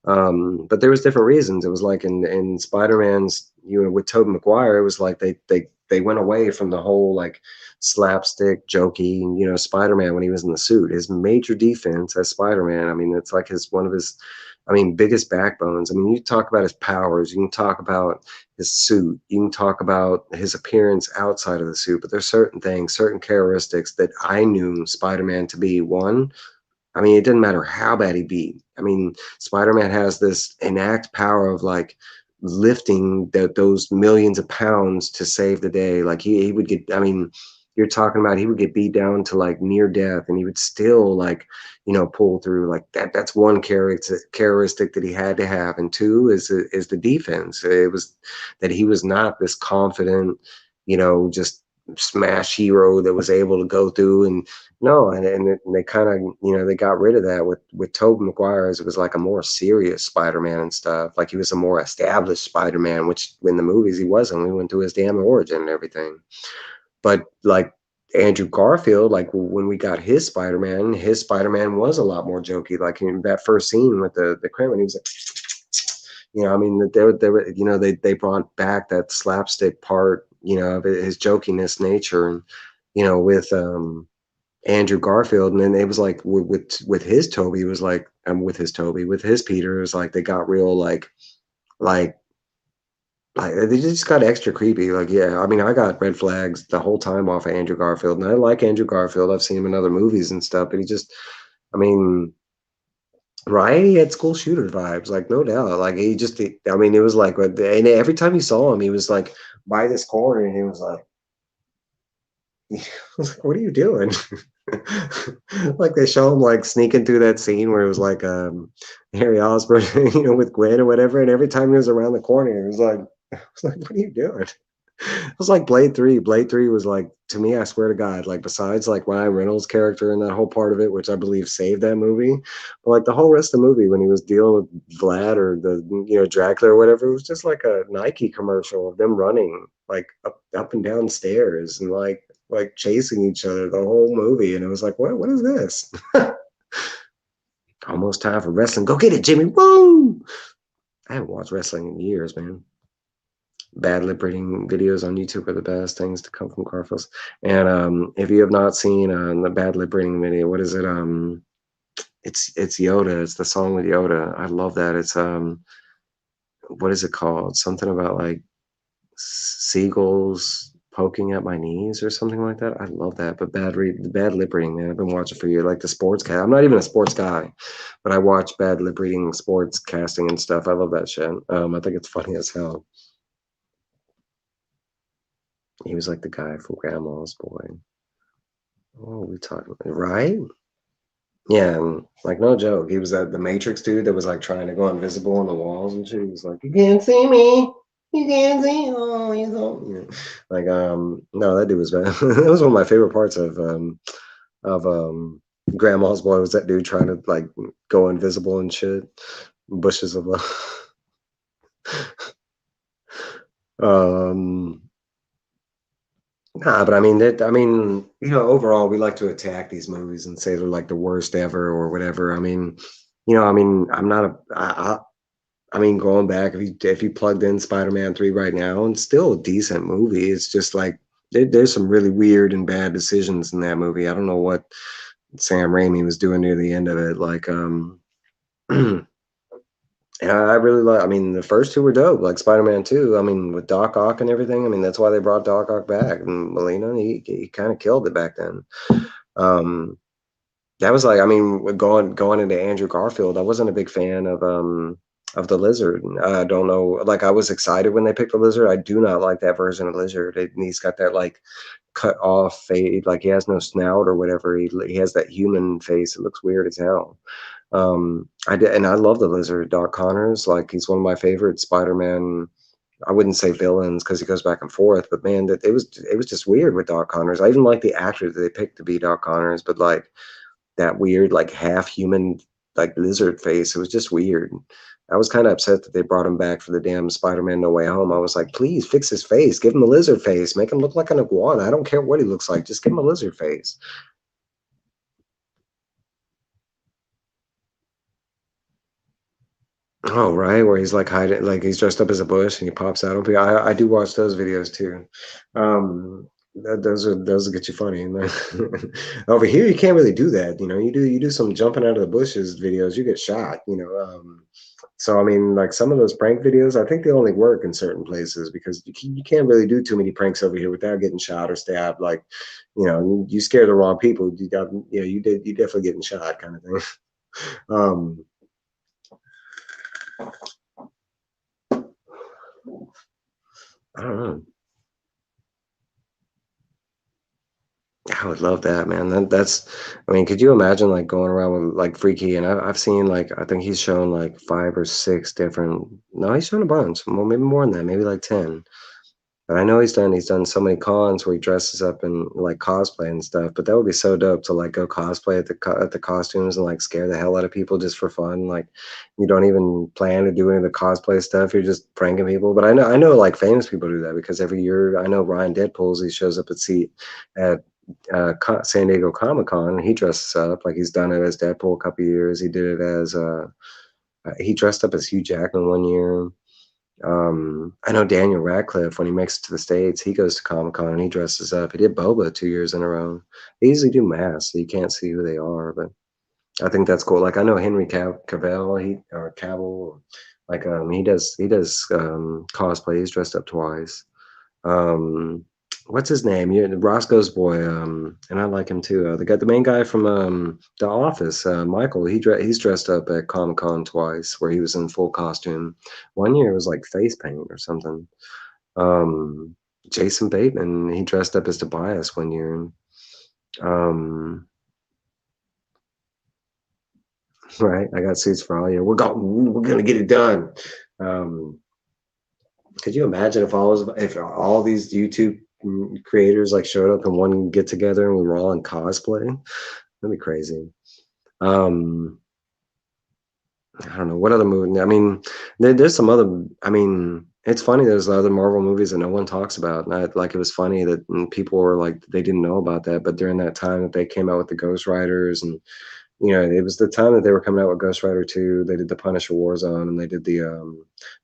But there was different reasons. It was like in Spider-Man's, with Tobey Maguire, it was like they went away from the whole like slapstick, jokey, Spider-Man when he was in the suit. His major defense as Spider-Man, I mean, it's like one of his, I mean, biggest backbones. I mean, you talk about his powers, you can talk about his suit, you can talk about his appearance outside of the suit, but there's certain things, certain characteristics that I knew Spider-Man to be. One, I mean, it didn't matter how bad he beat. I mean, Spider-Man has this innate power of like lifting those millions of pounds to save the day. Like he would get, I mean, you're talking about he would get beat down to like near death and he would still like, pull through like that. That's one characteristic that he had to have. And two is the defense. It was that he was not this confident, just smash hero that was able to go through and no, and they kind of, they got rid of that with Tobey Maguire. It was like a more serious Spider-Man and stuff. Like he was a more established Spider-Man, which in the movies he wasn't. We went through his damn origin and everything. But like Andrew Garfield, like when we got his Spider-Man was a lot more jokey. Like in that first scene with the Kramer, he was like, I mean, they were, they brought back that slapstick part, of his jokiness nature, and with Andrew Garfield, and then it was like with his Toby, it was like with his Peter, it was like they got real like they just got extra creepy. Like, yeah, I mean, I got red flags the whole time off of Andrew Garfield, and I like Andrew Garfield. I've seen him in other movies and stuff, but he just, I mean, right? He had school shooter vibes, like no doubt. Like I mean, it was like, and every time you saw him, he was like by this corner, and he was like. I was like, what are you doing? Like they show him like sneaking through that scene where it was like Harry Osborn, with Gwen or whatever, and every time he was around the corner, it was like, I was like, what are you doing? It was like Blade 3. Blade 3 was like, to me, I swear to God, like besides like Ryan Reynolds' character and that whole part of it, which I believe saved that movie, but like the whole rest of the movie when he was dealing with Vlad or the Dracula or whatever, it was just like a Nike commercial of them running like up and down stairs and like chasing each other the whole movie, and it was like, what is this? Almost time for wrestling. Go get it, Jimmy. Woo! I haven't watched wrestling in years, man. Bad lip reading videos on YouTube are the best things to come from Garfield. And if you have not seen the bad lip reading video, what is it? It's Yoda. It's the song with Yoda. I love that. It's what is it called? Something about like seagulls poking at my knees or something like that. I love that. But bad lip reading, man. I've been watching for years. Like the sports cast. I'm not even a sports guy, but I watch bad lip reading sports casting and stuff. I love that shit. I think it's funny as hell. He was like the guy from Grandma's Boy. Oh, we talking right? Yeah, and, like no joke. He was the Matrix dude that was like trying to go invisible on the walls and shit. He was like, "You can't see me. You can't see." Oh, you don't. Yeah. Like no, that dude was bad. That was one of my favorite parts of Grandma's Boy was that dude trying to like go invisible and shit. Bushes of love. Nah, but I mean overall we like to attack these movies and say they're like the worst ever or whatever. I mean, I'm not I mean, going back, if you plugged in Spider-Man 3 right now, and still a decent movie, it's just like there's some really weird and bad decisions in that movie. I don't know what Sam Raimi was doing near the end of it. Like, and I really like. I mean, the first two were dope, like Spider-Man 2. I mean, with Doc Ock and everything. I mean, that's why they brought Doc Ock back. And Molina, he kind of killed it back then. Um, That was like, I mean, going into Andrew Garfield, I wasn't a big fan of the lizard. I don't know, like I was excited when they picked the lizard. I do not like that version of lizard. He's got that like cut off fade, like he has no snout or whatever. He has that human face. It looks weird as hell. I did, and I love the lizard, Doc Connors. Like he's one of my favorite Spider-Man. I wouldn't say villains because he goes back and forth, but man, that it was just weird with Doc Connors. I even like the actor that they picked to be Doc Connors, but like that weird, like half human, like lizard face. It was just weird. I was kind of upset that they brought him back for the damn Spider-Man No Way Home. I was like, please fix his face. Give him a lizard face. Make him look like an iguana. I don't care what he looks like. Just give him a lizard face. Oh, right, where he's like hiding, like he's dressed up as a bush and he pops out. Okay, I do watch those videos too. Those will get you funny. And then over here, you can't really do that. You do some jumping out of the bushes videos, you get shot. So I mean, like some of those prank videos, I think they only work in certain places because you can't really do too many pranks over here without getting shot or stabbed. Like, you scare the wrong people, you definitely getting shot, kind of thing. Um, I don't know. I would love that, man. I mean, could you imagine like going around with like Freaky? And I've seen like, I think he's shown like 5 or 6 different, no, he's shown a bunch, well, maybe more than that, maybe like 10. But I know he's done so many cons where he dresses up in like cosplay and stuff. But that would be so dope to like go cosplay at the costumes and like scare the hell out of people just for fun. Like you don't even plan to do any of the cosplay stuff. You're just pranking people. But I know like famous people do that because every year I know Ryan Deadpool's he shows up at San Diego Comic Con. He dresses up like he's done it as Deadpool a couple years. He did it as he dressed up as Hugh Jackman one year. I know Daniel Radcliffe, when he makes it to the States, he goes to Comic Con and he dresses up. He did Boba 2 years in a row. They usually do masks, so you can't see who they are, but I think that's cool. Like I know Henry Cavill, or Cavill, like he does cosplay. He's dressed up twice. Um, what's his name? Roscoe's boy, and I like him too. The main guy from The Office, Michael. He's dressed up at Comic Con twice, where he was in full costume. One year it was like face paint or something. Um, Jason Bateman, he dressed up as Tobias one year. Um, right, I got suits for all year. We're gonna get it done. Um, could you imagine if all these YouTube creators like showed up in one get together and we were all in cosplay? That'd be crazy. Um, I don't know what other movie. I mean, there's some other. I mean, it's funny. There's other Marvel movies that no one talks about. And like it was funny that people were like they didn't know about that, but during that time that they came out with the Ghost Riders and it was the time that they were coming out with Ghost Rider 2. They did the Punisher Warzone, and they did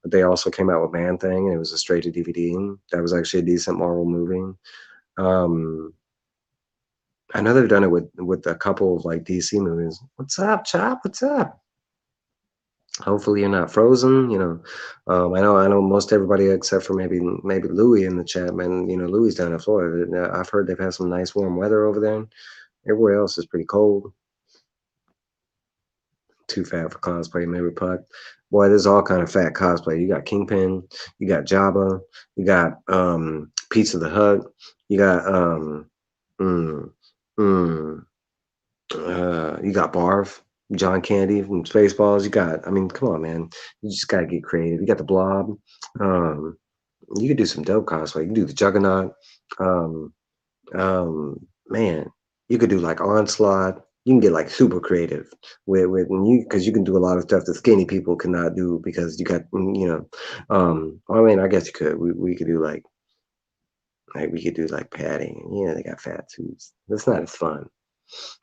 but they also came out with Man Thing, and it was a straight to DVD. That was actually a decent Marvel movie. Um, I know they've done it with a couple of like DC movies. What's up, Chop? What's up? Hopefully you're not frozen. I know most everybody except for maybe Louis in the chat, man. Louis down in Florida. I've heard they've had some nice warm weather over there. Everywhere else is pretty cold. Too fat for cosplay, maybe Puck. Boy, there's all kind of fat cosplay. You got Kingpin, you got Jabba, you got Pizza the Hut, you got mm, mm, you got Barf, John Candy from Spaceballs. I mean, come on, man. You just gotta get creative. You got the Blob. Um, you could do some dope cosplay. You can do the Juggernaut. Um, Man, you could do like Onslaught. You can get like super creative with because you can do a lot of stuff that skinny people cannot do because you got I mean I guess you could we could do like we could do like padding. They got fat suits. That's not as fun.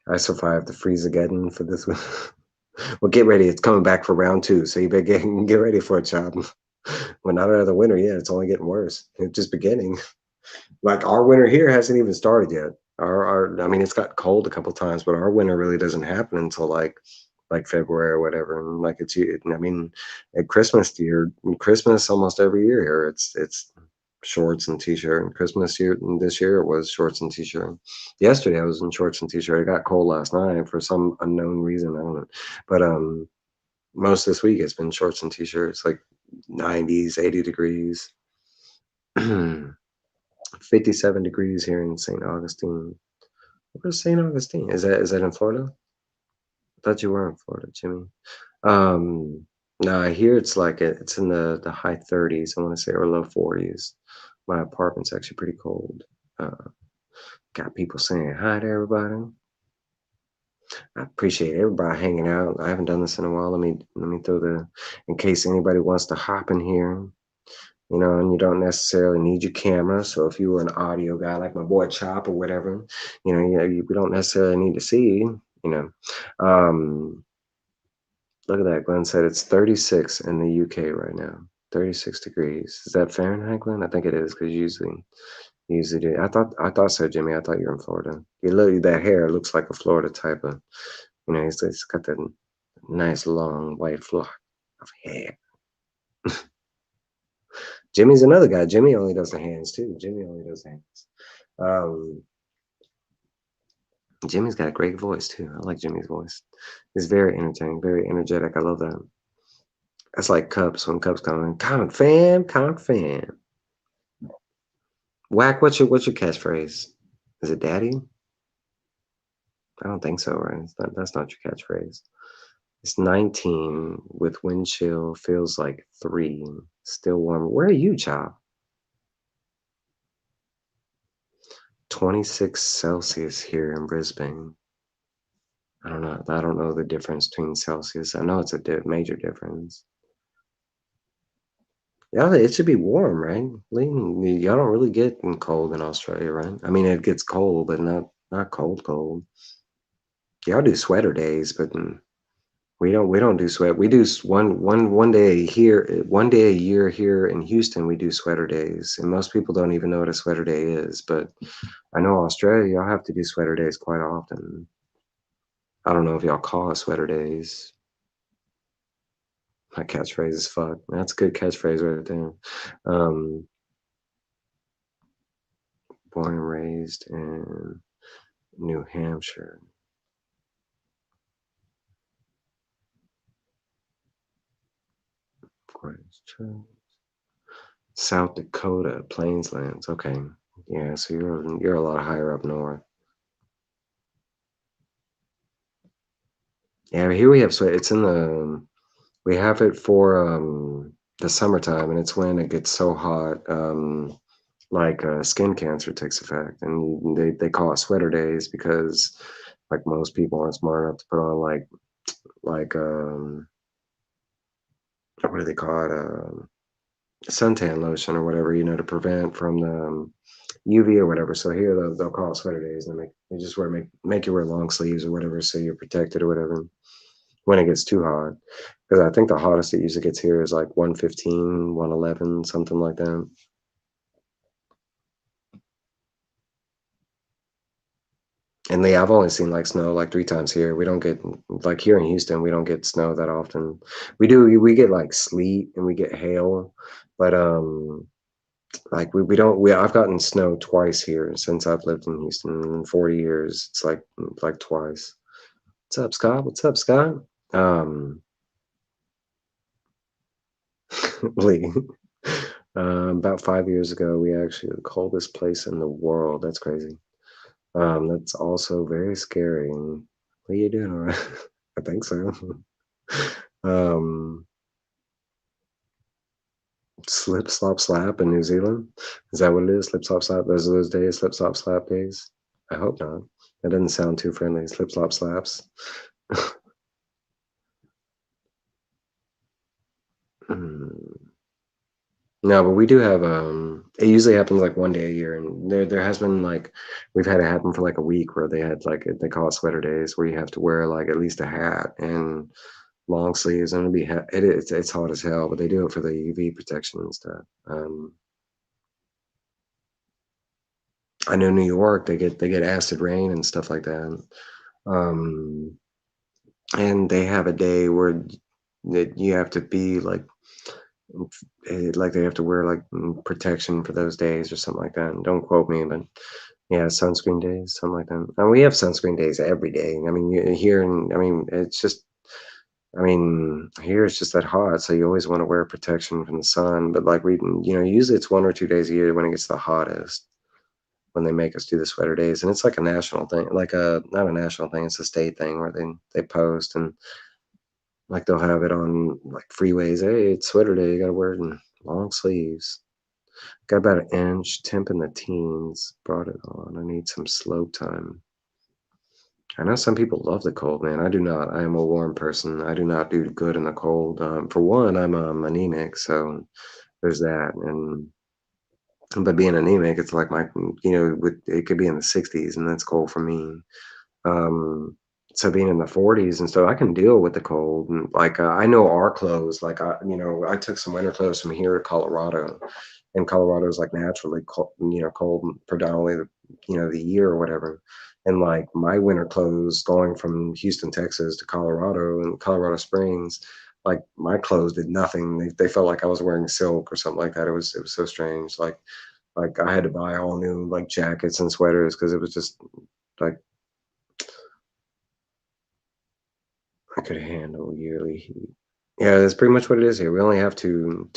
I survived the Freezageddon for this one. Well, get ready. It's coming back for round 2, so you better get ready for it, Chop. We're not out of the winter yet. It's only getting worse. It's just beginning. Like our winter here hasn't even started yet. I mean, it's got cold a couple times, but our winter really doesn't happen until like February or whatever. And like I mean, at Christmas almost every year here, it's shorts and t-shirt. And Christmas this year it was shorts and t-shirt. Yesterday I was in shorts and t-shirt. It got cold last night for some unknown reason. I don't know. But most this week it's been shorts and t-shirts, like 90s, 80 degrees. 57 degrees here in St. Augustine. Where's St. Augustine? Is that in Florida? I thought you were in Florida, Jimmy. Um, no, I hear it's like it's in the high 30s, I want to say, or low 40s. My apartment's actually pretty cold. Uh, got people saying hi to everybody. I appreciate everybody hanging out. I haven't done this in a while. Let me throw in case anybody wants to hop in here. And you don't necessarily need your camera. So if you were an audio guy like my boy Chop or whatever, we don't necessarily need to see. Um, Look at that. Glenn said it's 36 in the UK right now. 36 degrees. Is that Fahrenheit, Glenn? I think it is because usually do. I thought so, Jimmy. I thought you were in Florida. That hair looks like a Florida type of. He's got that nice long white flock of hair. Jimmy's another guy. Jimmy only does the hands too. Jimmy only does the hands. Jimmy's got a great voice too. I like Jimmy's voice. He's very entertaining, very energetic. I love that. That's like Cups when Cups come in. Comic fan, comic fan. Whack, what's your catchphrase? Is it daddy? I don't think so, right? That's not your catchphrase. It's 19 with wind chill, feels like 3. Still warm. Where are you, Chop? 26 Celsius here in Brisbane. I don't know. I don't know the difference between Celsius. I know it's a major difference. Yeah, it should be warm, right? Y'all don't really get cold in Australia, right? I mean, it gets cold, but not cold. Y'all do sweater days, but we don't do sweat. We do one day here, one day a year here in Houston. We do sweater days, and most people don't even know what a sweater day is. But I know Australia, y'all have to do sweater days quite often. I don't know if y'all call it sweater days. My catchphrase is fuck. That's a good catchphrase right there. Born and raised in New Hampshire. South Dakota, Plainslands. Okay. Yeah, so you're a lot higher up north. Yeah, here we have it's in we have it for the summertime, and it's when it gets so hot, skin cancer takes effect, and they call it sweater days because like most people aren't smart enough to put on what do they call it, suntan lotion or whatever, to prevent from the UV or whatever. So here they'll call it sweater days, and they just make you wear long sleeves or whatever, so you're protected or whatever when it gets too hot. Because I think the hottest it usually gets here is like 115, 111, something like that. And I've only seen snow 3 times here. We don't get here in Houston, we don't get snow that often. We get sleet and we get hail, but I've gotten snow twice here since I've lived in Houston in 40 years. It's like twice. What's up, Scott? What's up, Scott? Lee. About 5 years ago, we actually the coldest place in the world. That's crazy. That's also very scary. What are you doing? All right? I think so. Slip, slop, slap in New Zealand. Is that what it is? Slip, slop, slap. Those days, slip, slop, slap days. I hope not. That doesn't sound too friendly. Slip, slop, slaps. No, but we do have it usually happens one day a year, and there has been we've had it happen for a week where they had they call it sweater days, where you have to wear at least a hat and long sleeves, and it's hot as hell, but they do it for the UV protection and stuff. I know New York, they get acid rain and stuff like that. And they have a day where you have to be like they have to wear like protection for those days or something like that. Don't quote me, but yeah, sunscreen days, something like that. And we have sunscreen days every day. I mean, here, and I mean, it's just, I mean, here it's just that hot, so you always want to wear protection from the sun. But like usually it's 1 or 2 days a year when it gets the hottest, when they make us do the sweater days, and it's like a national thing, like a not a national thing, it's a state thing where they post, and like they'll have it on like freeways. Hey, it's sweater day, you gotta wear it in long sleeves. Got about an inch, temp in the teens. Brought it on. I need some slope time. I know some people love the cold, man. I do not. I am a warm person. I do not do good in the cold. For one, I'm anemic, so there's that. And but being anemic, it's like it could be in the 60s, and that's cold for me. Um, so being in the 40s and stuff, I can deal with the cold. And like I know our clothes. Like I took some winter clothes from here to Colorado, and Colorado is like naturally cold, cold predominantly the year or whatever. And like my winter clothes going from Houston, Texas to Colorado and Colorado Springs, like my clothes did nothing. They felt like I was wearing silk or something like that. It was so strange. Like I had to buy all new like jackets and sweaters because it was just like I could handle yearly heat. Yeah, that's pretty much what it is here. We only have two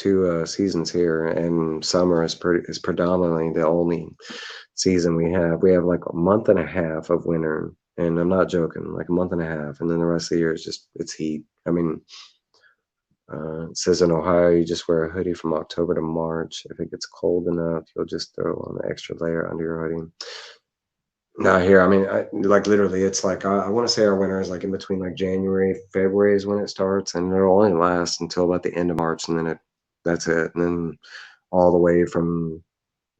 seasons here, and summer is predominantly the only season we have. We have like a month and a half of winter, and I'm not joking, like a month and a half, and then the rest of the year is just it's heat. I mean, it says in Ohio you just wear a hoodie from October to March. If it gets cold enough, you'll just throw on an extra layer under your hoodie. Not here. I mean, like literally, it's like I want to say our winter is like in between like January, February is when it starts, and it'll only last until about the end of March, and then that's it. And then all the way from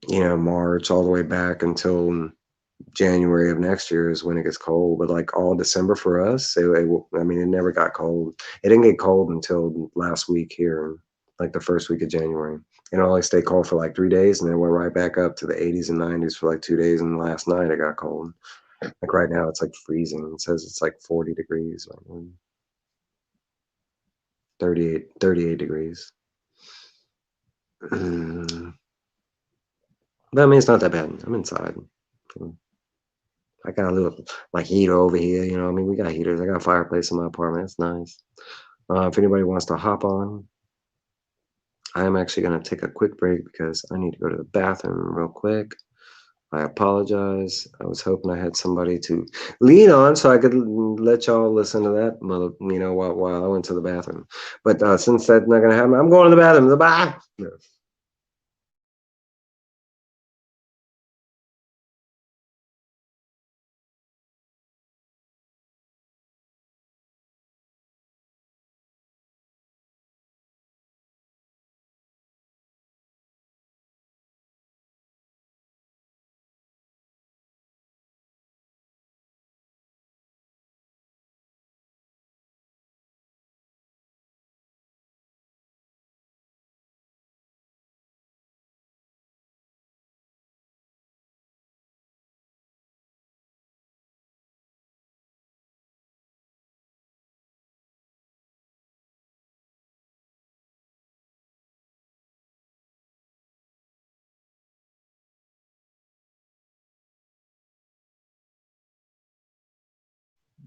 March all the way back until January of next year is when it gets cold. But like all December for us, I mean, it never got cold. It didn't get cold until last week here, like the first week of January. It only stayed cold for like 3 days, and then went right back up to the 80s and 90s for like 2 days. And last night it got cold. Like right now it's like freezing. It says it's like 40 degrees, like 38 degrees. But I mean, it's not that bad. I'm inside. I got a little like heater over here, I mean, we got heaters. I got a fireplace in my apartment. It's nice. If anybody wants to hop on, I am actually going to take a quick break because I need to go to the bathroom real quick. I apologize. I was hoping I had somebody to lean on so I could let y'all listen to that while I went to the bathroom. But since that's not going to happen, I'm going to the bathroom. Bye. No.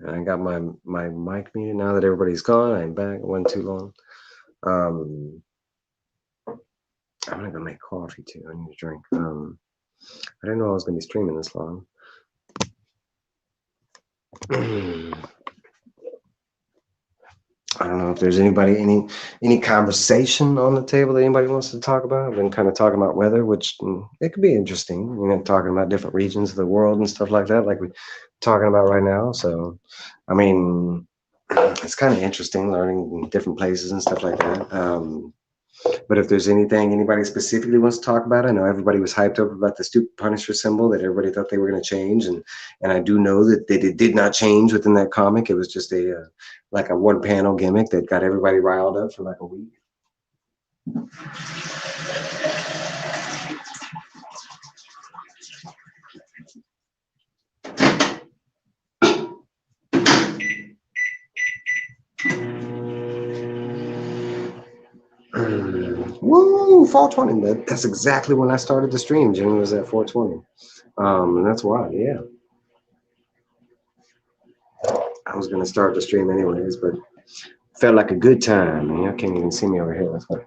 And I got my mic muted now that everybody's gone. I'm back. It wasn't too long. I'm gonna go make coffee too. I need a drink. I didn't know I was gonna be streaming this long. I don't know if there's any conversation on the table that anybody wants to talk about. I've been kind of talking about weather, which it could be interesting, talking about different regions of the world and stuff like that, like we're talking about right now. So, I mean, it's kind of interesting learning different places and stuff like that. But if there's anything anybody specifically wants to talk about, I know everybody was hyped up about the stupid Punisher symbol that everybody thought they were going to change, and I do know that it did not change within that comic. It was just like a one panel gimmick that got everybody riled up for like a week. Woo, 420. That's exactly when I started the stream. Jimmy was at 420. And that's why, yeah. I was gonna start the stream anyways, but felt like a good time. And y'all can't even see me over here. That's why.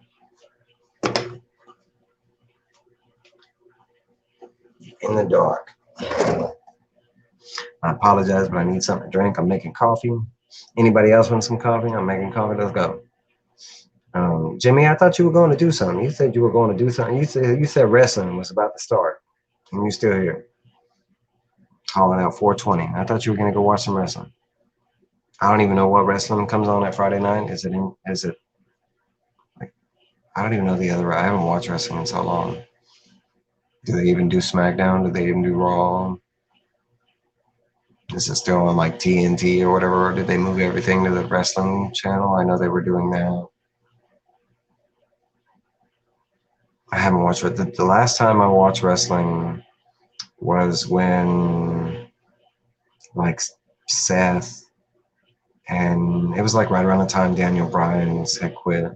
In the dark. I apologize, but I need something to drink. I'm making coffee. Anybody else want some coffee? I'm making coffee. Let's go. Jimmy, I thought you were going to do something. You said you were going to do something. You said wrestling was about to start, and you're still here, calling out 420. I thought you were gonna go watch some wrestling. I don't even know what wrestling comes on at Friday night. Is it like I don't even know the other. I haven't watched wrestling in so long. Do they even do SmackDown? Do they even do Raw? Is it still on like TNT or whatever? Or did they move everything to the wrestling channel? I know they were doing that. I haven't watched it. The last time I watched wrestling was when like Seth, and it was like right around the time Daniel Bryan had quit.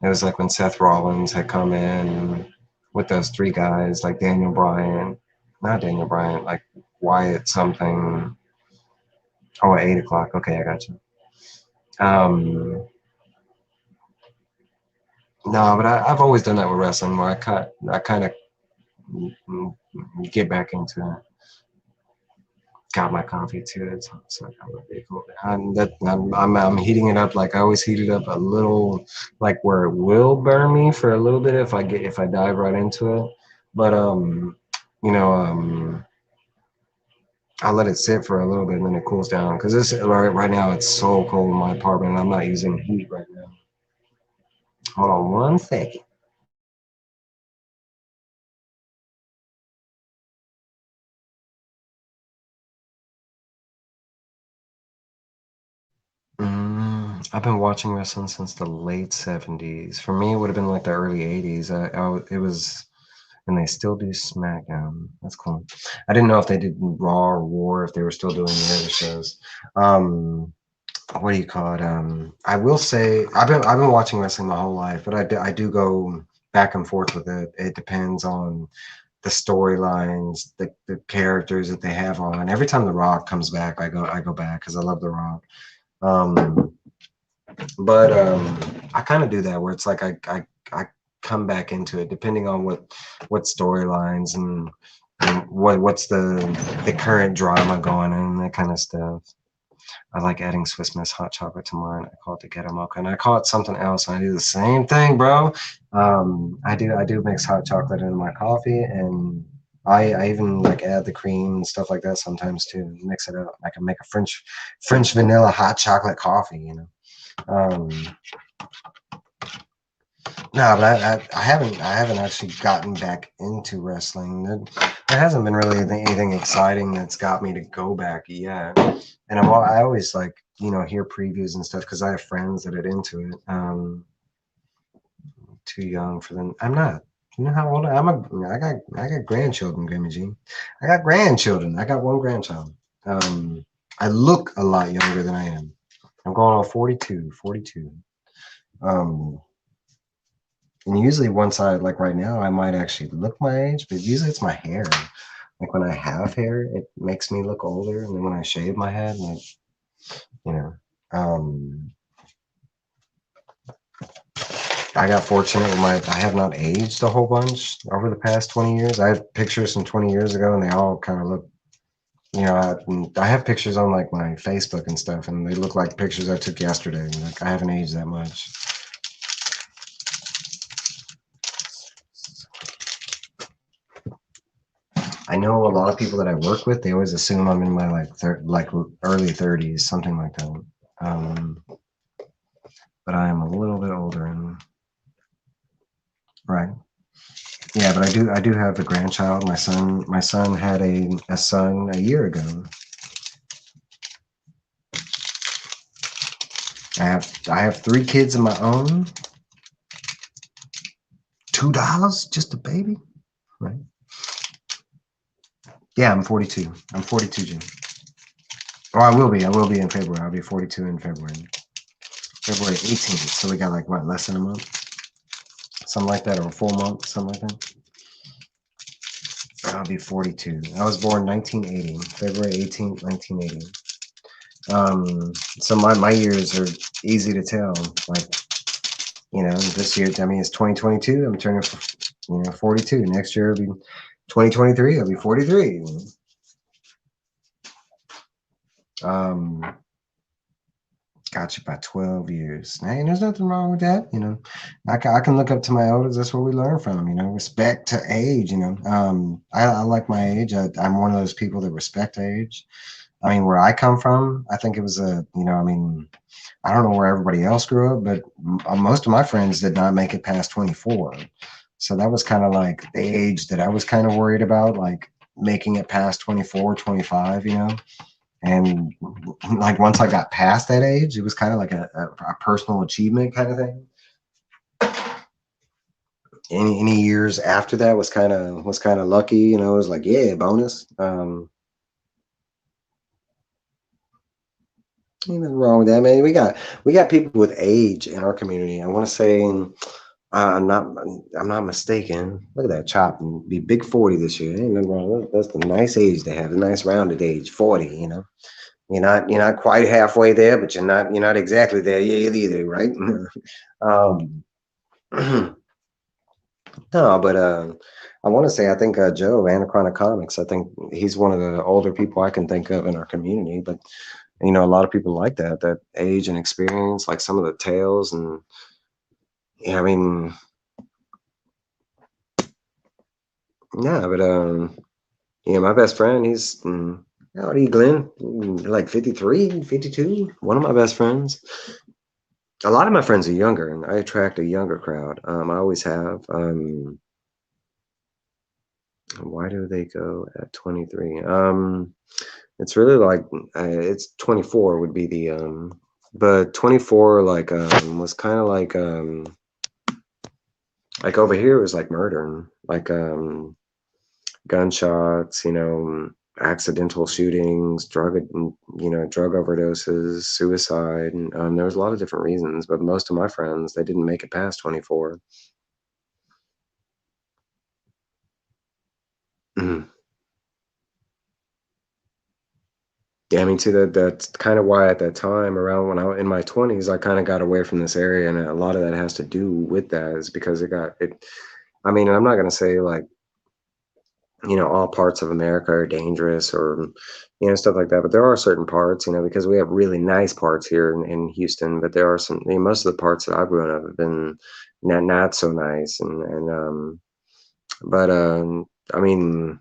It was like when Seth Rollins had come in with those three guys, like not Daniel Bryan, like Wyatt something. Oh, at 8 o'clock. Okay, I got you. No, but I've always done that with wrestling, where I kind of get back into it. Got my coffee too. It's like I'm gonna be cool. I'm heating it up like I always heat it up a little, like where it will burn me for a little bit if I dive right into it. But you know, I let it sit for a little bit and then it cools down because this right now it's so cold in my apartment and I'm not using heat right now. Hold on one second. I've been watching wrestling since the late 70s. For me, it would have been like the early 80s. It was, and they still do SmackDown. That's cool. I didn't know if they did Raw or War, if they were still doing the other shows. What do you call it? I will say I've been watching wrestling my whole life, but I do go back and forth with it. It depends on the storylines, the characters that they have on. Every time The Rock comes back, I go back because I love The Rock. But I kind of do that where it's like I come back into it depending on what storylines and what's the current drama going on and that kind of stuff. I like adding Swiss Miss hot chocolate to mine. I call it the ghetto mocha, and I call it something else. And I do the same thing, bro. I do mix hot chocolate in my coffee, and I even like add the cream and stuff like that sometimes too. Mix it up. I can make a French vanilla hot chocolate coffee. Um, no, but I haven't actually gotten back into wrestling. There hasn't been really anything exciting that's got me to go back yet. And I always like hear previews and stuff because I have friends that are into it. Too young for them. I'm not. You know how old I am? I got grandchildren, Grammy G. I got grandchildren. I got one grandchild. I look a lot younger than I am. I'm going on 42. And usually once like right now, I might actually look my age, but usually it's my hair. Like when I have hair, it makes me look older. And then when I shave my head, like, I got fortunate with I have not aged a whole bunch over the past 20 years. I have pictures from 20 years ago and they all kind of look, I have pictures on like my Facebook and stuff and they look like pictures I took yesterday. Like I haven't aged that much. I know a lot of people that I work with, they always assume I'm in my like early 30s, something like that. But I am a little bit older and right. Yeah, but I do have a grandchild. My son had a son a year ago. I have 3 kids of my own. $2 just a baby, right? Yeah, I'm 42. I'm 42, Jim. Or I will be. I will be in February. I'll be 42 in February. February 18th. So we got like what, less than a month? something like that, or a full month, something like that. I'll be 42. I was born 1980, February 18th, 1980. So my years are easy to tell. Like, this year, I mean, it's 2022. I'm turning, 42. Next year it'll be 2023. I'll be 43. Got you by 12 years. Hey, there's nothing wrong with that. I can look up to my elders. That's what we learn from, respect to age, I like my age. I'm one of those people that respect age. I mean, where I come from, I think it was I don't know where everybody else grew up, but most of my friends did not make it past 24. So that was kind of like the age that I was kind of worried about, like making it past 24, 25, And like once I got past that age, it was kind of like a personal achievement kind of thing. Any years after that was kind of lucky, it was like, yeah, bonus. Ain't nothing wrong with that, man. We got people with age in our community. I want to say, I'm not mistaken. Look at that chop and be big 40 this year. Ain't nothing wrong. That's the nice age to have, a nice rounded age, 40. You're not quite halfway there, but you're not exactly there yet either, right? No, but I want to say I think Joe Anachronic Comics. I think he's one of the older people I can think of in our community. But a lot of people like that age and experience, like some of the tales, and yeah, I mean, yeah, but my best friend, he's how old are you, Glenn? Like 53, 52. One of my best friends. A lot of my friends are younger, and I attract a younger crowd. I always have. Why do they go at 23? It's really like it's 24 would be the but 24 was kind of like over here was like murder, like gunshots, accidental shootings, drug overdoses, suicide, and there was a lot of different reasons. But most of my friends, they didn't make it past 24. Mhm. Yeah, I mean, too, that's kind of why at that time, around when I was in my 20s, I kind of got away from this area, and a lot of that has to do with that, is because it got it. I mean, I'm not gonna say like all parts of America are dangerous, or stuff like that, but there are certain parts, because we have really nice parts here in Houston, but there are some. Most of the parts that I've grown up have been not so nice, but I mean,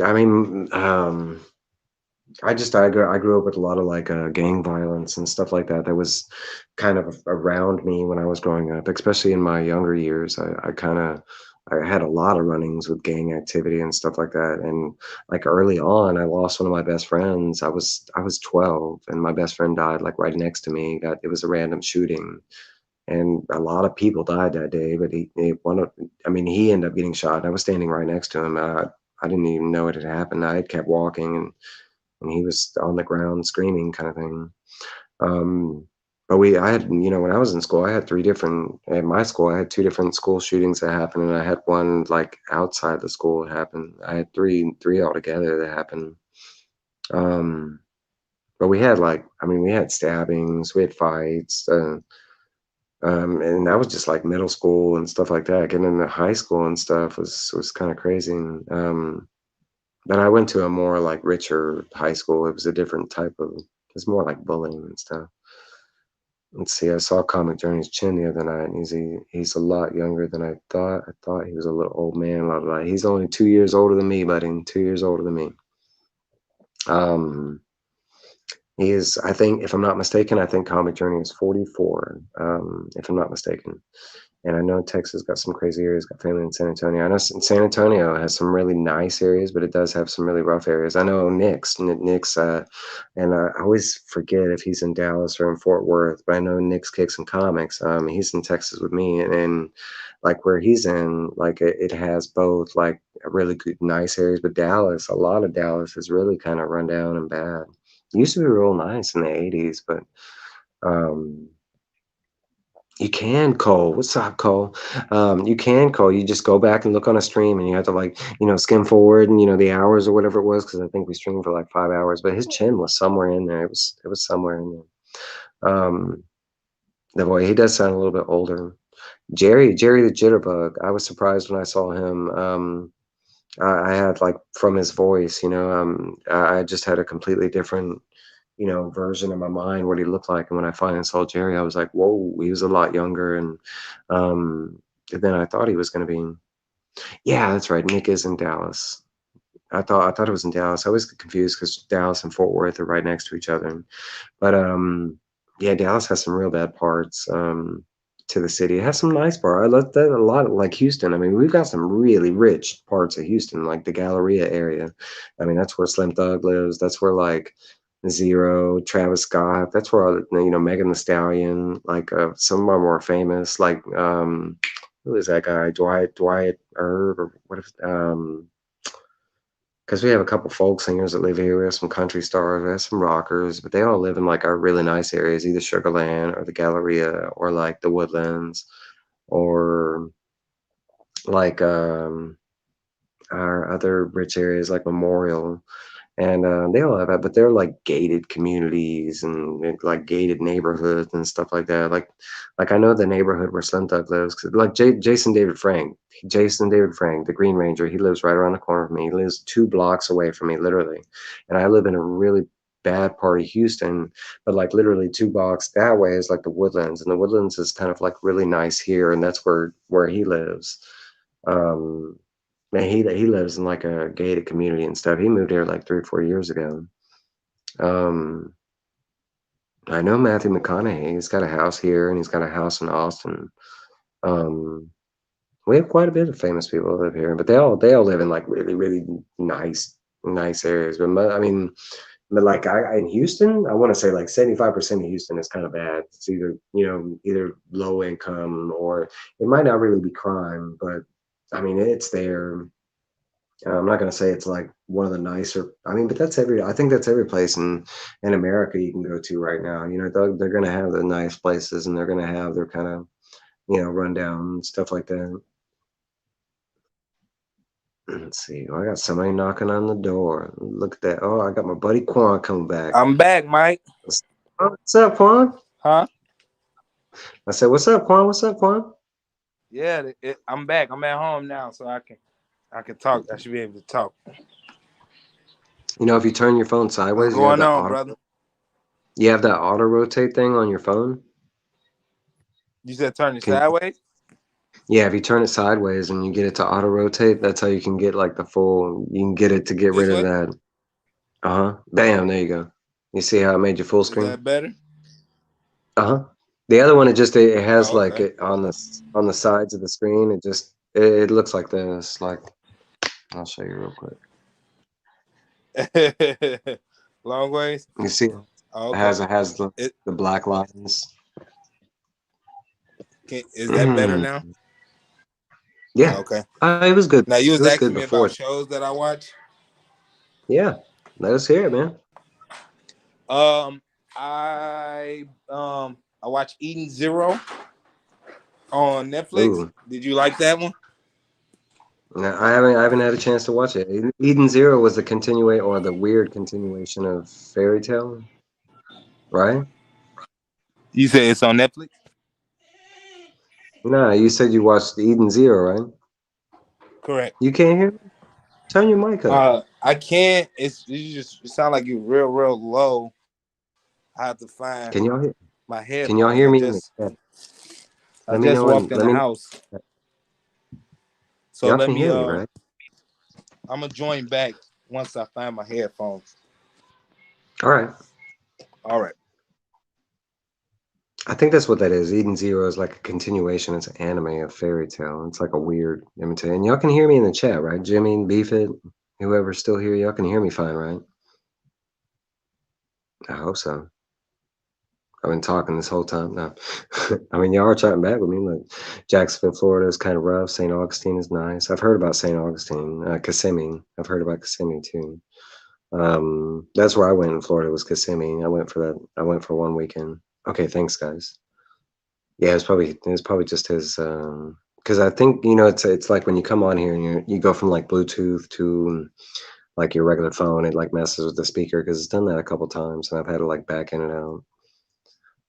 I mean, I grew up with a lot of like gang violence and stuff like that. That was kind of around me when I was growing up, especially in my younger years. I had a lot of run-ins with gang activity and stuff like that. And like early on, I lost one of my best friends. I was 12, and my best friend died like right next to me. It was a random shooting, and a lot of people died that day. But he ended up getting shot. I was standing right next to him. I didn't even know it had happened. I had kept walking, and he was on the ground screaming, kind of thing. Um, but I had, when I was in school, I had at my school, I had two different school shootings that happened, and I had one like outside the school that happened. I had three altogether that happened. But we had we had stabbings, we had fights, and that was just like middle school and stuff like that. Getting into high school and stuff was kind of crazy. But I went to a more like richer high school. It was a different type of. It's more like bullying and stuff. Let's see. I saw Comic Journey's chin the other night, and he's a lot younger than I thought. I thought he was a little old man. He's only 2 years older than me, buddy. 2 years older than me. He is. I think, if I'm not mistaken, I think Comic Journey is 44. If I'm not mistaken. And I know Texas got some crazy areas, got family in San Antonio. I know San Antonio has some really nice areas, but it does have some really rough areas. I know Nick's, and I always forget if he's in Dallas or in Fort Worth, but I know Nick's Kicks and Comics. He's in Texas with me, and like where he's in, like it has both like really good, nice areas, but a lot of Dallas is really kind of run down and bad. It used to be real nice in the 80s, but You can, Cole. What's up, Cole? You can, Cole. You just go back and look on a stream, and you have to like, skim forward and the hours or whatever it was, because I think we streamed for like 5 hours. But his chin was somewhere in there. It was somewhere in there. The boy, he does sound a little bit older. Jerry the Jitterbug. I was surprised when I saw him. I had like from his voice, I just had a completely different version in my mind what he looked like. And when I finally saw Jerry, I was like, whoa, he was a lot younger and than I thought he was going to be. Yeah, that's right. Nick is in Dallas. I thought it was in Dallas. I was confused because Dallas and Fort Worth are right next to each other. But yeah, Dallas has some real bad parts to the city. It has some nice parts. I love that a lot. Like Houston. I mean, we've got some really rich parts of Houston, like the Galleria area. I mean, that's where Slim Thug lives. That's where like Zero, Travis Scott. That's where Megan Thee Stallion. Like some of our more famous, like who is that guy? Dwight Irv or what if because we have a couple folk singers that live here. We have some country stars, we have some rockers, but they all live in like our really nice areas, either Sugarland or the Galleria or like the Woodlands or like our other rich areas like Memorial. And they all have that, but they're like gated communities and like gated neighborhoods and stuff like that. Like I know the neighborhood where Slim Thug lives, 'cause, like Jason David Frank, the Green Ranger. He lives right around the corner from me. He lives 2 blocks away from me, literally. And I live in a really bad part of Houston, but like literally 2 blocks that way is like the Woodlands, and the Woodlands is kind of like really nice here, and that's where he lives. Um, Man, he lives in like a gated community and stuff. He moved here like 3 or 4 years ago. Um, I know Matthew McConaughey. He's got a house here and he's got a house in Austin. Um, we have quite a bit of famous people that live here, but they all live in like really really nice areas. I mean, but like I in Houston, I want to say like 75% of Houston is kind of bad. It's either low income or it might not really be crime, but I mean it's there. I'm not going to say it's like one of the nicer. I mean, but I think that's every place in America you can go to right now. They're going to have the nice places and they're going to have their kind of, rundown and stuff like that. Let's see. Oh, I got somebody knocking on the door. Look at that. Oh, I got my buddy Quan coming back. I'm back, Mike. What's up, Quan? Huh? I said, what's up, Quan? What's up, Quan? Yeah, I'm back. I'm at home now, so I can talk. I should be able to talk. If you turn your phone sideways, What's going on, brother? You have that auto rotate thing on your phone. You said turn it sideways? Yeah, if you turn it sideways and you get it to auto rotate, that's how you can get like you can get it to get rid of that. Bam, there you go. You see how it made you full screen? Is that better? The other one, it has like it on the sides of the screen. It looks like this. Like, I'll show you real quick. Long ways. You see, it has the black lines. Is that better now? Yeah. Okay. It was good. Now you was asking me before. about shows that I watch. Yeah, let us hear it, man. I watched Eden Zero on Netflix. Ooh. Did you like that one? No, I haven't had a chance to watch it. Eden Zero was the weird continuation of Fairy Tale, right? You said it's on Netflix? No, you said you watched Eden Zero, right? Correct. You can't hear me? Turn your mic up. I can't. It sound like you're real low. I have to find. Can y'all hear? My head. Can y'all hear me? I just walked in the house. So y'all let can me. Hear me, right? I'm gonna join back once I find my headphones. All right. All right. I think that's what that is. Eden Zero is like a continuation. It's an anime of Fairy Tale. It's like a weird imitation. And y'all can hear me in the chat, right? Jimmy and Beefit, whoever's still here, y'all can hear me fine, right? I hope so. I've been talking this whole time now. I mean, y'all are chatting back with me. Look, Jacksonville, Florida is kind of rough. St. Augustine is nice. I've heard about St. Augustine. Kissimmee. I've heard about Kissimmee too. That's where I went in Florida was Kissimmee. I went for 1 weekend. Okay, thanks, guys. Yeah, it's probably just his. Because I think it's like when you come on here and you go from like Bluetooth to like your regular phone, it like messes with the speaker because it's done that a couple times and I've had to like back in and out.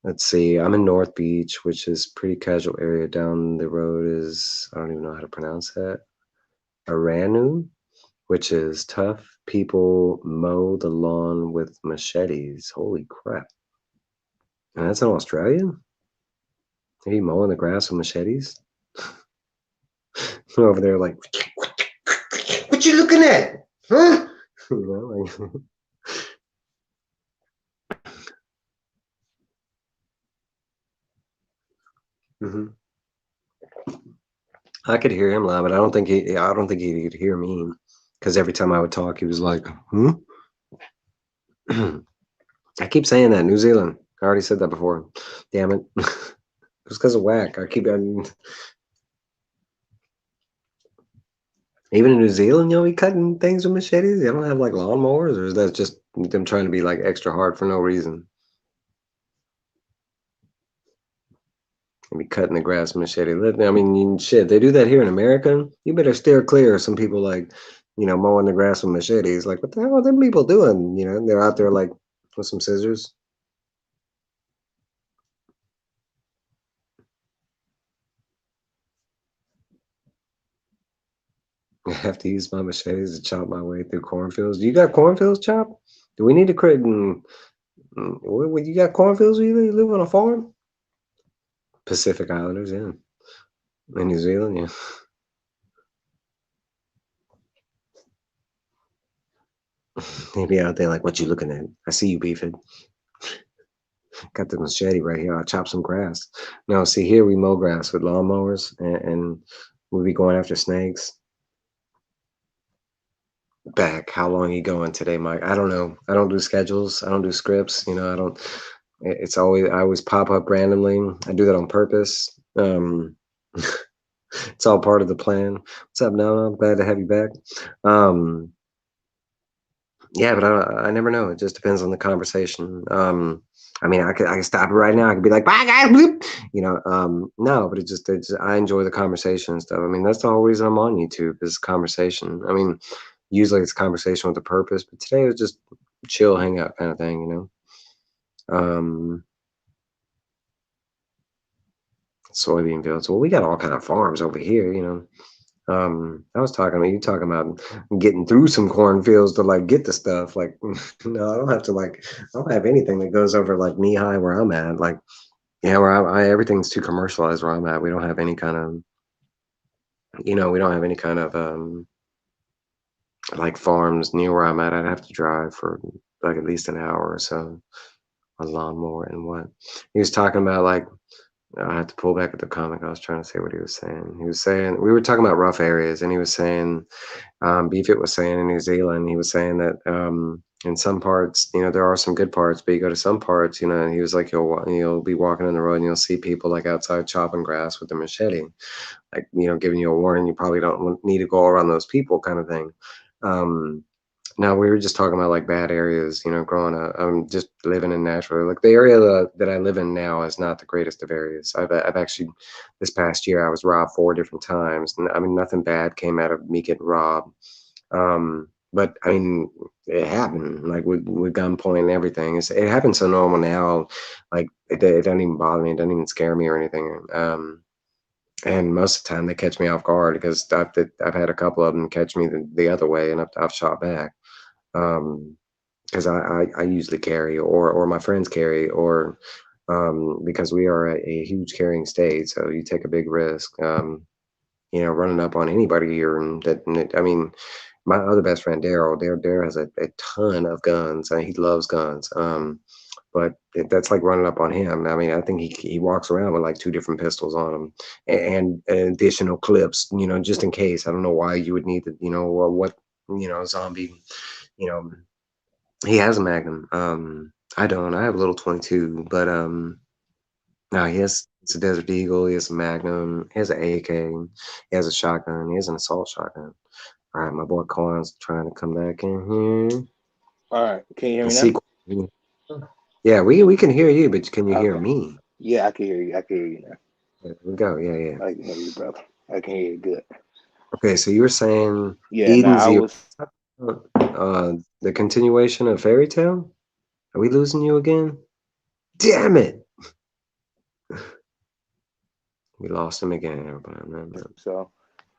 Let's see. I'm in North Beach, which is pretty casual area. Down the road is I don't even know how to pronounce that. Aranu, which is tough people mow the lawn with machetes. Holy crap! And that's in Australia. Are you mowing the grass with machetes? Over there, like, what you looking at? Huh? Like, mhm. I could hear him loud, but I don't think he could hear me. Because every time I would talk, he was like, "Hmm." I keep saying that New Zealand. I already said that before. Damn it! It's because of whack. Even in New Zealand, we cutting things with machetes. They don't have like lawnmowers, or is that just them trying to be like extra hard for no reason? Maybe cutting the grass with machete. I mean, shit, they do that here in America. You better steer clear of some people like, mowing the grass with machetes. Like, what the hell are them people doing? They're out there like with some scissors. I have to use my machetes to chop my way through cornfields. Do you got cornfields chopped? Do we need to create? You got cornfields? You live on a farm? Pacific Islanders, yeah. In New Zealand, yeah. Maybe out there like, what you looking at? I see you, beefing. Got the machete right here. I'll chop some grass. No, see here we mow grass with lawnmowers and we'll be going after snakes. Back. How long you going today, Mike? I don't know. I don't do schedules. I don't do scripts. I don't. I always pop up randomly. I do that on purpose. It's all part of the plan. What's up, Nona? I'm glad to have you back. Um, yeah, but I never know. It just depends on the conversation. I mean, I could stop it right now. I could be like, bye guys, bloop. No, but I enjoy the conversation and stuff. I mean, that's the whole reason I'm on YouTube is conversation. I mean, usually it's conversation with a purpose, but today was just chill hangout kind of thing. Um, Soybean fields. Well, we got all kind of farms over here. I was talking about you talking about getting through some cornfields to like get the stuff. Like, no, I don't have to I don't have anything that goes over like knee high where I'm at. Like, yeah, where everything's too commercialized where I'm at. We don't have any kind of, we don't have any kind of like farms near where I'm at. I'd have to drive for like at least an hour or so, a lawnmower and what. He was talking about like I had to pull back at the comic. I was trying to say what he was saying. He was saying we were talking about rough areas, and he was saying Beefit was saying in New Zealand, he was saying that in some parts, there are some good parts, but you go to some parts, and he was like, you'll be walking on the road and you'll see people like outside chopping grass with a machete, like, giving you a warning. You probably don't need to go around those people kind of thing. Now we were just talking about like bad areas, growing up. I'm just living in Nashville. Like the area that I live in now is not the greatest of areas. I've actually this past year I was robbed 4 different times. And I mean nothing bad came out of me getting robbed. But I mean it happened like with gunpoint and everything. It happens so normal now. Like it doesn't even bother me. It doesn't even scare me or anything. And most of the time they catch me off guard because I've had a couple of them catch me the other way and I've shot back. Because I usually carry or my friends carry or because we are a huge carrying state, so you take a big risk, running up on anybody here. I mean, my other best friend Daryl has a ton of guns. He loves guns. But that's like running up on him. I mean, I think he walks around with like 2 different pistols on him and additional clips, just in case. I don't know why you would need to, what, zombie, you know, he has a Magnum. I don't. I have a little 22, but no, it's a Desert Eagle. He has a Magnum. He has an AK. He has a shotgun. He has an assault shotgun. All right, my boy Corn's trying to come back in here. All right, can you hear And me see, now? yeah, we can hear you, but can you hear Okay. me? Yeah, I can hear you. I can hear you now. There we go. Yeah, yeah. I can hear you, brother. I can hear you good. Okay, so you were saying Yeah, now Eden I Zero, was. the continuation of Fairy Tale? Are we losing you again? Damn it! We lost him again, everybody. No, no. So,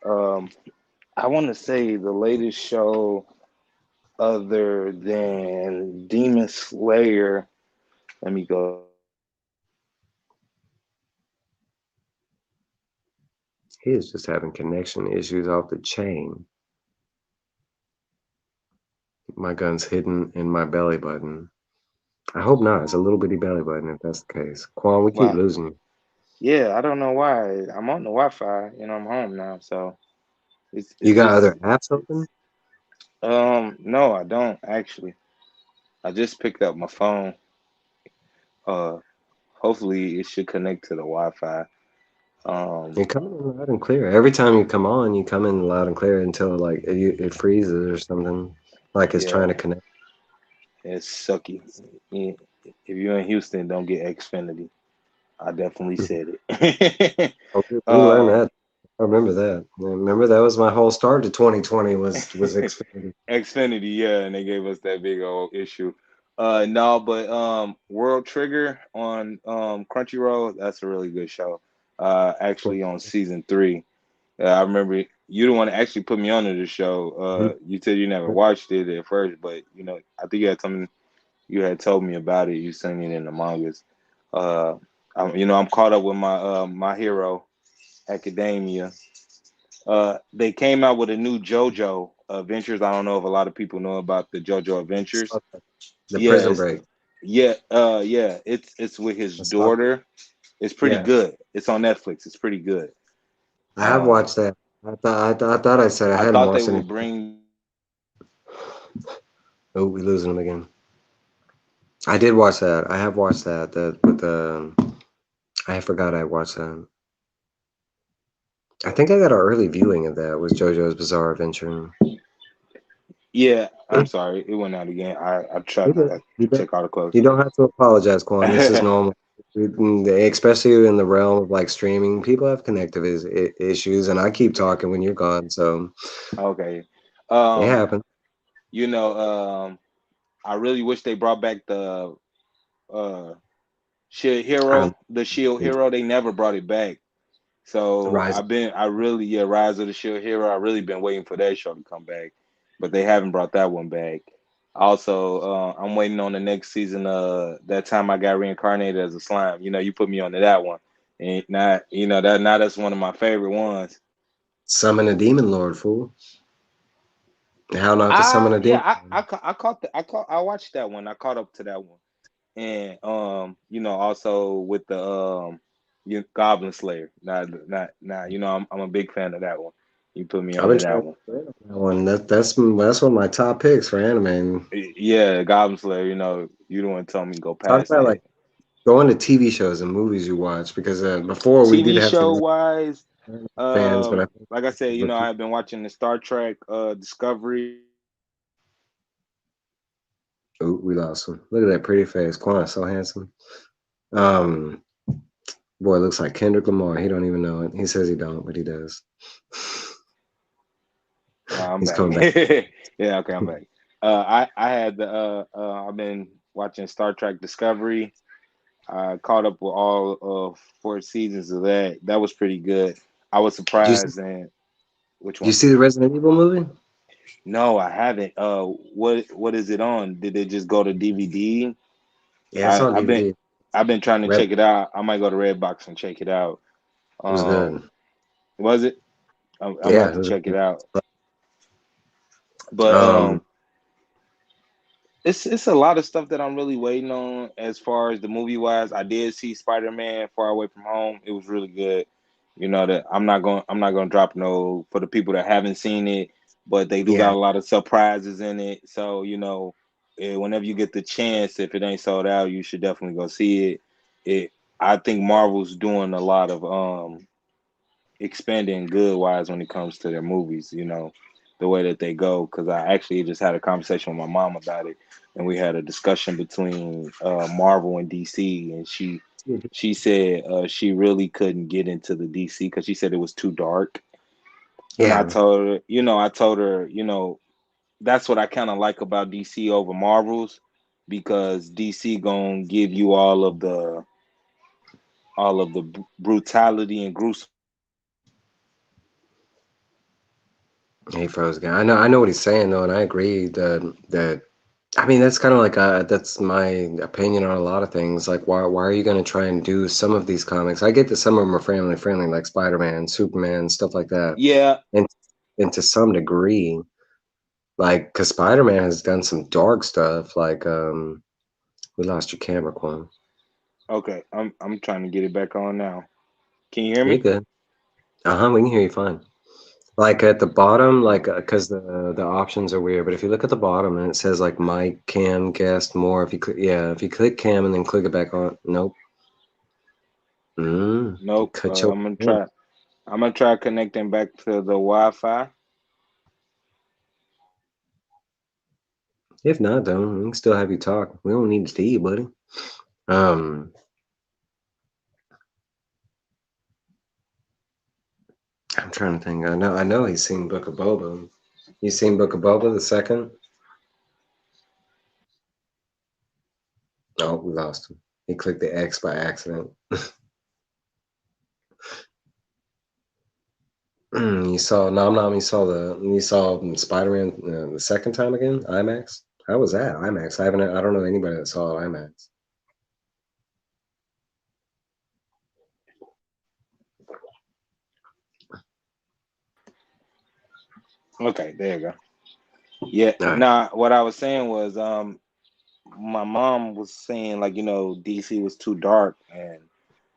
um, I want to say the latest show other than Demon Slayer. Let me go He is just having connection issues off the chain. My gun's hidden in my belly button. I hope not. It's a little bitty belly button if that's the case. Quan, we keep Wow. losing you. Yeah, I don't know why. I'm on the Wi-Fi. I'm home now, so You it's got other just apps open? no, I don't actually. I just picked up my phone. Uh, hopefully it should connect to the Wi-Fi. Um, You're coming in loud and clear. Every time you come on, you come in loud and clear until like it freezes or something. Like it's trying yeah, to connect. it's sucky. Yeah, if you're in Houston, don't get Xfinity. I definitely said it. Oh, we learned um, that. I remember that. Yeah, remember that was my whole start to 2020 was Xfinity. Xfinity, yeah, and they gave us that big old issue. No, but World Trigger on Crunchyroll, that's a really good show. Actually on season 3. I remember you the one that actually put me onto the show. You said you never watched it at first, but I think you had something you had told me about it. You sent it in the mangas. Uh, I'm caught up with my hero Academia. They came out with a new JoJo Adventures. I don't know if a lot of people know about the JoJo I saw Adventures. that. The Yeah, Prison Break. yeah. It's with his I saw that. daughter. It's pretty Yeah, good. It's on Netflix. It's pretty good. I have Um, watched that. I thought I said I I hadn't thought they watched any. would bring. Oh, we losing him again. I did watch that. I have watched that. The with the I forgot I watched that. I think I got an early viewing of that. Was JoJo's Bizarre Adventure. Yeah, I'm sorry. It went out again. I You tried don't, to you don't, check all the clothes. you don't have to apologize, Quan. This is normal. Especially in the realm of like streaming, people have connective issues, and I keep talking when you're gone, so Okay. it Um, happens. you know, I really wish they brought back the uh Shield Um, Hero, the Shield Hero. They never brought it back. So Rise. I really, yeah, Rise of the Shield Hero. I really been waiting for that show to come back, but they haven't brought that one back. Also, I'm waiting on the next season. That time I got reincarnated as a slime. You put me onto that one, and now that's one of my favorite ones. Summon a demon lord, fool. How not to summon a Yeah, demon I lord. ca- I caught the I watched that one. I caught up to that one, and also with the Goblin Slayer. Not I'm a big fan of that one. You put me I've been onto trying that to one. get on that one. That's one of my top picks for anime. Yeah, Goblin Slayer. You the one told me to go Talk past about that. like going to TV shows and movies you watch because before we did TV have show some wise, fans, but I think like I said, repeat. I've been watching the Star Trek Discovery. Oh, we lost him. Look at that pretty face. Quan, so handsome. Um, Boy, looks like Kendrick Lamar. He don't even know it. He says he don't, but he does. I'm He's back. coming back. Yeah, okay, I'm back. I had the I've been watching Star Trek Discovery. I caught up with all of 4 seasons of that. That was pretty good. I was Did you see, surprised. And which did you one? see the Resident Evil movie? No, I haven't. What is it on? Did it just go to DVD? Yeah, it's I on I've been DVD. I've been trying to Red, check it out. I might go to Redbox and check it out. it was good. Was it? I'm Yeah, about it to was check it good. out. But Um, it's a lot of stuff that I'm really waiting on as far as the movie wise. I did see Spider-Man Far Away from Home. It was really good. That I'm not going to drop no for the people that haven't seen it, but they do got yeah, a lot of surprises in it. So, whenever you get the chance, if it ain't sold out, you should definitely go see it. I think Marvel's doing a lot of expanding good wise when it comes to their movies, the way that they go. Because I actually just had a conversation with my mom about it, and we had a discussion between Marvel and DC, and she said she really couldn't get into the DC because she said it was too dark. And Yeah, I told her, that's what I kind of like about DC over Marvels because DC gonna give you all of the brutality and gruesomeness of Marvel, he froze again. I know what he's saying though, and I agree that I mean that's kind of like that's my opinion on a lot of things. Like why are you going to try and do some of these comics? I get that some of them are family friendly, like Spider-Man, Superman, stuff like that, yeah. and to some degree, like because Spider-Man has done some dark stuff. Like we lost your camera, Quan. Okay, I'm trying to get it back on now. Can you hear You me? good? We can hear you fine. Like at the bottom, like because the options are weird, but if you look at the bottom and it says like mic, cam, guest, more. If you click, yeah, if you click cam and then click it back on, nope. It Nope. cut you. I'm gonna try. I'm gonna try connecting back to the Wi-Fi. If not, though, we can still have you talk. We don't need to see you, buddy. Um, I'm trying to think. I know he's seen Book of Boba. You seen Book of Boba the second? Oh, we lost him. He clicked the X by accident. You saw Nom Nom. You saw Spider-Man the second time again. IMAX. How was that? IMAX. I don't know anybody that saw it IMAX. Okay, there you go. Yeah. All right. Nah. What I was saying was, my mom was saying like DC was too dark, and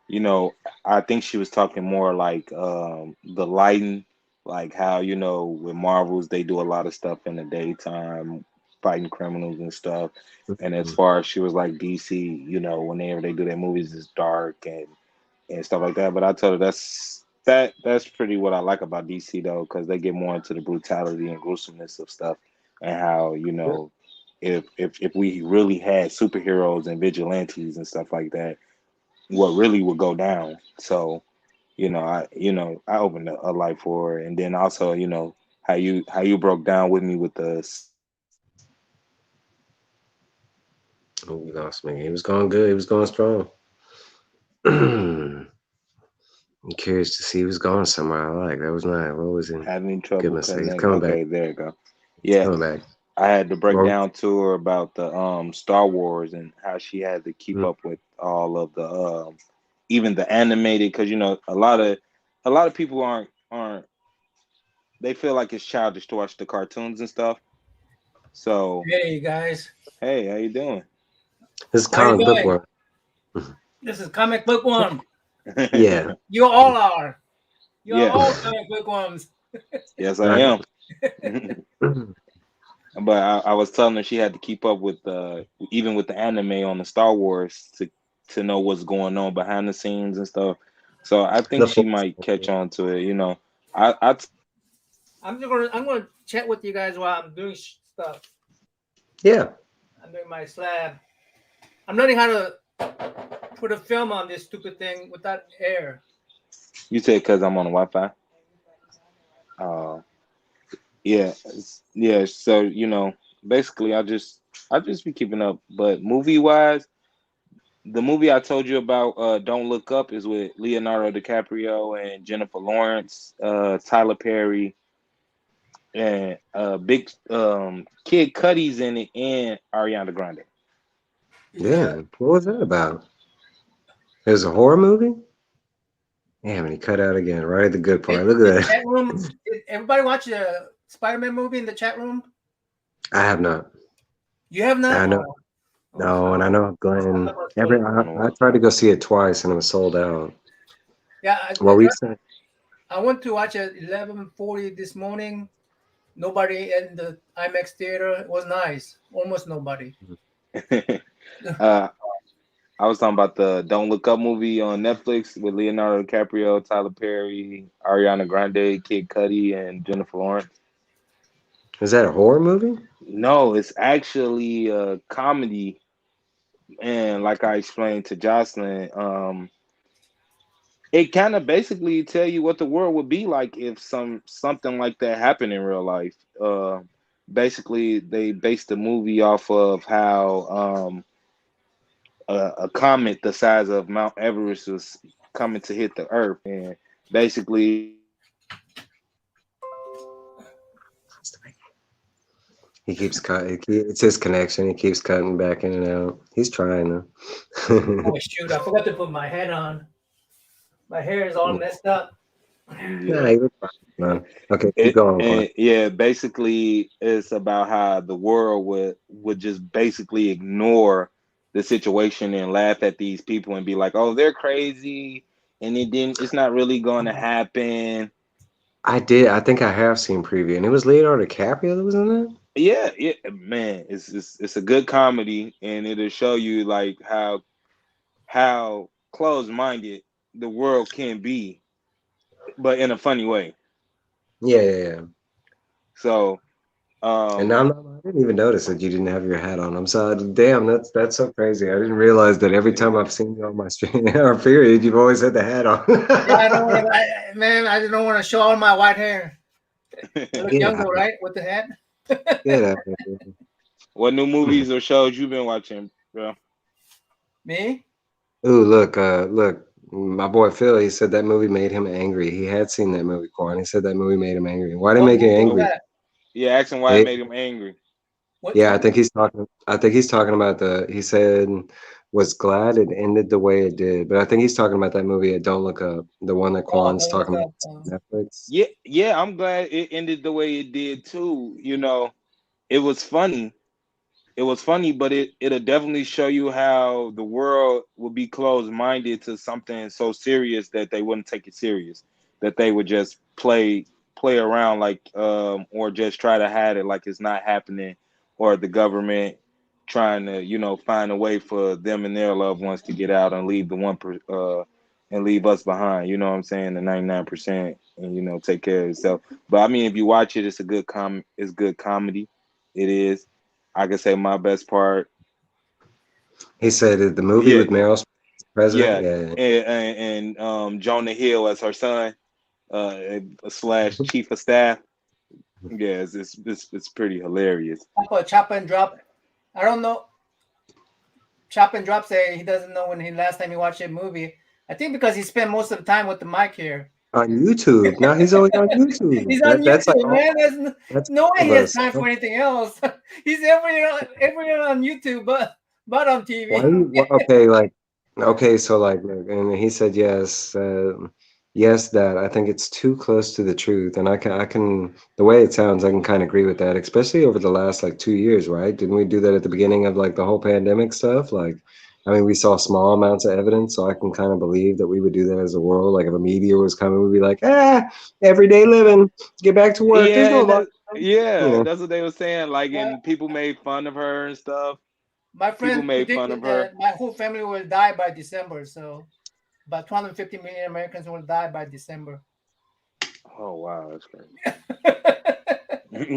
you know I think she was talking more like the lighting, like how with Marvels they do a lot of stuff in the daytime, fighting criminals and stuff. And as Mhm. far as she was like DC, whenever they do their movies, it's dark and stuff like that. But I told her that's pretty what I like about DC though, because they get more into the brutality and gruesomeness of stuff, and how if we really had superheroes and vigilantes and stuff like that, what really would go down. So I opened a light for her, and then also how you broke down with me with the Spider-Man Oh, we lost me. He was going good. He was going strong. I'm curious to see he was going somewhere. I like that was nice. What was it? having trouble Goodness sake, he's connect. coming back. Okay, there you go. He's Yeah, coming back. I had to break Well, down to her about the Star Wars and how she had to keep mm, up with all of the even the animated, because a lot of people aren't they feel like it's childish to watch the cartoons and stuff. So Hey guys, hey, how you doing? this is how you comic book doing? world. This is comic book one. Yeah. You all are. You are Yeah, all comic book ones. yes I I am. know. But I was telling her she had to keep up with even with the anime on the Star Wars to know what's going on behind the scenes and stuff. So I think The she force. might catch on to it. I told her I'm gonna chat with you guys while I'm doing stuff. Yeah. I'm doing my slab. I'm learning how to put a film on this stupid thing without air. you said because I'm on the Wi-Fi. Uh, yeah, yeah. So basically, I just be keeping up. But movie wise, the movie I told you about, Don't Look Up, is with Leonardo DiCaprio and Jennifer Lawrence, Tyler Perry, and big Kid Cudi's in it, and Ariana Grande. Yeah. Yeah. What was that about? It was a horror movie? Damn, and he cut out again right at the good part. Look The at chat that. room. Did everybody watch the Spider-Man movie in the chat room? I have not. You have not? I know. Oh, oh No, and I sorry. know I'm Glenn. not gonna spoil Every it for you. I tried to go see it twice and it was sold out. Yeah, What we said? I went to watch at 11:40 this morning. Nobody in the IMAX theater. It was nice. Almost nobody. uh, I was talking about the Don't Look Up movie on Netflix with Leonardo DiCaprio, Tyler Perry, Ariana Grande, Kid Cudi, and Jennifer Lawrence. Is that a horror movie? No, it's actually a comedy. And like I explained to Jocelyn, it kind of basically tell you what the world would be like if something like that happened in real life. Basically, they based the movie off of how a comet the size of Mount Everest was coming to hit the Earth, and basically He keeps cut. It's his connection. He keeps cutting back in and out. He's trying to. Oh shoot! I forgot to put my hat on. My hair is all messed up. Nah, yeah, he was fine, man. Okay, keep it going, Quan. and yeah, basically it's about how the world would just basically ignore the situation and laugh at these people and be like, oh, they're crazy, and it's not really going to happen. I did. I think I have seen preview, and it was Leonardo DiCaprio that was in that. Yeah, yeah, man, it's a good comedy, and it'll show you like how closed minded the world can be, but in a funny way. Yeah, yeah, yeah. So, And now um, I didn't even notice that you didn't have your hat on. I'm sorry. Damn, that's so crazy. I didn't realize that every time I've seen you on my stream or period, you've always had the hat on. Yeah, I don't want to. Man, I just don't want to show all my white hair. I look Get younger, out! right, with the hat. Get out of here. what new movies or shows you been watching, bro? Me? Ooh, look. My boy Phil, he said that movie made him angry. He had seen that movie, Quan. He said that movie made him angry. Why did it What make you movie is angry? that? Yeah, asking why it It, made him angry. Which yeah, one? I think he's talking about the. He said was glad it ended the way it did, but I think he's talking about that movie. Don't Look Up, the one that Oh, Quan's don't look talking about up. on Netflix. Yeah, yeah, I'm glad it ended the way it did too. It was funny. It was funny, but it'll definitely show you how the world will be closed minded to something so serious that they wouldn't take it serious, that they would just play around like or just try to hide it like it's not happening, or the government trying to find a way for them and their loved ones to get out and leave the and leave us behind. You know what I'm saying? The 99%, and take care of yourself. But I mean, if you watch it, it's good comedy. It is. I can say my best part. He said that the movie Yeah, with Meryl Streep as the president. yeah, Yeah, and Jonah Hill as her son, slash chief of staff. Yeah, it's pretty hilarious. Chop and drop. I don't know. Chop and drop say he doesn't know when he last time he watched a movie. I think because he spent most of the time with the mic here. on YouTube. Now he's always on YouTube. He's on That's like YouTube, man. There's that's no all way of he has us. time for anything else. He's everywhere on YouTube, but on Why TV. do you, okay, like, okay, so like, look, and he said yes, yes, that I think it's too close to the truth, and the way it sounds, I can kind of agree with that, especially over the last like 2 years, right? Didn't we do that at the beginning of like the whole pandemic stuff? Like, I mean, we saw small amounts of evidence, so I can kind of believe that we would do that as a world. Like, if a meteor was coming, we'd be like, everyday living, get back to work. There's Yeah, no and lockdown, you know. that's what they were saying. Like, Well, and people made fun of her and stuff. my People friend made fun of predicted her. that my whole family will die by December. So about 250 million Americans will die by December. Oh wow, that's crazy.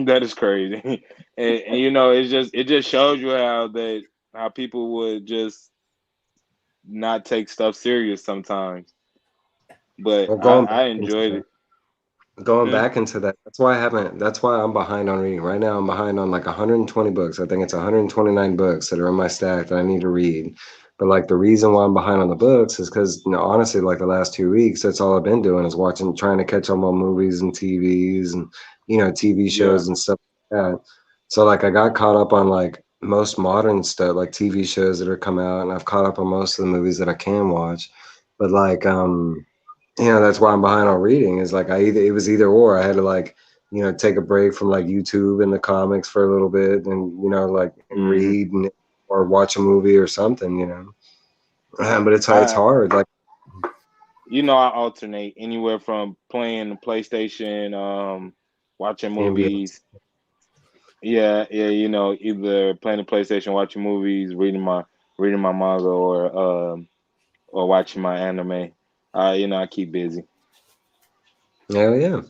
That is crazy. And it just shows you how people would just not take stuff serious sometimes. But Well, I enjoyed it. going Hmm? back into that, that's why I'm behind on reading. Right now, I'm behind on like 120 books. I think it's 129 books that are in my stack that I need to read. But like the reason why I'm behind on the books is because, honestly, like the last 2 weeks, that's all I've been doing is trying to catch up on movies and TVs and, TV Yeah. shows and stuff like that. So like I got caught up on like most modern stuff, like TV shows that are come out, and I've caught up on most of the movies that I can watch. But like, that's why I'm behind on reading. Is like it was either or. I had to like, take a break from like YouTube and the comics for a little bit, and like and Hmm. read or watch a movie or something. But it's I hard. Like, I alternate anywhere from playing the PlayStation, watching ambient. movies. Yeah, yeah, either playing the PlayStation, watching movies, reading my manga, or watching my anime. I keep busy. Hell yeah.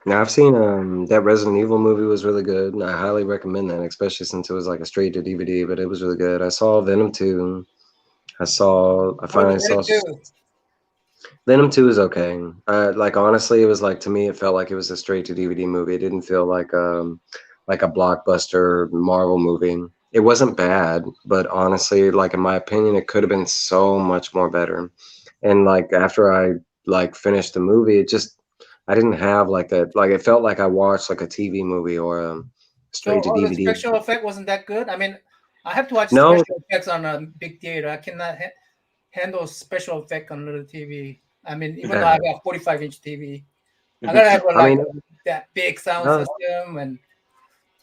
Now I've seen that Resident Evil movie was really good, and I highly recommend that, especially since it was like a straight to DVD. But it was really good. I saw Venom 2. I What finally about saw Venom 2? Venom 2 is okay. Like honestly, it was like to me, it felt like it was a straight to DVD movie. It didn't feel like a blockbuster Marvel movie. It wasn't bad, but honestly, like in my opinion, it could have been so much more better. And like after I like finished the movie, it just I didn't have like a like it felt like I watched like a TV movie or a straight So to all the DVD. special effect wasn't that good. I mean, I have to watch No, special effects on a big theater. I cannot handle special effect on little TV. I mean, even though I got a 45-inch TV, I gotta have I like mean, that big sound no, system, and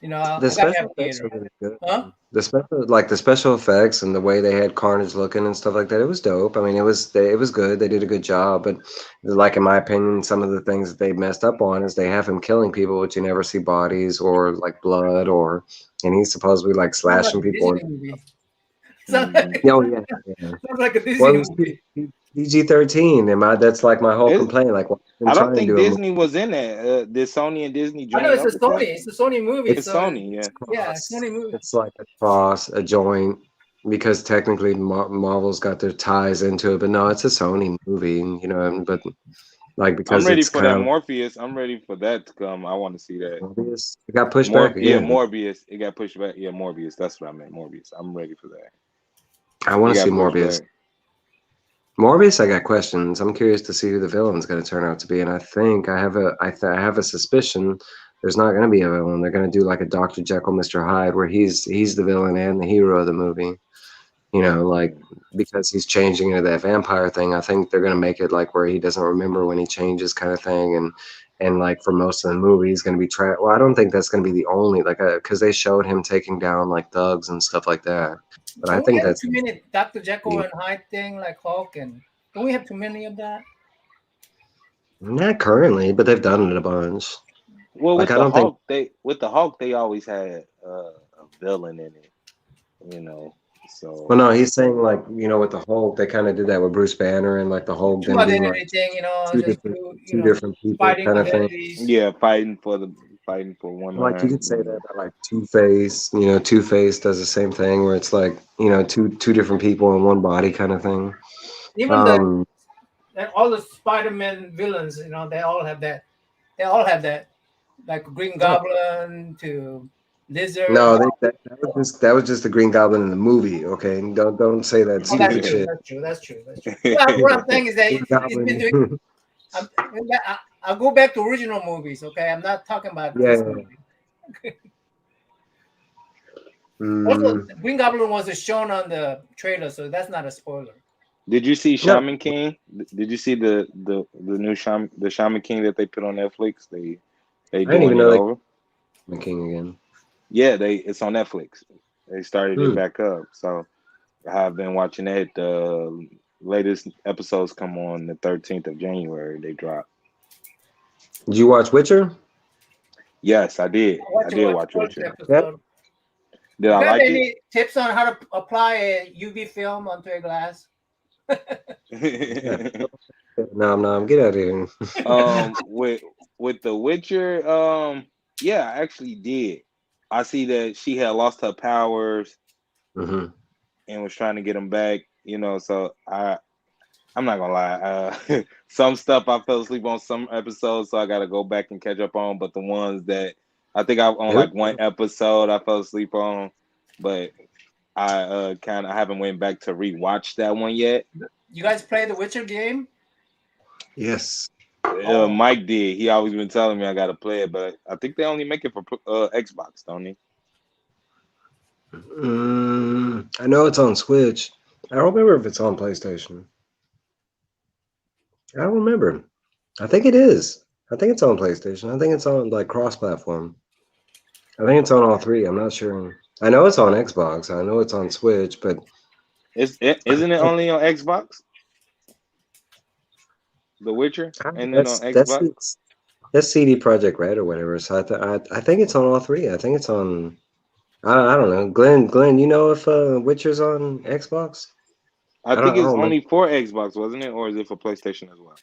the I gotta have special effects theater. were really good. Huh? The special effects and the way they had Carnage looking and stuff like that, it was dope. I mean, it was good. They did a good job, but like in my opinion, some of the things that they messed up on is they have him killing people, but you never see bodies or like blood or, and he's supposedly like Sounds like slashing a people. Disney movie. Sounds like, Mhm. Oh yeah, yeah. sounds like a Well, Disney it was movie. PG-13, and that's like my whole It, complaint. Like, why I even don't trying to think do a movie? Disney was in that. Did Sony and Disney I know join up with that? It's a Sony movie, It's It's so Sony, yeah. yeah, cross. Sony movie. It's like a cross, a joint, because technically Marvel's got their ties into it. But no, it's a Sony movie, you know. But like I'm because ready it's for that kind of Morpheus. I'm ready for that to come. I want to see that. obvious, it got pushed back Yeah, again. Morbius. It got pushed back. Yeah, Morbius. That's what I meant. Morbius. I'm ready for that. I It want to see got pushed Morbius. back. Morbius, I got questions. I'm curious to see who the villain's going to turn out to be, and I think I have a suspicion there's not going to be a villain. They're going to do like a Dr. Jekyll, Mr. Hyde, where he's the villain and the hero of the movie. You know, like Mm. because he's changing into that vampire thing. I think they're going to make it like where he doesn't remember when he changes, kind of thing, and like for most of the movie, he's going to be trapped. Well, I don't think that's going to be the only like because they showed him taking down like thugs and stuff like that. But I Don't we think have that's too many Dr. Jekyll and Hyde thing like Hulk, and don't we have too many of that? not currently, but they've done it a bunch. Well, Like I don't think. With the Hulk, they always had a villain in it. You know, Well, so no, he's saying like with the Hulk, they kind of did that with Bruce Banner and like the Hulk Two them being like identity thing, two just different two, two different people fighting kind of thing. identities. yeah, fighting for one Like you man. could say that about like Two Face. Two Face does the same thing where it's like two different people in one body kind of thing. Even Um, all the Spider-Man villains, they all have that. They all have that, like Green Goblin to Lizard. no, that was just the Green Goblin in the movie. Okay, don't say that Oh, that's stupid true. shit. That's true. That's true. That's true. What I'm saying is that Green he's been doing. Goblin. I'm, I'll go back to original movies. Okay, I'm not talking about Yeah. this Yeah. movie. Also, Mm, Green Goblin was shown on the trailer, so that's not a spoiler. Did you see no, Shaman King? Did you see the new Shaman King that they put on Netflix? They I didn't doing even it know they over. were King again. Yeah, it's on Netflix. They started it Hmm. back up. So I've been watching it. The latest episodes come on the 13th of January. They drop. Did you watch Witcher? Yes, I did. I did Watch watch the first Witcher. Yep. episode. Did You I got like any tips on how to apply a UV film onto a glass? Yeah. it? No, get out of here. With the Witcher, yeah, I actually did. I see that she had lost her powers Hmm. and was trying to get them back. So I'm not gonna lie. Some stuff I fell asleep on some episodes, so I got to go back and catch up on. But the ones that I think I on like one episode I fell asleep on, but I haven't went back to rewatch that one yet. You guys play the Witcher game? Yes. Oh. Mike did. He always been telling me I got to play it, but I think they only make it for Xbox, don't they? I know it's on Switch. I don't remember if it's on PlayStation. I don't remember. I think it is. I think it's on PlayStation. I think it's on like cross-platform. I think it's on all three. I'm not sure. I know it's on Xbox. I know it's on Switch, but Isn't it only on Xbox? The Witcher, and then on that's Xbox. that's CD Project Red or whatever. So I think it's on all three. I think it's on. I don't know. Glenn, you know if Witcher's on Xbox? I I think don't it's remember. only for Xbox, wasn't it, or is it for PlayStation as well?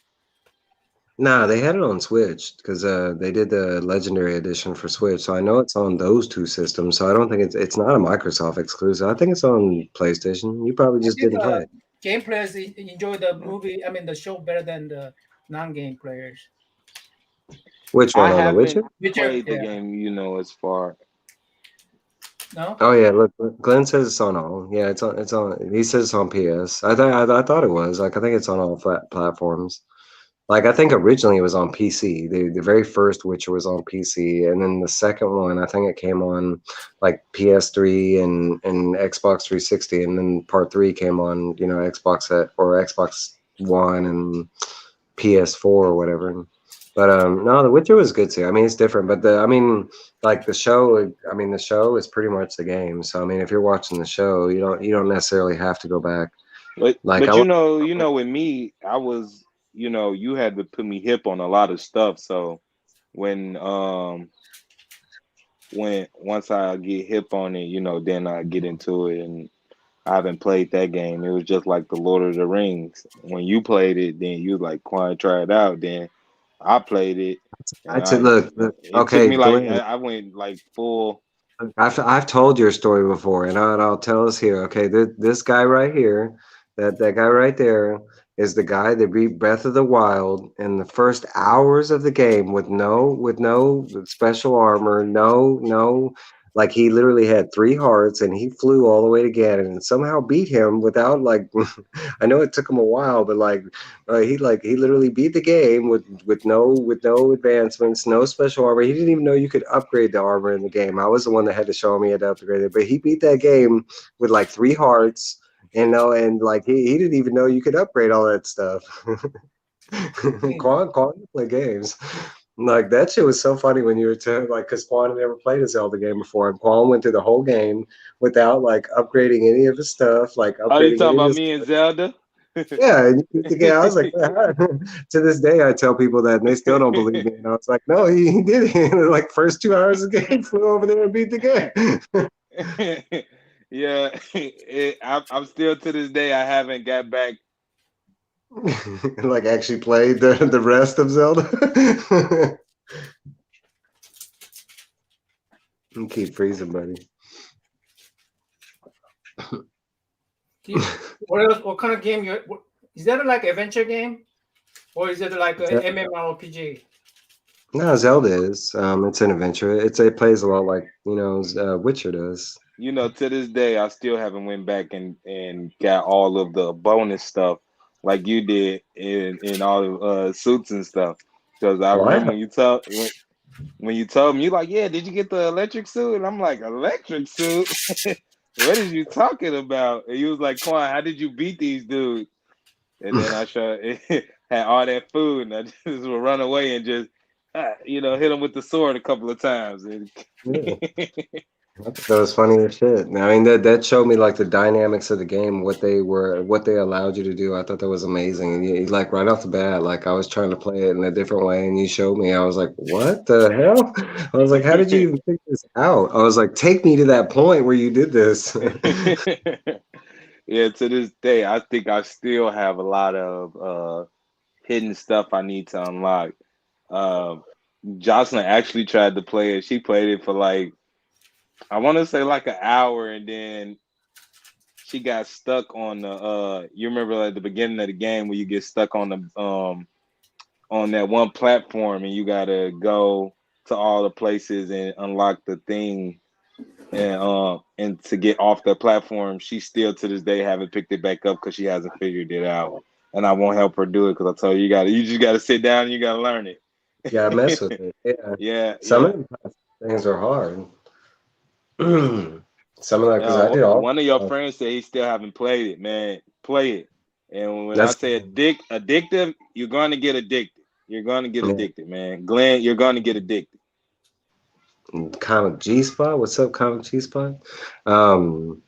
Nah, they had it on Switch because they did the Legendary Edition for Switch, so I know it's on those two systems. So I don't think it's not a Microsoft exclusive. I think it's on PlayStation. You probably I just think didn't play it. game players enjoy the movie. I mean, the show better than the non-game players. Which I one on The Witcher? haven't Witcher, played the yeah. game, as far. No. Oh yeah, look, Glenn says it's on all. Yeah, it's on. It's on. He says it's on PS. I thought it was like I think it's on all platforms. Like I think originally it was on PC. The very first Witcher was on PC, and then the second one I think it came on like PS3 and Xbox 360, and then part three came on Xbox or Xbox One and PS4 or whatever. But no, The Witcher was good too. I mean, it's different, but like the show. I mean, the show is pretty much the game. So I mean, if you're watching the show, you don't necessarily have to go back. Like But I with me, I was, you had to put me hip on a lot of stuff. So when once I get hip on it, then I get into it, and I haven't played that game. It was just like the Lord of the Rings. When you played it, then you was like, "Quiet, try it out." Then I played it, and I said, look, it took okay, me like Glenn. I went like full. I've told your story before, and I'll tell us here. Okay, this guy right here, that guy right there, is the guy that beat Breath of the Wild in the first hours of the game with no special armor, no, like he literally had three hearts, and he flew all the way to Ganon and somehow beat him without like. I know it took him a while, but he literally beat the game with no advancements, no special armor. He didn't even know you could upgrade the armor in the game. I was the one that had to show him he had to upgrade it, but he beat that game with like three hearts. And no, and like he didn't even know you could upgrade all that stuff. Quan play games. Like that shit was so funny when you were like, because Quan had never played a Zelda game before, and Quan went through the whole game without like upgrading any of his stuff, like Oh, you upgrading talking any of about his. me and Zelda? Yeah, and I was like, to this day, I tell people that, and they still don't believe me. And I was like, no, he did it. Like first 2 hours of the game, flew over there and beat the game. Yeah, I'm still to this day. I haven't got back. Like actually played the rest of Zelda. You keep freezing, buddy. What else? What kind of game? Is that like adventure game, or is it like a MMORPG? No, Zelda is. It's an adventure. It plays a lot like Witcher does. To this day, I still haven't went back and got all of the bonus stuff like you did in all the suits and stuff. Because I Why? remember when you told me, you like, yeah, did you get the electric suit? And I'm like, electric suit? What is you talking about? And you was like, Quan, how did you beat these dudes? And then I had all that food, and I just would run away and just hit them with the sword a couple of times. And Yeah. I thought that was funny as shit. I mean, that showed me like the dynamics of the game, what they allowed you to do. I thought that was amazing. And like right off the bat, like I was trying to play it in a different way, and you showed me. I was like, what the hell? I was like, how did you even figure this out? I was like, take me to that point where you did this. Yeah, to this day, I think I still have a lot of hidden stuff I need to unlock. Uh, Jocelyn actually tried to play it. She played it for like, I want to say like an hour, and then she got stuck on the. You remember at the beginning of the game where you get stuck on the on that one platform, and you gotta go to all the places and unlock the thing, and to get off the platform. She still to this day haven't picked it back up because she hasn't figured it out, and I won't help her do it because I told you you just gotta sit down and you gotta learn it. Yeah, I mess with it. Yeah, Yeah, some yeah. of the things are hard. Some of that because I did all. One of your friends said he still haven't played it, man. Play it. And when I That's say addictive, you're gonna get addicted. You're gonna get yeah. addicted, man. Glenn, you're gonna get addicted. Comic G Spot. What's up, Comic G Spot? Um,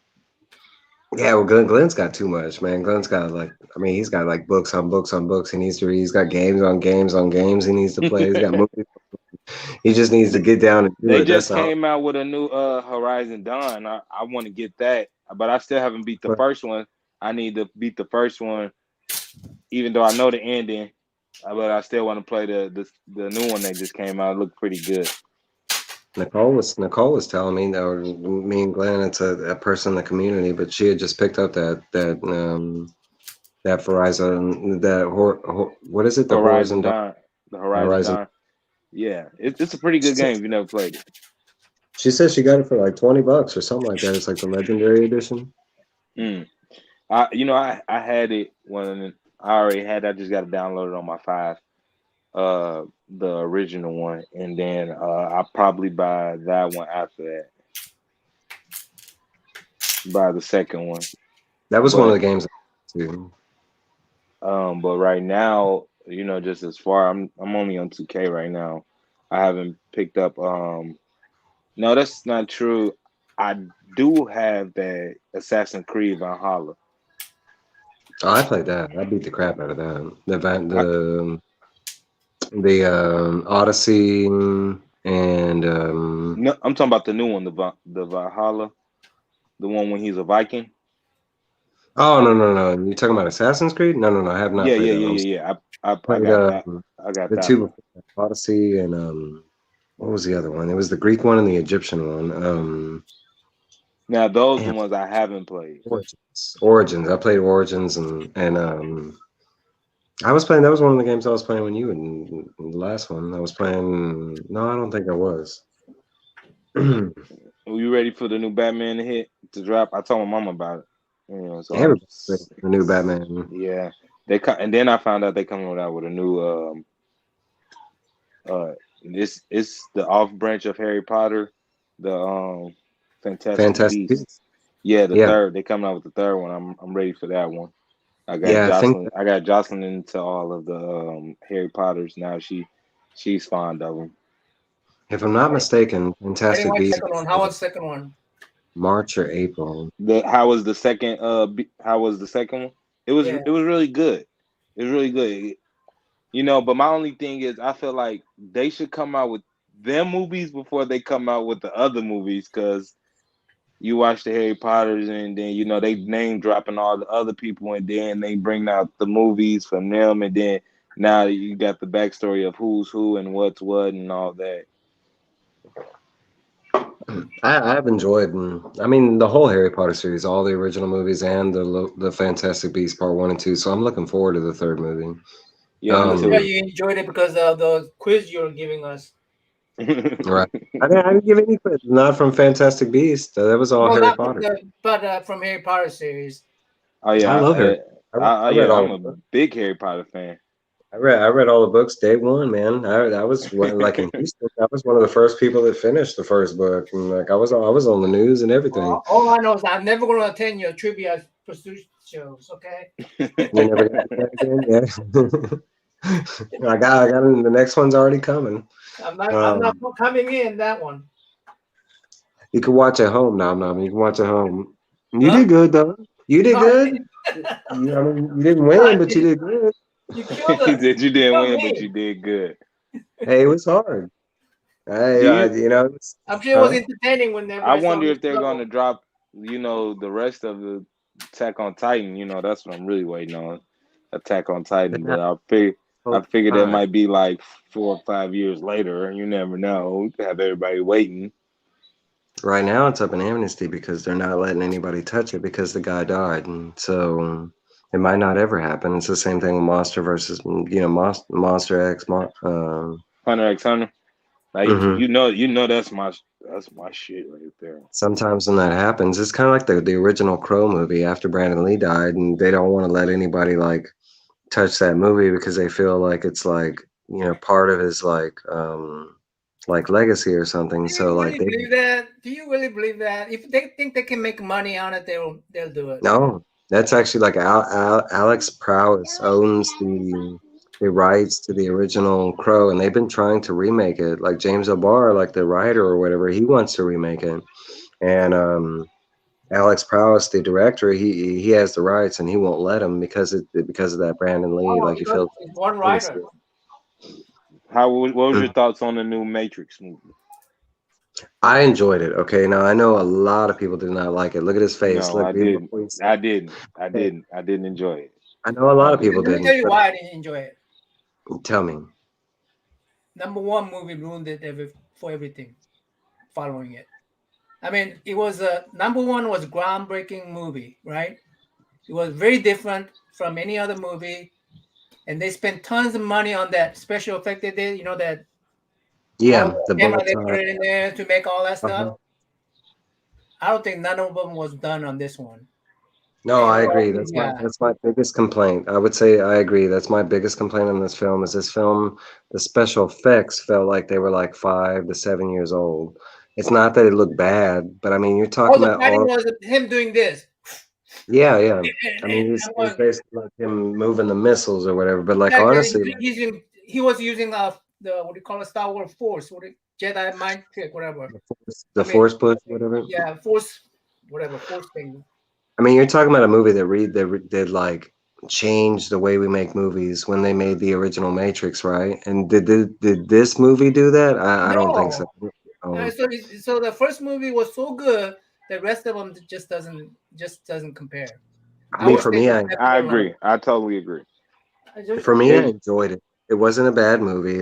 yeah, well, Glenn's got too much, man. Glenn's got like, I mean, he's got like books on books on books he needs to read. He's got games on games on games he needs to play. He's got movies. He just needs to get down and do They it. That's just all. came out with a new Horizon Dawn. I want to get that, but I still haven't beat the first one. I need to beat the first one, even though I know the ending. but I still want to play the new one that just came out. It looked pretty good. Nicole was telling me, or me and Glenn, it's a person in the community, but she had just picked up that Verizon, what is it, the Horizon Horizon Dawn, Dawn, the Horizon Horizon. Dawn. Yeah, it's a pretty good game if you never played it. She said she got it for like $20 or something like that. It's like the Legendary Edition. Mm. I had it when I already had. I just got to download it on my five, the original one, and then I'll probably buy that one after that. Buy the second one, That was one of but the games too. but right now, just as far I'm only on 2K right now. I haven't picked up. No, that's not true. I do have that Assassin's Creed Valhalla. Oh, I played that. I beat the crap out of that. I, The Odyssey and no, I'm talking about the new one, the Valhalla, the one when he's a Viking. oh, no, you're talking about Assassin's Creed? No, I have not Yeah, played yeah, that. yeah, I'm yeah, yeah. I played got that. I got the that two one. before that, Odyssey and what was the other one? It was the Greek one and the Egyptian one. Now those the Damn, ones I haven't played. Origins. I played Origins and I was playing. That was one of the games I was playing when you and the last one. I was playing. No, I don't think I was. Are you ready for the new Batman to hit to drop? I told my mom about it. So Everybody's ready for the new Batman. yeah. And then I found out they coming out with a new this it's the off branch of Harry Potter, the Fantastic Fantastic Beasts. Beasts. Yeah, the Yeah, third. They coming out with the third one. I'm ready for that one. I got yeah. I think Jocelyn. I got Jocelyn into all of the Harry Potters now. She's fond of them. if I'm not mistaken, I didn't Fantastic watch the Beasts second one. How was the second one? March or April. The how was the second? How was the second one? It was Yeah. it was really good. It was really good. But my only thing is, I feel like they should come out with their movies before they come out with the other movies, because you watch the Harry Potters and then they name dropping all the other people, and then they bring out the movies from them, and then now you got the backstory of who's who and what's what and all that. I've enjoyed. I mean, the whole Harry Potter series, all the original movies, and the Fantastic Beasts Part One and Two. So I'm looking forward to the third movie. Yeah, me I'm sure too. Um, you enjoyed it because of the quiz you were giving us. right. I didn't give any credit. Not from Fantastic Beasts. That was all No, Harry not from Potter. the, but from Harry Potter series. Oh I yeah, love Harry. I read yeah, all I'm of a them. big Harry Potter fan. I read all the books day one, man. I was like in Houston. I was one of the first people that finished the first book, and like I was on the news and everything. All I know is I'm never going to attend your trivia pursuit shows. Okay. You never got to that again, yeah. I got it. The next one's already coming. I'm not Um, coming in that one. you can watch at home now. No, you can watch at home. You Huh? did good though. You did No, I good. didn't. I mean, you didn't No, I win, but you didn't. did good. You killed He us. said you You didn't killed win, but me. you did good. Hey, it was hard. Do you? I'm sure it was Huh? entertaining whenever I I saw wonder you if they're going struggle. to drop, the rest of the Attack on Titan. That's what I'm really waiting on, Attack on They Titan. But have I full figured that time. might be like 4 or 5 years later. You never know. We could have everybody waiting. Right now, it's up in amnesty because they're not letting anybody touch it because the guy died, and so it might not ever happen. It's the same thing with Monster versus Monster X. Hunter x Hunter. Like Mhm. that's my shit right there. Sometimes when that happens, it's kind of like the original Crow movie after Brandon Lee died, and they don't want to let anybody like touch that movie because they feel like it's like part of his like legacy or something. Do you So like really they believe that? Do you really believe that? If they think they can make money on it, they'll do it. no, that's actually like Alex Prowse owns the rights to the original Crow, and they've been trying to remake it. Like James O'Barr, like the writer or whatever, he wants to remake it, and Alex Prowse, the director, he has the rights, and he won't let him because of that Brandon Lee. Oh, Like he because feels it's one legacy. writer. What was your thoughts on the new Matrix movie? I enjoyed it. Okay, now I know a lot of people did not like it. Look at his face. No, Look, I even didn't. before you say I didn't. I it. didn't. I didn't enjoy it. I know a I lot of didn't. people Let me tell didn't, you but why I didn't enjoy it. Tell me. Number one movie ruined it for everything following it. I mean, it was a number one was groundbreaking movie, right? It was very different from any other movie, and they spent tons of money on that special effect they did. You know that all Yeah, the the camera bullets they put are. it in there to make all that stuff. Uh-huh. I don't think none of them was done on this one. No, And I agree. yeah, That's my biggest complaint. I would say I agree. That's my biggest complaint on this film. Is this film, the special effects felt like they were like 5 to 7 years old. It's not that it looked bad, but I mean, you're all talking the about fighting all. was him doing this. Yeah, yeah. I And mean, I'm it's going, basically like him moving the missiles or whatever. But like yeah, yeah, honestly, he was using the what do you call it, Star Wars Force, Jedi mind trick, whatever. the I mean, force push, whatever. yeah, Force, whatever Force thing. I mean, you're talking about a movie that did like change the way we make movies when they made the original Matrix, right? And did this movie do that? I don't think so. No, Um, so the first movie was so good, the rest of them just doesn't compare. I I mean, would say the best I one. agree. I totally agree. I It enjoyed it. It wasn't a bad movie.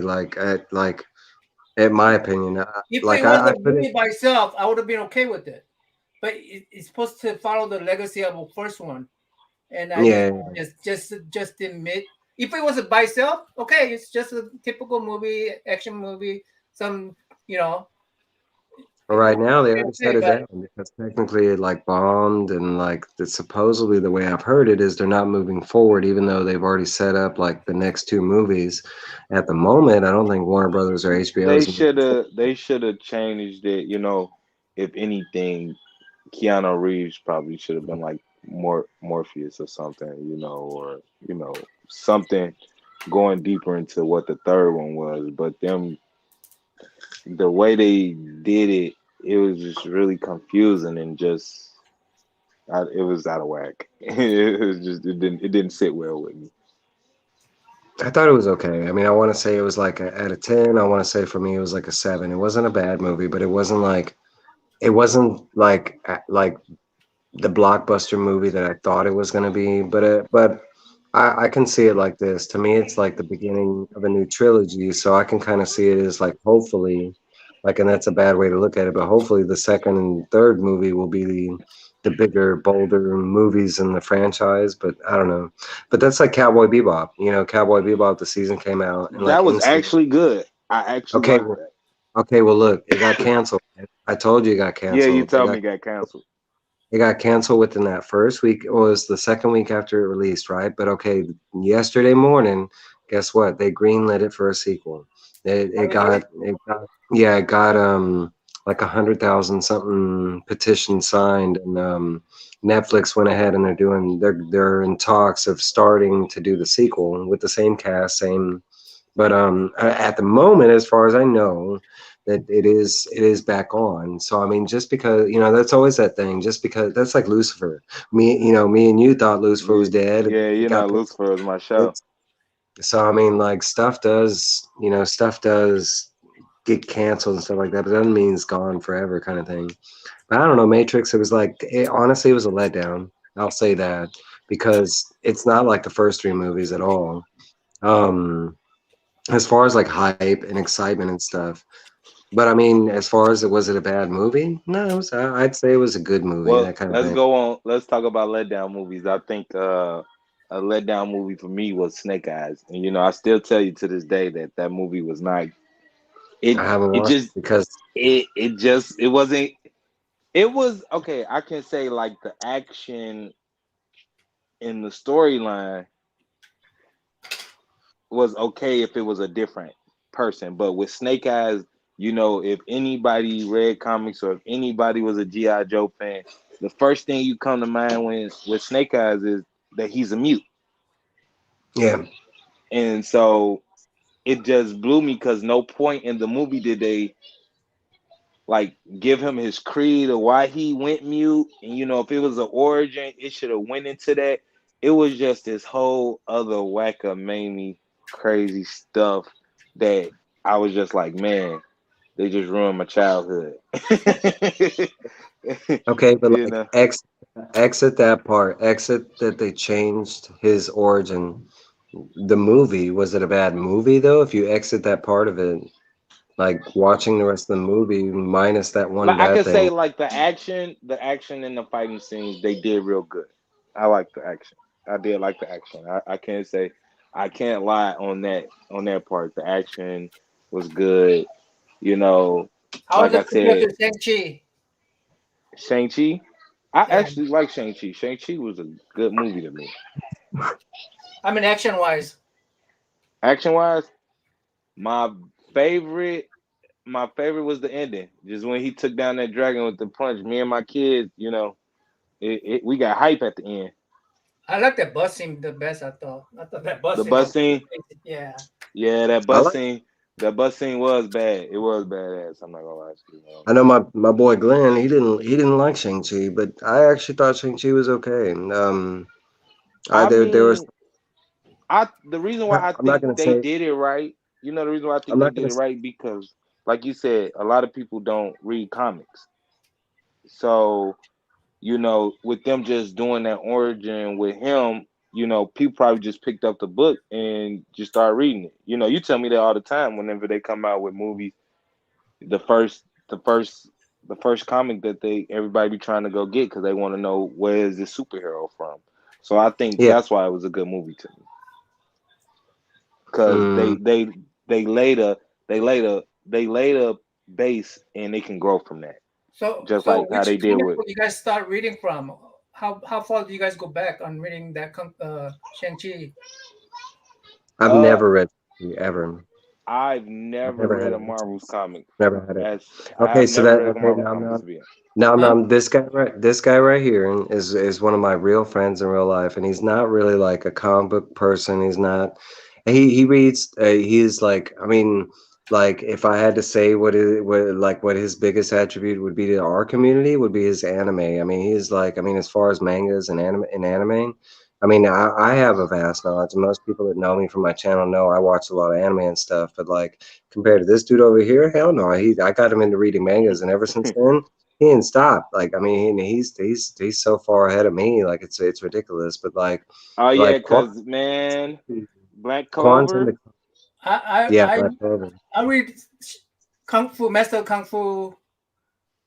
In my opinion, If it was I a put it. movie by itself, I would have been okay with it. But it's supposed to follow the legacy of the first one, and I just Yeah, just didn't meet. If it was a by itself, okay, it's just a typical movie, action movie. Some, you know, but right it- now they already shut okay, it but down because technically it like bombed and like supposedly the way I've heard it is they're not moving forward even though they've already set up like the next two movies. At the moment, I don't think Warner Brothers or HBO is moving forward. they should have changed it. You know, if anything, Keanu Reeves probably should have been like Morpheus or something. You know, or something going deeper into what the third one was. But the way they did it, it was just really confusing and just it was out of whack. It was just it didn't sit well with me. I thought it was okay. I mean, I want to say it was like out of 10. I want to say for me it was like a 7. It wasn't a bad movie, but it wasn't like the blockbuster movie that I thought it was going to be. But I can see it like this. To me, it's like the beginning of a new trilogy. So I can kind of see it as like hopefully, like, and that's a bad way to look at it, but hopefully the second and third movie will be the bigger, bolder movies in the franchise. But I don't know. But that's like Cowboy Bebop. You know, Cowboy Bebop. The season came out and like That was instantly. actually good. I actually Okay, liked that. okay. Well, look, it got canceled. I told you it got Yeah, you canceled. told me it got canceled. It got canceled within that first week. It was the second week after it released, right? But okay, yesterday morning, guess what? They greenlit it for a sequel. oh, really? Yeah, it got like 100,000 something petition signed, and Netflix went ahead and they're in talks of starting to do the sequel with the same cast, same. But at the moment, as far as I know, that it is back on. So I mean, just because that's always that thing. Just because that's like Lucifer. Me and you thought Lucifer was dead. Yeah, It you know, got put Lucifer was my on show. Netflix. So I mean, like stuff does get canceled and stuff like that, but that doesn't mean it's gone forever, kind of thing. But I don't know, Matrix. It was like honestly, it was a letdown. I'll say that because it's not like the first three movies at all. Um, as far as like hype and excitement and stuff. But I mean, as far as was it a bad movie? No, I'd say it was a good movie, Well, that kind of let's thing. go on. Let's talk about letdown movies. I think a letdown movie for me was Snake Eyes, and I still tell you to this day that that movie was not. It I haven't it watched just it because it wasn't. It was okay. I can say like the action in the storyline was okay if it was a different person, but with Snake Eyes, if anybody read comics or if anybody was a GI Joe fan, the first thing you come to mind when with Snake Eyes is that he's a mute, yeah. and so it just blew me because no point in the movie did they like give him his creed or why he went mute, and if it was an origin, it should have went into that. It was just this whole other wacka, mamie, crazy stuff that I was just like, man, they just ruined my childhood. Okay, but you like know, exit that part. Exit that they changed his origin. the movie, was it a bad movie though? If you exit that part of it, like watching the rest of the movie minus that one Like I bad could say, thing. like the action and the fighting scenes, they did real good. I like the action. I did like the action. I can't say, I can't lie on that part. The action was good. You know, How is like I it compared said, to Shang-Chi? Shang Chi. I Yeah, actually like Shang Chi. Shang Chi was a good movie to me. I mean action-wise. Action wise, my favorite my favorite was the ending. Just when he took down that dragon with the punch. Me and my kids, we got hype at the end. I like that bus scene the best. I thought that bus The scene bus was scene, yeah. yeah, I like. that bus scene was bad. It was badass. I'm not gonna lie to you. I know my boy Glenn. He didn't like Shang Chi, but I actually thought Shang Chi was okay. I I there was. mean, the reason why I I'm not think gonna they say. did it right, the reason why I think I'm they not did gonna. it right because, like you said, a lot of people don't read comics. So with them just doing that origin with him, people probably just picked up the book and just started reading it. You tell me that all the time whenever they come out with movies. The first, the first, the first comic that everybody be trying to go get because they want to know where is this superhero from. So I think Yeah. that's why it was a good movie to me because Mm, they laid a they laid a they laid a base and they can grow from that, just So like how which they did comic with. book you guys start reading from? How far do you guys go back on reading that Shang-Chi? I've Uh, never read ever. I've I've never never had read a a Marvel's chance. comic. Never had it. As I Okay, have so never that read a okay Marvel now I'm comics not. to be. Now, Huh? this guy right here is one of my real friends in real life, and he's not really like a comic book person. He's not. He reads. He's like. I mean, like if I had to say what his biggest attribute would be to our community would be his anime. I mean, he's like. I mean, as far as mangas and anime. I mean, I have a vast knowledge, and most people that know me from my channel know I watch a lot of anime and stuff. But like compared to this dude over here, hell no. I got him into reading mangas, and ever since then he didn't stop. Like, I mean, he's so far ahead of me. Like, it's ridiculous. But Oh yeah, like cause man, Black Quantum, Clover. I yeah, I Black Clover. I read Kung Fu Master Kung Fu.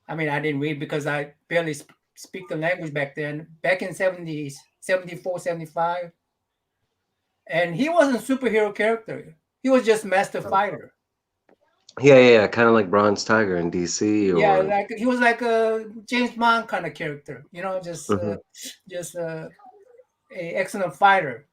I mean, I didn't read because I barely speak the language back then. Back in 70s, 74, 75. And he wasn't a superhero character. He was just master fighter. Yeah. Kind of like Bronze Tiger in DC Yeah, or. like he was like a James Bond kind of character, Mhm. just a excellent fighter.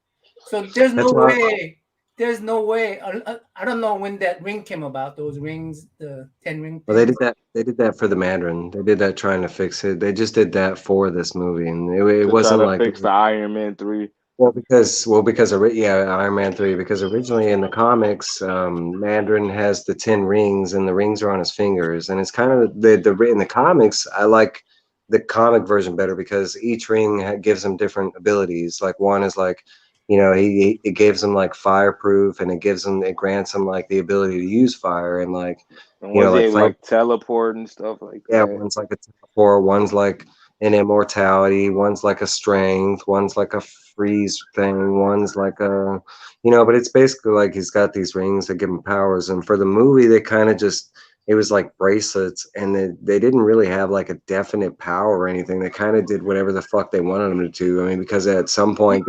So there's That's no why. way, there's no way. I don't know when that ring came about. Those rings, the 10 ring Well, they things. did that. They did that for the Mandarin. They did that trying to fix it. They just did that for this movie, and it To try wasn't to like. fix the Iron Man 3. Yeah, Iron Man 3, because originally in the comics, Mandarin has the 10 rings, and the rings are on his fingers, and it's kind of in the comics. I like the comic version better because each ring gives him different abilities. Like one is like, it gives him like fireproof, and it grants him like the ability to use fire, and like, And was he like able to flame. like teleport and stuff like Yeah, that? one's like a teleport, one's like an immortality, one's like a strength, one's like a freeze thing, one's like but it's basically like he's got these rings that give him powers. And for the movie, they kind of just, it was like bracelets, and they didn't really have like a definite power or anything. They kind of did whatever the fuck they wanted them to do. I mean, because at some point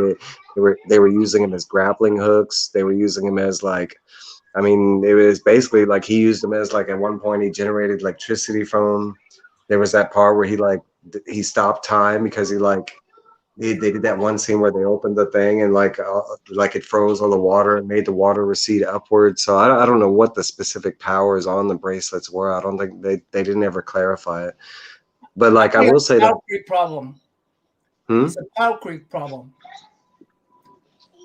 they were using them as grappling hooks. They were using them as like, I mean, it was basically like he used them as like at one point he generated electricity from them. There was that part where he stopped time because they did that one scene where they opened the thing and like it froze all the water and made the water recede upward. So I don't know what the specific powers on the bracelets were. I don't think they didn't ever clarify it. But I like I think will it's say a that. Power Creep problem. Hmm? It's a Power Creep problem.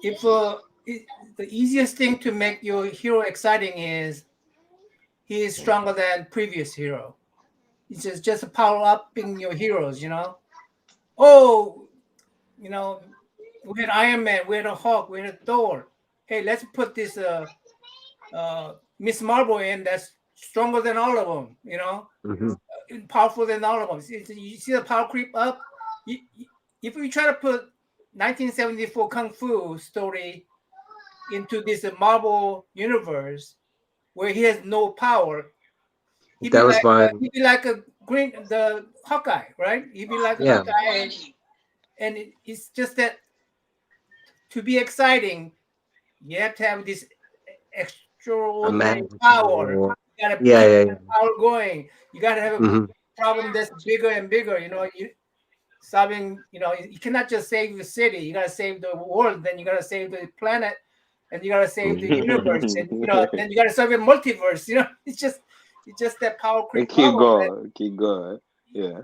If the easiest thing to make your hero exciting is he is stronger than previous hero. It's just a power up in your heroes. Oh, you know, we had Iron Man, we had a Hulk, we had a Thor. Hey, let's put this Miss Marvel in that's stronger than all of them. Hmm. Powerful than all of them. You see the power creep up? If you try to put 1974 Kung Fu story into this Marvel universe where he has no power, That was my he'd be like a the Hawkeye, right? He'd be like a yeah. Hawkeye, and it's just that to be exciting, you have to have this A extraordinary power. magical. You gotta Yeah, keep yeah, that power going. You gotta have a yeah. problem that's bigger and bigger. You know, solving. You know, you cannot just save the city. You gotta save the world. Then you gotta save the planet, and you gotta save the universe. And then you gotta save the multiverse. You know, it's just that power And creep keep problem. going, keep going. Yeah.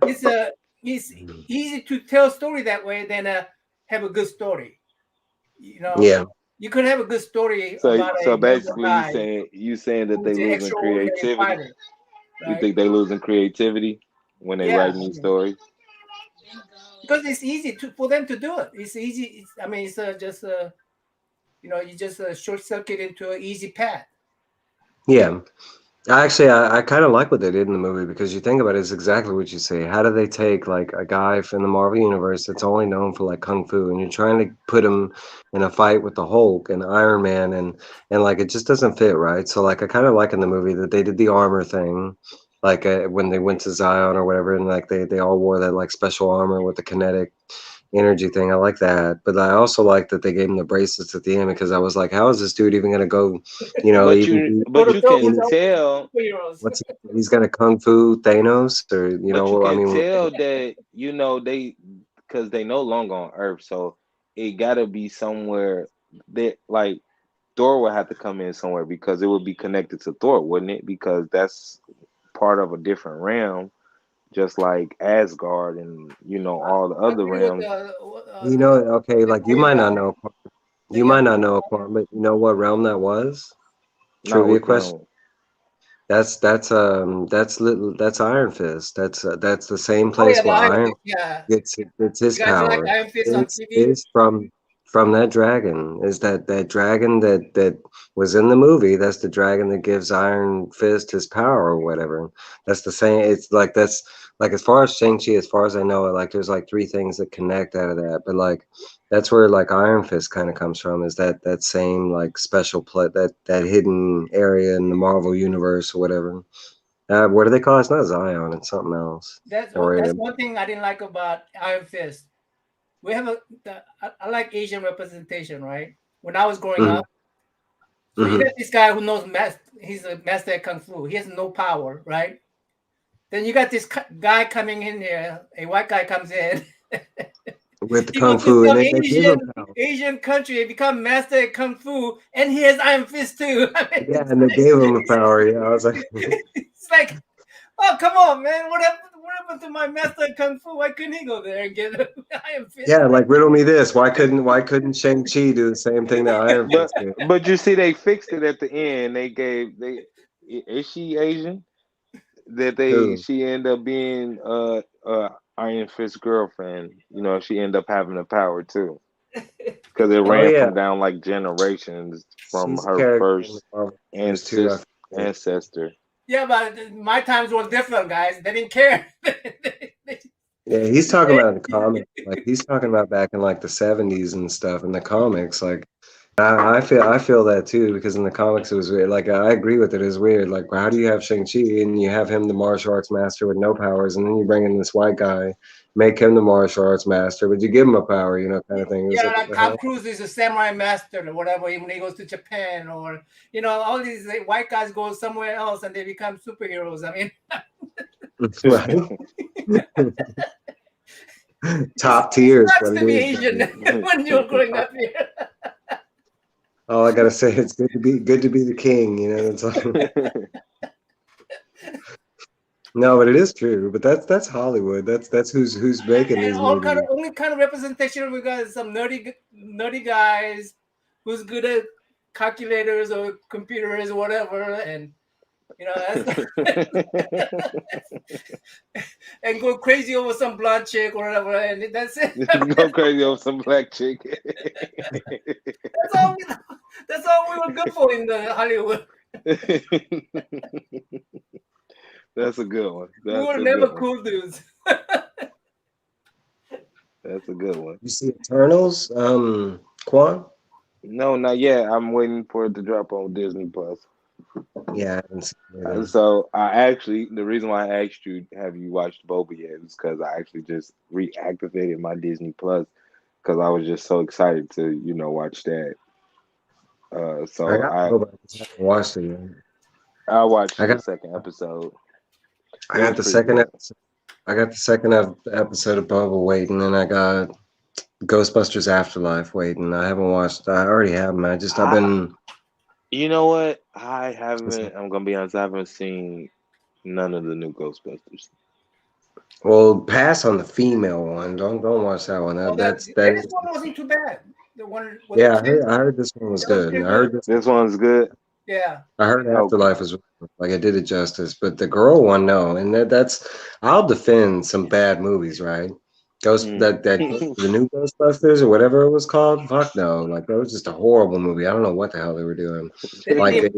It's easy to tell a story that way than have a good story. You know, Yeah. you could have a good story So about a so younger basically guy you saying that they who's an losing extraordinary creativity? fighter, You right? think they losing creativity when they Yeah, writing these stories? because it's easy for them to do it. It's easy. It's just you just short circuit into an easy path. Yeah. I kind of like what they did in the movie because you think about it, it's exactly what you say. How do they take like a guy from the Marvel universe that's only known for like kung fu, and you're trying to put him in a fight with the Hulk and Iron Man, and like it just doesn't fit, right? So like I kind of like in the movie that they did the armor thing, like when they went to Zion or whatever, and like they all wore that like special armor with the kinetic energy thing. I like that, but I also like that they gave him the bracelets at the end because I was like, how is this dude even gonna go, But even you Go but to you toe in with can his tell superheroes. what's he's gonna kung fu Thanos or but you I can mean tell that they because they no longer on Earth, so it gotta be somewhere that like Thor would have to come in somewhere because it would be connected to Thor, wouldn't it? Because that's part of a different realm, just like Asgard and all the I other agree with realms. okay, the like young guy. The you young might not know, but you know what realm that was? No, Trivia which question. realm? That's Iron Fist. That's the same Oh yeah, place the where Iron Iron Fist. Yeah, gets his you guys like power. Iron Fist on It's TV? is from that dragon. Is that dragon that was in the movie? That's the dragon that gives Iron Fist his power or whatever. That's the same. It's like that's like as far as Shang-Chi, as far as I know, like there's like three things that connect out of that. But like that's where like Iron Fist kind of comes from. Is that same like special that hidden area in the Marvel universe or whatever. What do they call it? It's not Zion. It's something else. That's Or one thing I didn't like about Iron Fist. We have I like Asian representation, right? When I was growing mhm, up, so you mhm. got this guy who knows he's a master at kung fu. He has no power, right? Then you got this guy coming in here. A white guy comes in. With He goes kung to fu, and some they give him power. Asian country and become master at kung fu, and he has Iron Fist too. I mean, Yeah, and they gave him the power. Yeah, I was like, it's like, oh come on, man! What happened to my master at kung fu? Why couldn't he go there and get Iron Fist? yeah, like riddle me this: why couldn't Shang Chi do the same thing that Iron But Fist did? but you see, they fixed it at the end. Is she Asian? That Who? she ended up being Iron Fist girlfriend. She ended up having the power too because it Oh ran yeah, from down like generations from she's a her character in the first Marvel universe too. ancestor. Yeah, but my times was different, guys. They didn't care. Yeah, he's talking about in the comics. Like he's talking about back in like the '70s and stuff in the comics. Like I feel that too because in the comics it was weird. Like I agree with it. It's weird. Like how do you have Shang Chi and you have him the martial arts master with no powers, and then you bring in this white guy, make him the martial arts master, but you give him a power, kind of thing. It was Yeah, like what like the Tom hell? Cruise is a samurai master or whatever when he goes to Japan, or all these white guys go somewhere else and they become superheroes. I mean, Right? Top it tier is sucks what it to be is, Asian baby. when you're growing up here. All I gotta say, it's good to be the king. That's all. No, but it is true. But that's Hollywood. That's who's making And these all kind of movies. only kind of representation we got is some nerdy guys who's good at calculators or computers or whatever, and that's and go crazy over some blonde chick or whatever, and that's it. Go crazy over some black chick. That's all we that's all we were good for in the Hollywood. That's a good one. We That's were a never good one. cool dudes. That's a good one. You see Eternals, Quan? No, not yet. I'm waiting for it to drop on Disney Plus. Yeah, I haven't seen it either. So I actually, the reason why I asked you, have you watched Boba yet, is because I actually just reactivated my Disney Plus because I was just so excited to, watch that. I So got I Boba, I just haven't watched it yet. I watched I the got second episode. I It got was the pretty second good. episode. I got the second episode of Boba waiting, and I got Ghostbusters Afterlife waiting. I haven't watched. I already have them. I've I, been. you know what? I haven't. I'm gonna be honest. I haven't seen none of the new Ghostbusters. Well, pass on the female one. Don't watch that one. Oh, That this is. one wasn't too bad. The one with the Yeah, kids, I heard this one was it was good. pretty I good. heard this. This one's good. Yeah. I heard Okay. Afterlife was like it did it justice, but the girl one, no. And that's I'll defend some bad movies, right? Mm. The new Ghostbusters or whatever it was called. Fuck no, like that was just a horrible movie. I don't know what the hell they were doing. They didn't Like even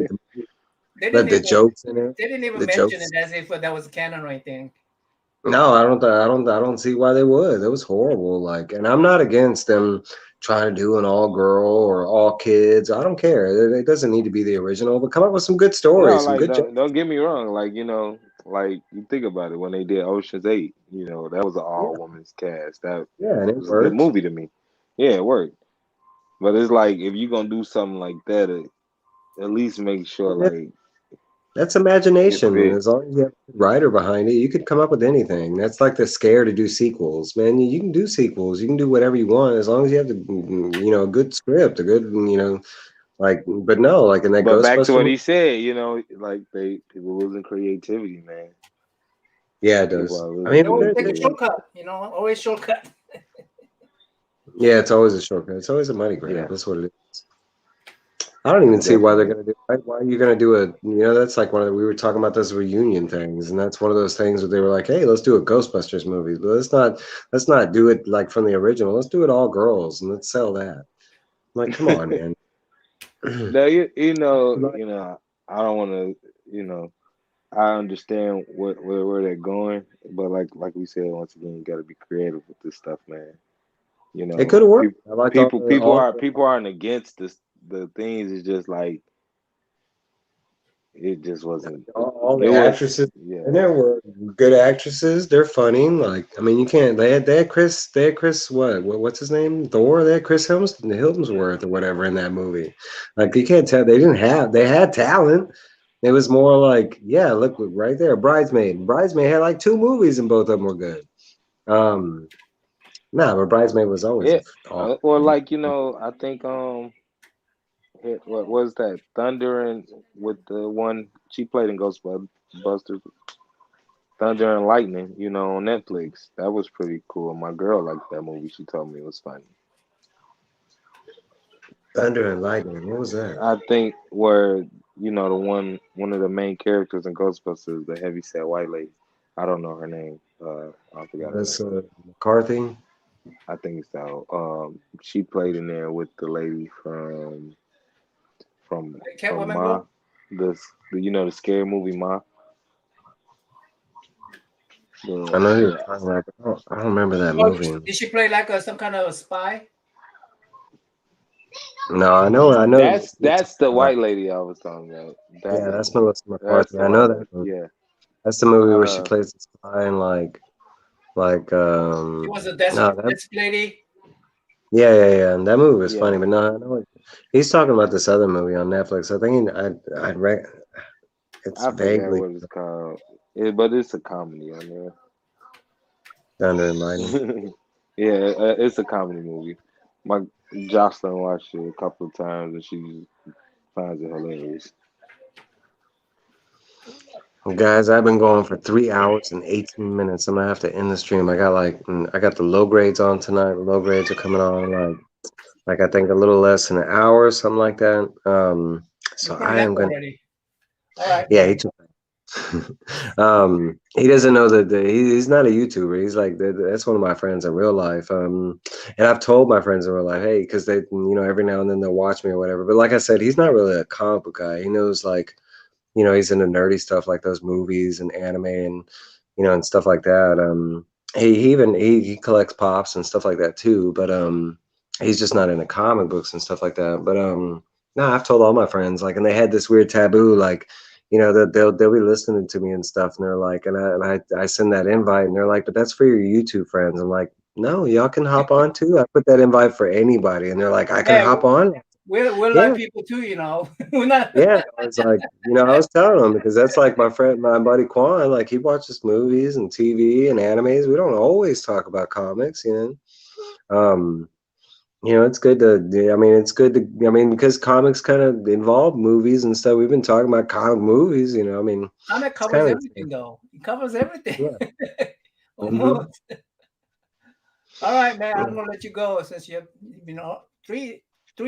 they didn't the even jokes in it, they didn't even the mention jokes. it as if that was canon or anything. No, I don't see why they would. It was horrible. Like, and I'm not against them trying to do an all girl or all kids. I don't care. It doesn't need to be the original, but come up with some good No, stories, some like good jokes. don't get me wrong. Like like you think about it when they did Ocean's 8. That was an all women's cast. That Yeah, and it was a good worked. movie to me. Yeah, it worked. But it's like if you're gonna do something like that, at least make sure Yeah, like that's it imagination. fit. As long as you have a writer behind it, you could come up with anything. That's like the scare to do sequels, man. You can do sequels. You can do whatever you want as long as you have a good script, a good, like. But no, like in that But back to Ghostbuster what movie, he said, like people losing creativity, man. yeah, it People does. are I losing mean, They always take a creativity. shortcut, always shortcut. yeah, it's always a shortcut. It's always a money grab. Yeah, That's what it is. I don't even see why they're definitely. gonna do. Why are you gonna do a? That's like one of we were talking about those reunion things, and that's one of those things where they were like, "Hey, let's do a Ghostbusters movie, but let's not do it like from the original. Let's do it all girls and let's sell that." I'm like, come on, man. Now Like, I don't want to, I understand where they're going, but like we said once again, you got to be creative with this stuff, man. it could have worked. People I liked all people the people all are people aren't against the things. It's just like it just wasn't. all It the was actresses yeah. and there were good actresses. They're funny. Like, I mean, you can't. They had Chris. What's his name? Thor. They had Chris Hemsworth or whatever in that movie. Like, you can't tell. They didn't have. They had talent. It was more like, yeah, look right there, Bridesmaid. Bridesmaid had like two movies and both of them were good. Um, nah, but Bridesmaid was always Yeah. awful. Or like I think what was that Thunder and with the one she played in Ghostbusters, Thunder and Lightning, on Netflix. That was pretty cool. My girl liked that movie. She told me it was funny. Thunder and Lightning. What was that? I think where the one of the main characters in Ghostbusters, the heavyset white lady. I don't know her name. I forgot her That's name. McCarthy. I think so. She played in there with the lady from Catwoman Ma, girl. the scary movie Ma. I know you were The talking about. I don't remember that Oh, movie. did she play like some kind of a spy? No, I know. You're that's the talking about. white lady I was talking about. That Yeah, that's movie. Melissa That's McCarthy. the I know white that lady. movie. Yeah. That's the movie where she Uh, plays the spy and like She was a no that desk lady. yeah, and that movie was funny, yeah. but no, I know he's talking about this other movie on Netflix. I think it's I forget vaguely what it's called. But it's a comedy on Thunder and Lightning. there. Yeah, it's a comedy movie. My Jocelyn watched it a couple of times and she finds it hilarious. Well, guys, I've been going for 3 hours and 18 minutes. I'm gonna have to end the stream. I got the low grades on tonight. The low grades are coming on like I think a little less than an hour or something like that. You So probably I left am gonna. already. All right. Yeah, he took. He doesn't know that he's not a YouTuber. He's like that's one of my friends in real life. And I've told my friends in real life, hey, because they, every now and then they'll watch me or whatever. But like I said, he's not really a comic book guy. He knows like, he's into nerdy stuff like those movies and anime and and stuff like that. He collects pops and stuff like that too. But He's just not into comic books and stuff like that. But no, I've told all my friends like, and they had this weird taboo, like, that they'll be listening to me and stuff, and they're like, and I send that invite, and they're like, but that's for your YouTube friends. I'm like, no, y'all can hop on too. I put that invite for anybody, and they're like, I can Yeah, hop on. we're like Yeah, people too, we're not. yeah. I was like, I was telling them because that's like my buddy Quan, like he watches movies and TV and animes. We don't always talk about comics. Um, it's good to, yeah, I mean, it's good to, I mean, because comics kind of involve movies and stuff. We've been talking about comic movies, I mean, Comic it's covers kind of, everything, though. It covers everything. yeah. Hmm. Almost. All right, man. I'm Yeah. gonna let you go since you've been 3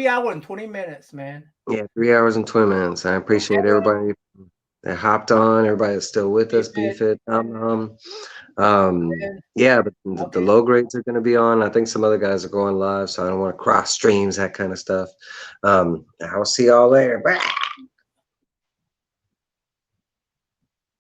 hours and 20 minutes, man. Yeah, 3 hours and 20 minutes. I Okay, appreciate man. everybody that hopped on, everybody that's still with Be us, fit. BFit. Yeah, but the Okay. low grades are going to be on. I think some other guys are going live, so I don't want to cross streams, that kind of stuff. I'll see y'all later. Bye.